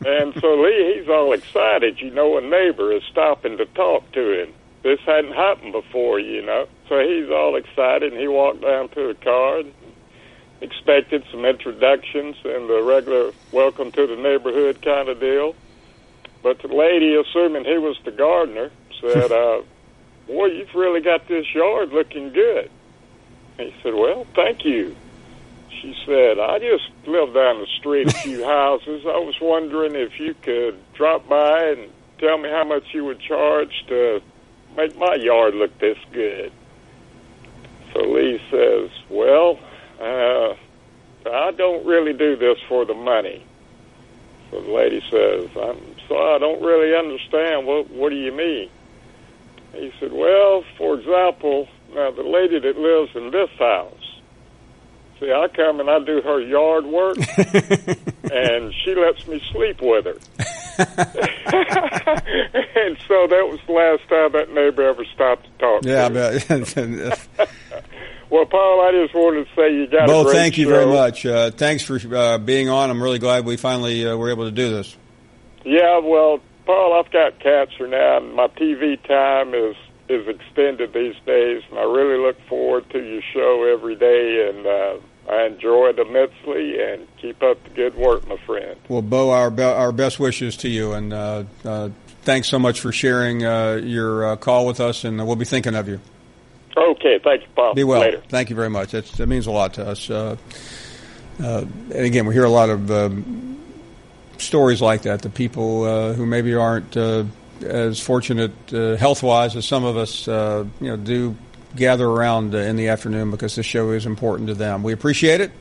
And so Lee, he's all excited. A neighbor is stopping to talk to him. This hadn't happened before, So he's all excited, and he walked down to the car and expected some introductions and the regular welcome to the neighborhood kind of deal. But the lady, assuming he was the gardener, said, "Boy, you've really got this yard looking good." And he said, "Well, thank you." She said, "I just live down the street a few houses. I was wondering if you could drop by and tell me how much you would charge to make my yard look this good." So Lee says, "Well, I don't really do this for the money." So the lady says, "I'm sorry, I don't really understand. What do you mean?" He said, "Well, for example, now the lady that lives in this house, see, I come and I do her yard work, and she lets me sleep with her." And so that was the last time that neighbor ever stopped to talk to her. Well, Paul, I just wanted to say you got a great show. Thank you very much. Thanks for being on. I'm really glad we finally were able to do this. Yeah, well, Paul, I've got cancer now, and my TV time is extended these days, and I really look forward to your show every day, and I enjoy it immensely, and keep up the good work, my friend. Well, Bo, our best wishes to you, and thanks so much for sharing your call with us, and we'll be thinking of you. Okay, thank you, Paul. Be well. Later. Thank you very much. That means a lot to us. And again, we hear a lot of stories like that, the people who maybe aren't as fortunate health-wise as some of us do gather around in the afternoon because this show is important to them. We appreciate it.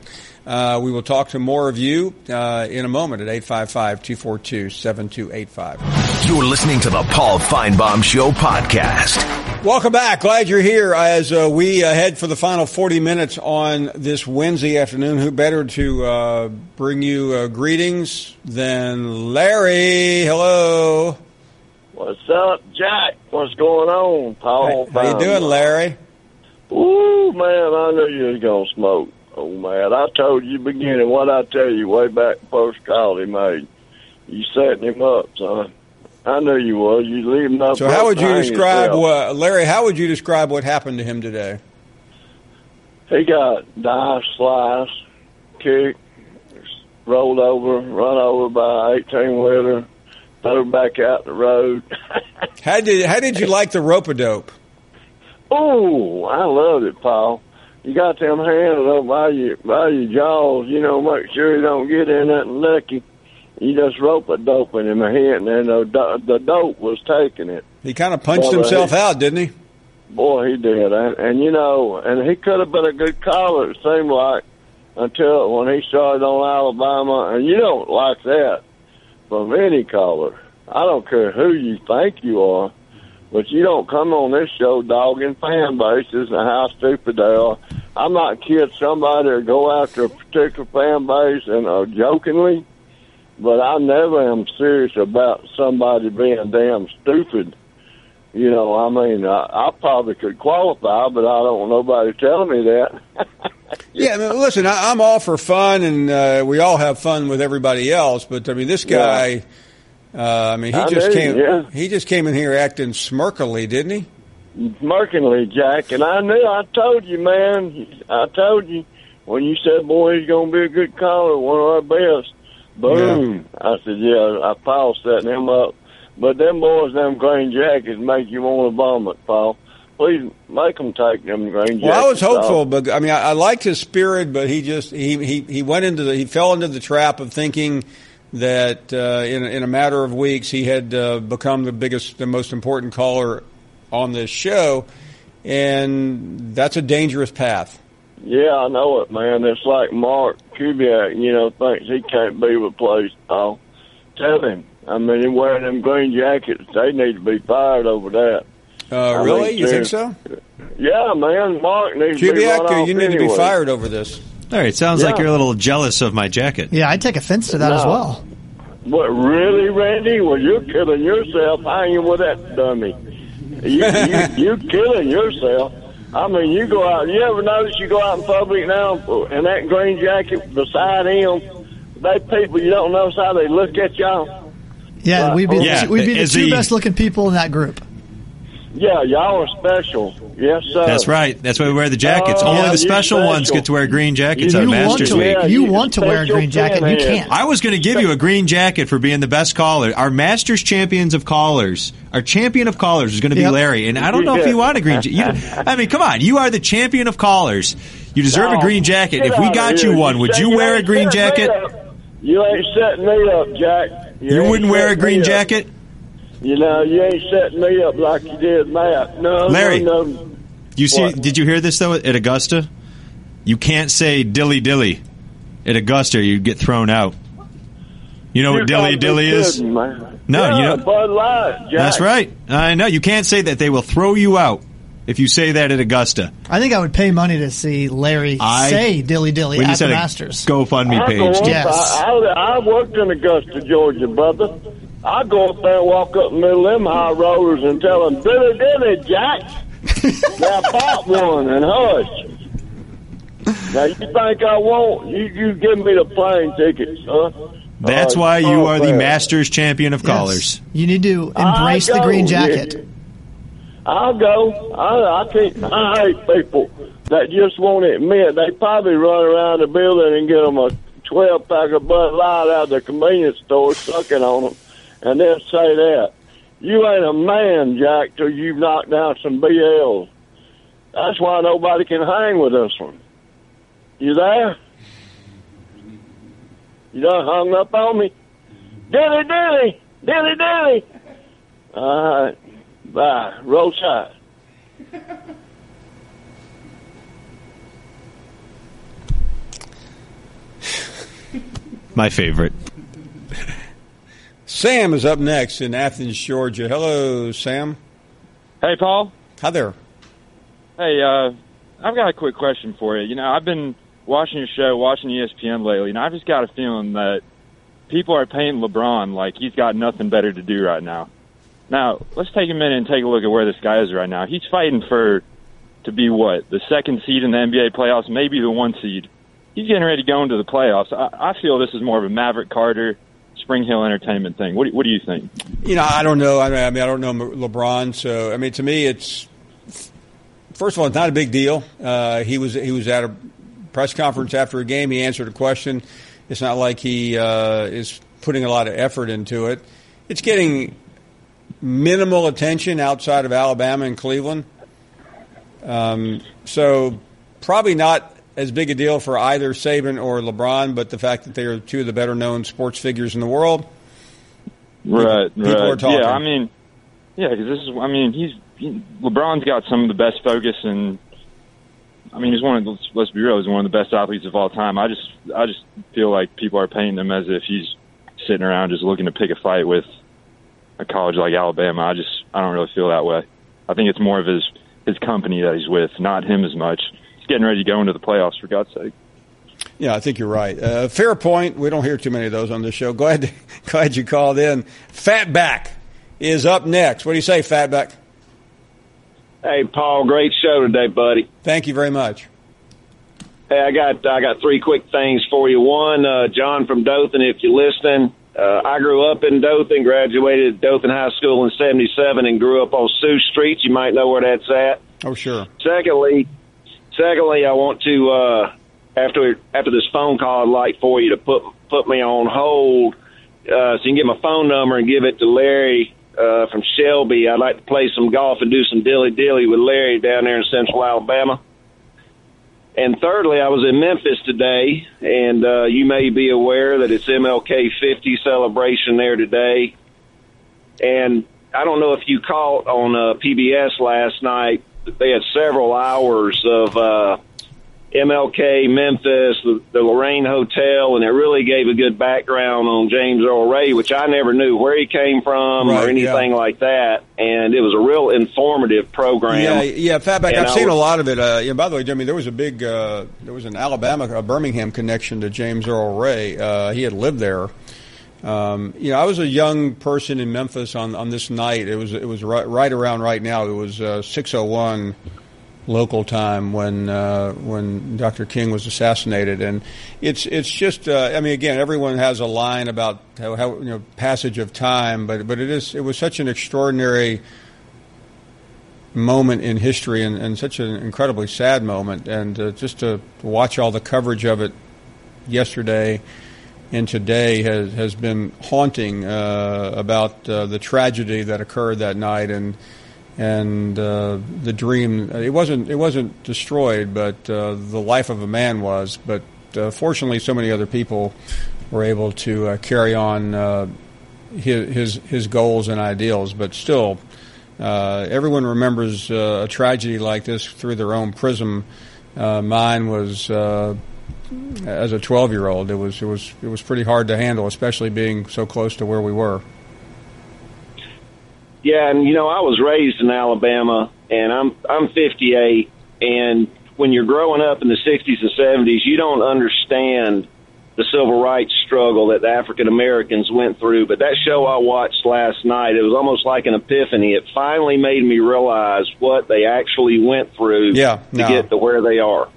We will talk to more of you in a moment at 855-242-7285. You're listening to the Paul Feinbaum Show podcast. Welcome back. Glad you're here as we head for the final 40 minutes on this Wednesday afternoon. Who better to bring you greetings than Larry? Hello. What's up, Jack? What's going on, Paul? How you doing, Larry? Ooh, man, I knew you was going to smoke. Oh, man, I told you beginning what I tell you way back first call he made. You setting him up, son. I knew you was. You leaving up. So how would you describe Larry? How would you describe what happened to him today? He got dive, slice, kick, rolled over, run over by 18-wheeler, threw back out the road. How did you like the rope-a-dope? Oh, I loved it, Paul. You got them hands up by your jaws, make sure you don't get in nothing lucky. You just rope-a-dope in him a hit, and then the dope was taking it. He kind of punched himself out, didn't he? Boy, he did. And he could have been a good caller, it seemed like, until when he started on Alabama. And you don't like that from any caller. I don't care who you think you are, but you don't come on this show dogging fan bases and how stupid they are. I might kid somebody or go after a particular fan base and jokingly, but I never am serious about somebody being damn stupid. I probably could qualify, but I don't want nobody telling me that. Yeah, listen, I'm all for fun, and we all have fun with everybody else. But this guy, he just came in here acting smirkily, didn't he? Smirkingly, Jack. And I told you, man. I told you when you said, "Boy, he's gonna be a good caller, one of our best." Boom. Yeah. I said, "Yeah." I Paul setting him up. But them boys, them green jackets make you want to vomit, Paul. Please make them take them green jackets. Well, I was hopeful, but I liked his spirit, but he went into he fell into the trap of thinking that in a matter of weeks he had become the most important caller on this show, and that's a dangerous path. Yeah, I know it, man. It's like Mark Kubiak, thinks he can't be replaced, Paul. Tell him. He's wearing them green jackets. They need to be fired over that. Really? You think so? Yeah, man. Mark needs to be run off you need to be fired over this. All right. Sounds like you're a little jealous of my jacket. Yeah, I'd take offense to that as well. What, really, Randy? Well, you're killing yourself hanging with that dummy. You killing yourself. You go out. You ever notice you go out in public now in that green jacket beside him? They people, you don't notice how they look at y'all. Yeah, we'd be the two best-looking people in that group. Yeah, y'all are special. Yes, sir. That's right. That's why we wear the jackets. Only the special ones get to wear green jackets on Masters Week. You want to wear a green jacket. You can't. I was going to give you a green jacket for being the best caller. Our Masters champions of callers, our champion of callers is going to be Larry. And I don't know if you want a green jacket. Come on. You are the champion of callers. You deserve a green jacket. If we got you one, would you wear a green jacket? You ain't setting me up, Jack. You wouldn't wear a green jacket? You ain't setting me up like you did Matt. No, Larry, no. Did you hear this, though, at Augusta? You can't say dilly-dilly at Augusta or you'd get thrown out. You know what dilly-dilly is? Man. No, Bud Light, Jack. That's right. I know. You can't say that. They will throw you out if you say that at Augusta. I think I would pay money to see Larry say dilly-dilly at the Masters. GoFundMe page. Yes. I worked in Augusta, Georgia, brother. I go up there and walk up in the middle of them high rollers and tell them, dilly-dilly, Jack. Now pop one and hush. Now, you think I won't? You give me the plane tickets, huh? That's why you are the Masters champion of callers. You need to embrace the green jacket. Yeah. I'll go. I hate people that just won't admit. They probably run around the building and get them a 12-pack of Bud Light out of the convenience store, sucking on them, and then say that. You ain't a man, Jack, till you've knocked down some BLs. That's why nobody can hang with this one. You there? You done hung up on me? Dilly-dilly! Dilly-dilly! All right. Bye. Roll Tide. My favorite. Sam is up next in Athens, Georgia. Hello, Sam. Hey, Paul. Hi there. Hey, I've got a quick question for you. I've been watching your show, watching ESPN lately, and I've just got a feeling that people are painting LeBron like he's got nothing better to do right now. Now, let's take a minute and take a look at where this guy is right now. He's fighting to be what? The second seed in the NBA playoffs, maybe the 1 seed. He's getting ready to go into the playoffs. I feel this is more of a Maverick Carter, Spring Hill Entertainment thing. What do you think? I don't know. I don't know LeBron. So, to me, it's first of all, it's not a big deal. He was at a press conference after a game. He answered a question. It's not like he is putting a lot of effort into it. It's getting minimal attention outside of Alabama and Cleveland. So probably not as big a deal for either Saban or LeBron, but the fact that they are two of the better-known sports figures in the world. Right. People are talking. Yeah, I mean, because this is. I mean, LeBron's got some of the best focus, and I mean, he's let's be real, he's one of the best athletes of all time. I just feel like people are painting him as if he's sitting around just looking to pick a fight with a college like Alabama. I don't really feel that way. I think it's more of his company that he's with, not him as much. He's getting ready to go into the playoffs, for God's sake. Yeah, I think you're right. Fair point. We don't hear too many of those on this show. Go ahead, you called in. Fatback is up next. What do you say, Fatback? Hey, Paul, great show today, buddy. Thank you very much. Hey, I got three quick things for you. One, John from Dothan, if you're listening, I grew up in Dothan, graduated at Dothan High School in 1977, and grew up on Sioux Street. You might know where that's at. Oh, sure. Secondly, I want to after this phone call, I'd like for you to put me on hold so you can get my phone number and give it to Larry from Shelby. I'd like to play some golf and do some dilly-dilly with Larry down there in Central Alabama. And thirdly, I was in Memphis today, and you may be aware that it's MLK 50 celebration there today. And I don't know if you caught on PBS last night, they had several hours of MLK, Memphis, the Lorraine Hotel, and it really gave a good background on James Earl Ray, which I never knew where he came from or anything like that. And it was a real informative program. Yeah, Fatback, I've seen a lot of it. By the way, Jimmy, there was an Alabama, Birmingham connection to James Earl Ray. He had lived there. I was a young person in Memphis on this night. It was right around right now. It was 6:01 local time when Dr. King was assassinated, and it's just again, everyone has a line about how passage of time, but it was such an extraordinary moment in history and such an incredibly sad moment, and just to watch all the coverage of it yesterday and today has been haunting about the tragedy that occurred that night and the dream. It wasn't destroyed, but the life of a man was. But fortunately, so many other people were able to carry on his goals and ideals. But still, everyone remembers a tragedy like this through their own prism. Mine was as a 12-year-old. It was pretty hard to handle, especially being so close to where we were. Yeah, and I was raised in Alabama, and I'm 58, and when you're growing up in the 60s and 70s, you don't understand the civil rights struggle that the African Americans went through. But that show I watched last night, it was almost like an epiphany. It finally made me realize what they actually went through to get to where they are.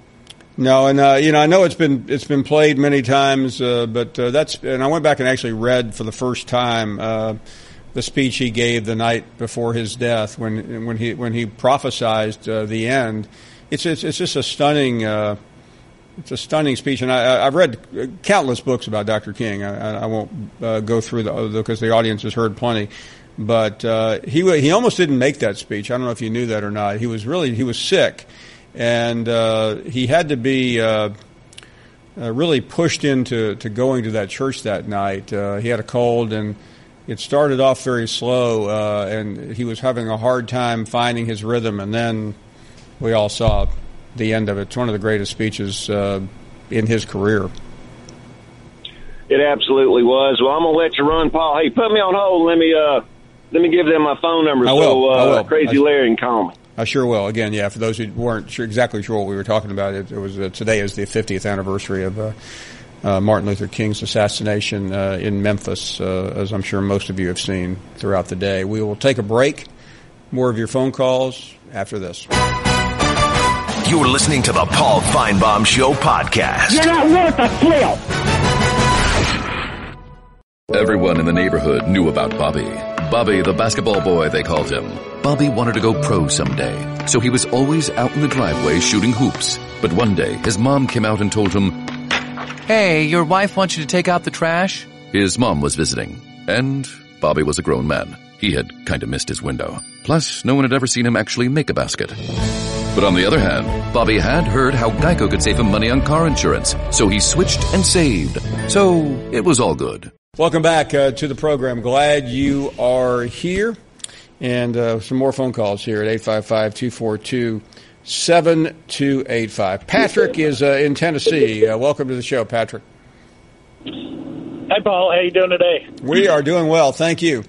No, and I know it's been played many times, but and I went back and actually read for the first time the speech he gave the night before his death when he prophesied the end. It's just a stunning speech, and I've read countless books about Dr. King. I won't go through because the audience has heard plenty, but he almost didn't make that speech. I don't know if you knew that or not. He was sick, and he had to be really pushed into going to that church that night. He had a cold, and it started off very slow, and he was having a hard time finding his rhythm, and then we all saw the end of it. It's one of the greatest speeches in his career. It absolutely was. Well, I'm going to let you run, Paul. Hey, put me on hold. Let me give them my phone number. I will. Crazy Larry can call me. I sure will. Again, for those who weren't exactly sure what we were talking about, it was today is the 50th anniversary of Martin Luther King's assassination in Memphis, as I'm sure most of you have seen throughout the day. We will take a break. More of your phone calls after this. You're listening to the Paul Feinbaum Show podcast. You're not worth a flip. Everyone in the neighborhood knew about Bobby. Bobby, the basketball boy, they called him. Bobby wanted to go pro someday, so he was always out in the driveway shooting hoops. But one day, his mom came out and told him, "Hey, your wife wants you to take out the trash." His mom was visiting, and Bobby was a grown man. He had kind of missed his window. Plus, no one had ever seen him actually make a basket. But on the other hand, Bobby had heard how Geico could save him money on car insurance, so he switched and saved. So it was all good. Welcome back to the program. Glad you are here. And some more phone calls here at 855-242-7285. Patrick is in Tennessee. Welcome to the show, Patrick. Hey, Paul. How you doing today? We are doing well. Thank you.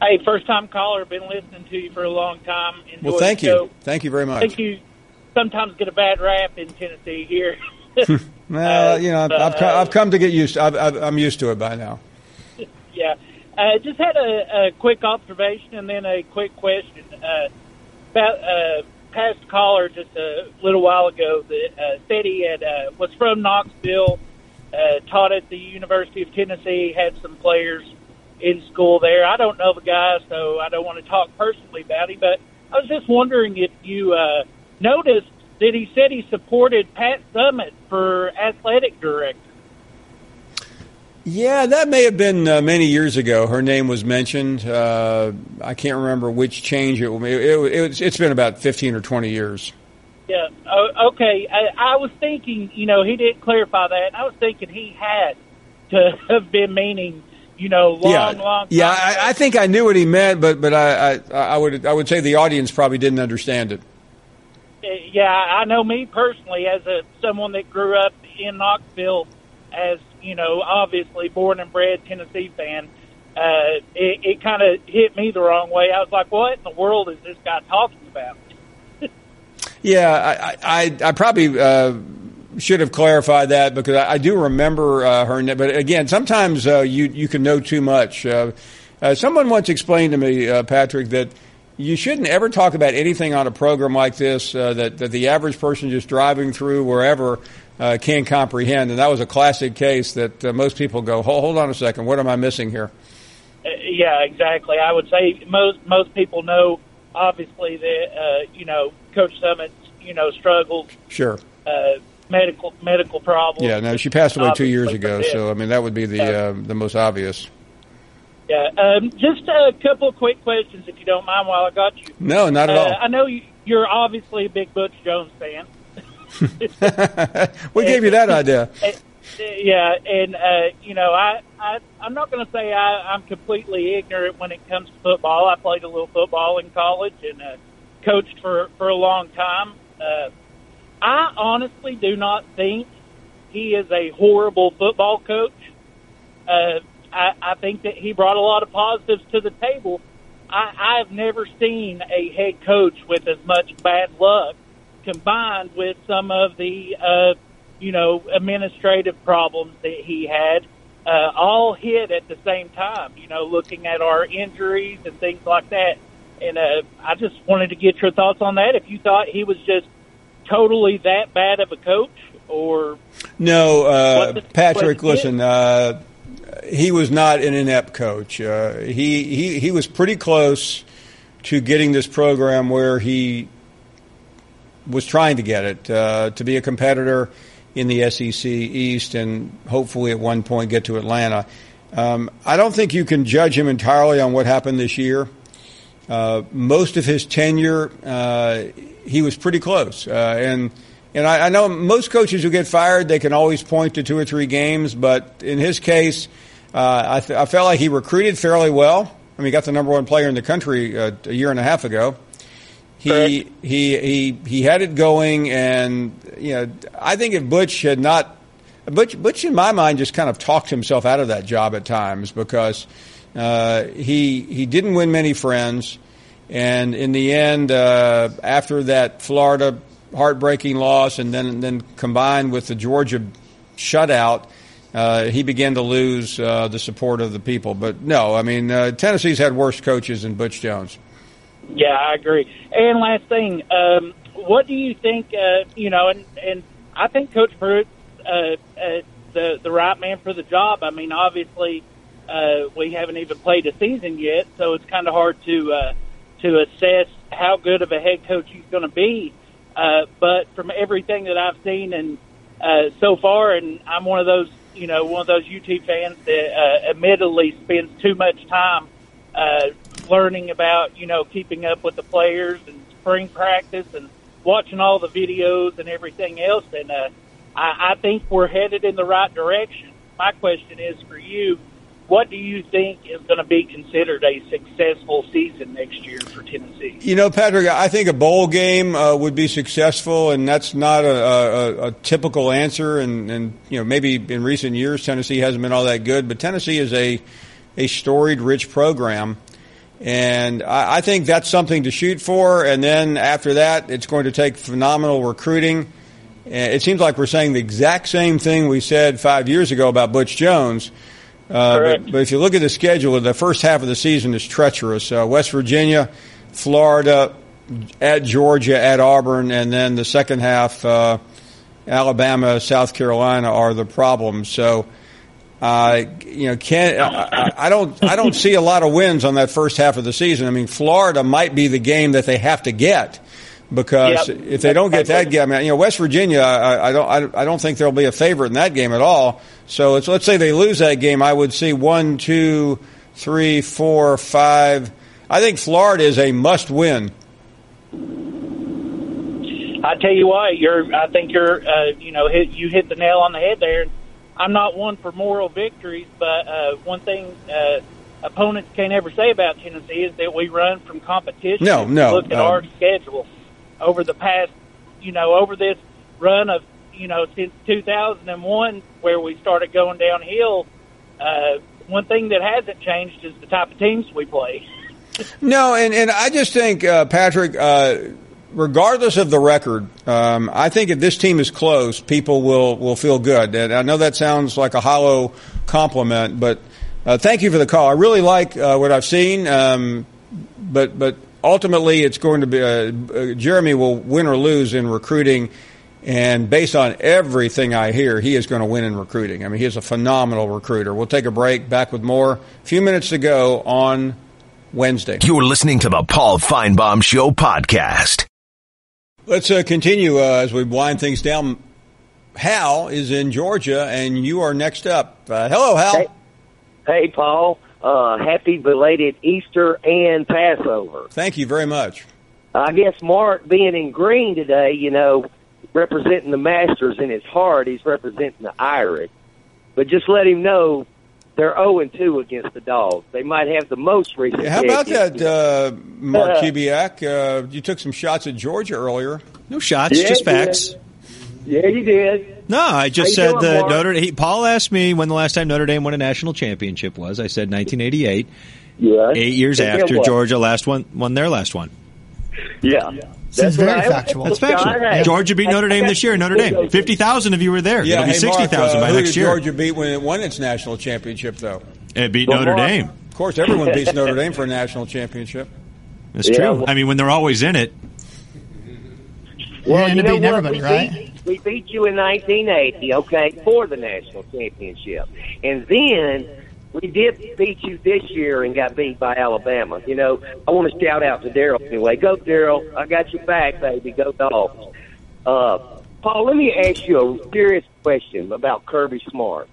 Hey, first-time caller. Been listening to you for a long time. Well, thank you. Thank you very much. I think you sometimes get a bad rap in Tennessee here. Well, I've come to get used to I'm used to it by now. Yeah. Just had a quick observation and then a quick question. About past caller just a little while ago that said he had was from Knoxville, taught at the University of Tennessee, had some players in school there. I don't know the guy, so I don't want to talk personally about him, but I was just wondering if you noticed that he said he supported Pat Summitt for athletic director. Yeah, that may have been many years ago. Her name was mentioned. I can't remember which change it's been about 15 or 20 years. Yeah, okay. I was thinking, he didn't clarify that, and I was thinking he had to have been meaning, long time. Yeah, I think I knew what he meant, but I would say the audience probably didn't understand it. Yeah, I know me personally as someone that grew up in Knoxville as, obviously born and bred Tennessee fan, it kind of hit me the wrong way. I was like, what in the world is this guy talking about? Yeah, I probably should have clarified that because I do remember her. But again, sometimes you can know too much. Someone once explained to me, Patrick, that you shouldn't ever talk about anything on a program like this that the average person just driving through wherever can't comprehend. And that was a classic case that most people go, hold on a second, what am I missing here? Yeah, exactly. I would say most people know, obviously, that, Coach Summitt's, struggles. Sure. Medical problems. Yeah, no, she passed away 2 years ago, so, that would be the most obvious. Yeah, just a couple of quick questions, if you don't mind, while I got you. No, not at all. I know you're obviously a big Butch Jones fan. What gave you that idea? Yeah, and I'm not going to say I'm completely ignorant when it comes to football. I played a little football in college and coached for a long time. I honestly do not think he is a horrible football coach. I think that he brought a lot of positives to the table. I've never seen a head coach with as much bad luck combined with some of the, administrative problems that he had, all hit at the same time, looking at our injuries and things like that. And I just wanted to get your thoughts on that. If you thought he was just totally that bad of a coach or... No, Patrick, listen, he was not an inept coach. He was pretty close to getting this program where he was trying to get it, to be a competitor in the SEC East and hopefully at one point get to Atlanta. I don't think you can judge him entirely on what happened this year. Most of his tenure, he was pretty close. And I know most coaches who get fired, they can always point to 2 or 3 games, but in his case, I felt like he recruited fairly well. He got the number 1 player in the country a year and a half ago. He had it going, and I think if Butch had not, Butch in my mind just kind of talked himself out of that job at times because he didn't win many friends, and in the end, after that Florida heartbreaking loss, and then combined with the Georgia shutout, he began to lose the support of the people. But no, Tennessee's had worse coaches than Butch Jones. Yeah, I agree. And last thing, what do you think, and I think Coach Pruitt's the right man for the job. Obviously, we haven't even played a season yet, so it's kind of hard to assess how good of a head coach he's going to be. But from everything that I've seen and so far, and I'm one of those UT fans that admittedly spends too much time learning about, keeping up with the players and spring practice and watching all the videos and everything else. And I think we're headed in the right direction. My question is for you, what do you think is going to be considered a successful season next year for Tennessee? Patrick, I think a bowl game would be successful, and that's not a typical answer. And maybe in recent years Tennessee hasn't been all that good, but Tennessee is a storied, rich program. And I think that's something to shoot for. And then after that, it's going to take phenomenal recruiting. It seems like we're saying the exact same thing we said 5 years ago about Butch Jones. But if you look at the schedule, the first half of the season is treacherous. West Virginia, Florida, at Georgia, at Auburn, and then the second half, Alabama, South Carolina are the problems. So, I don't see a lot of wins on that first half of the season. I mean, Florida might be the game that they have to get. Because if they don't get that game, West Virginia, I don't think there'll be a favorite in that game at all. So let's say they lose that game, I would see 1, 2, 3, 4, 5. I think Florida is a must-win. I tell you what, I think you hit the nail on the head there. I'm not one for moral victories, but one thing opponents can't ever say about Tennessee is that we run from competition. No. Look at our schedule. Over the past, over this run of, since 2001, where we started going downhill, one thing that hasn't changed is the type of teams we play. No, and I just think, Patrick, regardless of the record, I think if this team is close, people will feel good. And I know that sounds like a hollow compliment, but thank you for the call. I really like what I've seen, but ultimately, it's going to be Jeremy will win or lose in recruiting, and based on everything I hear, he is going to win in recruiting. I mean, he is a phenomenal recruiter. We'll take a break. Back with more. A few minutes to go on Wednesday. You're listening to the Paul Feinbaum Show podcast. Let's continue as we wind things down. Hal is in Georgia, and you are next up. Hello, Hal. Hey, Paul. Happy belated Easter and Passover. Thank you very much. I guess Mark being in green today, representing the Masters in his heart, he's representing the Irish. But just let him know they're 0-2 against the Dogs. They might have the most recent. How about that, Mark Kubiak? You took some shots at Georgia earlier. No shots, just facts. Yeah, you did. No, I just said that Notre Dame. Paul asked me when the last time Notre Dame won a national championship was. I said 1988. Yeah. 8 years after Georgia won their last one. Yeah. That's very factual. That's factual. Georgia beat Notre Dame this year. Notre Dame. 50,000 of you were there. Yeah, It'll be 60,000 by next year. Who did Georgia beat when it won its national championship, though? It beat Notre Dame. Of course, everyone beats Notre Dame for a national championship. That's true. I mean, when they're always in it. Well, you beating everybody, right? We beat you in 1980, okay, for the national championship. And then we did beat you this year and got beat by Alabama. I want to shout out to Daryl anyway. Go, Daryl. I got your back, baby. Go Dogs. Paul, let me ask you a serious question about Kirby Smart.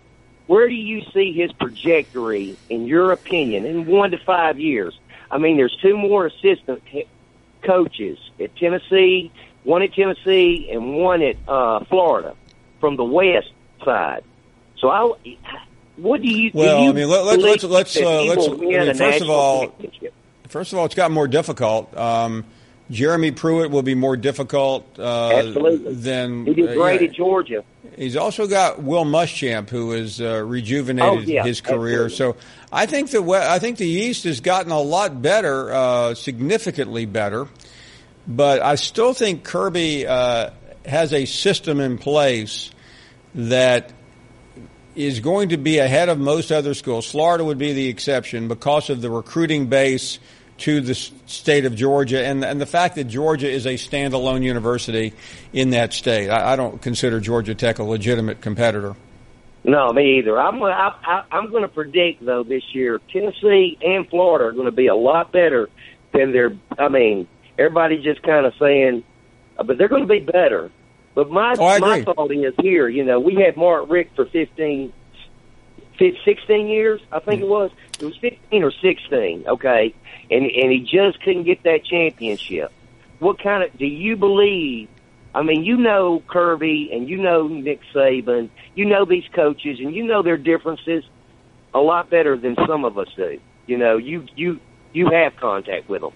Where do you see his trajectory, in your opinion, in 1 to 5 years? I mean, there's 2 more assistant coaches at Tennessee, one at Tennessee and one at Florida from the west side. So, what do you? Well, do I mean, first of all, it's gotten more difficult. Jeremy Pruitt will be more difficult Absolutely. than he did great at Georgia. He's also got Will Muschamp, who has rejuvenated his career. Absolutely. So I think the East has gotten a lot better, significantly better. But I still think Kirby has a system in place that is going to be ahead of most other schools. Florida would be the exception because of the recruiting base to the state of Georgia and the fact that Georgia is a standalone university in that state. I don't consider Georgia Tech a legitimate competitor. No, me either. I'm going to predict, though, this year, Tennessee and Florida are going to be a lot better than everybody's just kind of saying, but they're going to be better. But my thought is here, we had Mark Richt for 16 years, I think it was. It was 15 or 16, okay? And he just couldn't get that championship. Do you believe, Kirby and Nick Saban, these coaches, and their differences a lot better than some of us do. You have contact with them.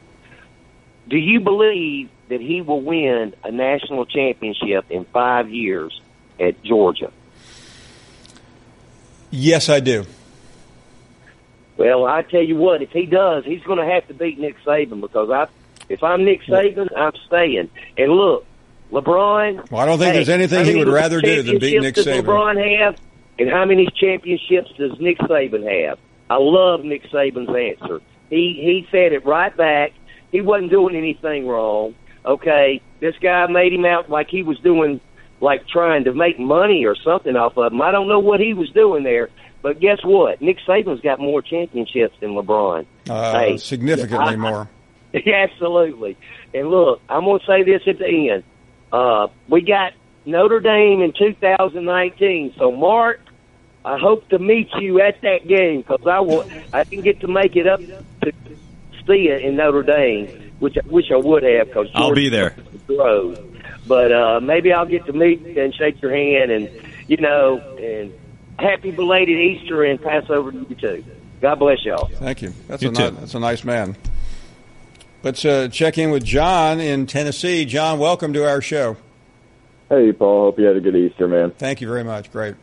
Do you believe that he will win a national championship in 5 years at Georgia? Yes, I do. Well, I tell you what, if he does, he's going to have to beat Nick Saban because if I'm Nick Saban, I'm staying. And look, LeBron. Well, I don't think there's anything he would rather do than beat Nick Saban. Does LeBron have, and how many championships does Nick Saban have? I love Nick Saban's answer. He said it right back. He wasn't doing anything wrong. Okay, this guy made him out like he was doing, like trying to make money or something off of him. I don't know what he was doing there, but guess what? Nick Saban's got more championships than LeBron. Significantly more. Absolutely. And look, I'm going to say this at the end. We got Notre Dame in 2019. So, Mark, I hope to meet you at that game because I can get to make it up to see it in Notre Dame, which I would have because I'll be there. But maybe I'll get to meet and shake your hand and and happy belated Easter and Passover to you too. God bless y'all. Thank you. That's a nice man. Let's check in with John in Tennessee. John, welcome to our show. Hey, Paul. Hope you had a good Easter, man. Thank you very much. Great.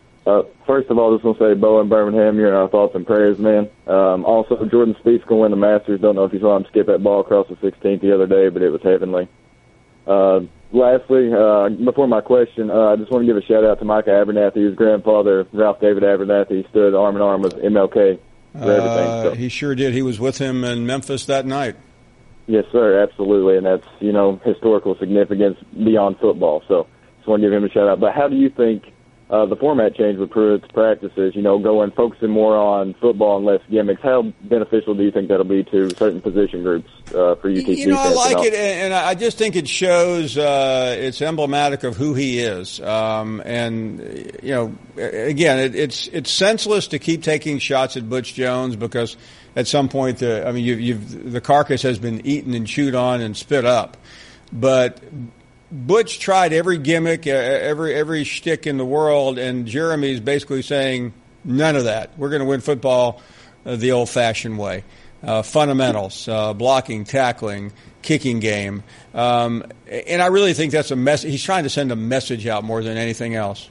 First of all, I just want to say, Bo and Birmingham, you're in our thoughts and prayers, man. Also, Jordan Spieth's going to win the Masters. Don't know if you saw him skip that ball across the 16th the other day, but it was heavenly. Lastly, before my question, I just want to give a shout-out to Micah Abernathy. His grandfather, Ralph David Abernathy, stood arm in arm with MLK for everything. So. He sure did. He was with him in Memphis that night. Yes, sir, absolutely, and that's, historical significance beyond football. So just want to give him a shout-out. But how do you think the format change with Pruitt's practices, focusing more on football and less gimmicks, how beneficial do you think that'll be to certain position groups for UTC? I like it, and I just think it shows it's emblematic of who he is. Again, it's senseless to keep taking shots at Butch Jones because at some point, the carcass has been eaten and chewed on and spit up. But Butch tried every gimmick, every shtick in the world, and Jeremy's basically saying, none of that. We're going to win football the old-fashioned way. Fundamentals, blocking, tackling, kicking game. And I really think that's a message. He's trying to send a message out more than anything else.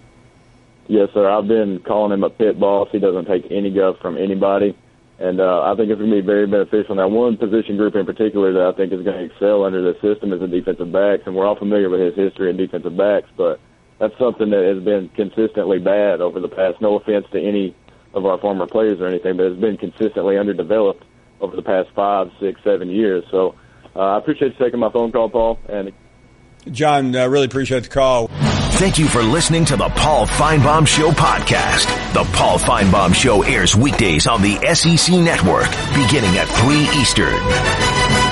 Yes, sir. I've been calling him a pit boss. He doesn't take any guff from anybody. And I think it's going to be very beneficial. Now, one position group in particular that I think is going to excel under this system is the defensive backs, and we're all familiar with his history in defensive backs, but that's something that has been consistently bad over the past. No offense to any of our former players or anything, but it's been consistently underdeveloped over the past 5, 6, 7 years. So I appreciate you taking my phone call, Paul. And John, I really appreciate the call. Thank you for listening to the Paul Feinbaum Show podcast. The Paul Feinbaum Show airs weekdays on the SEC Network, beginning at 3 Eastern.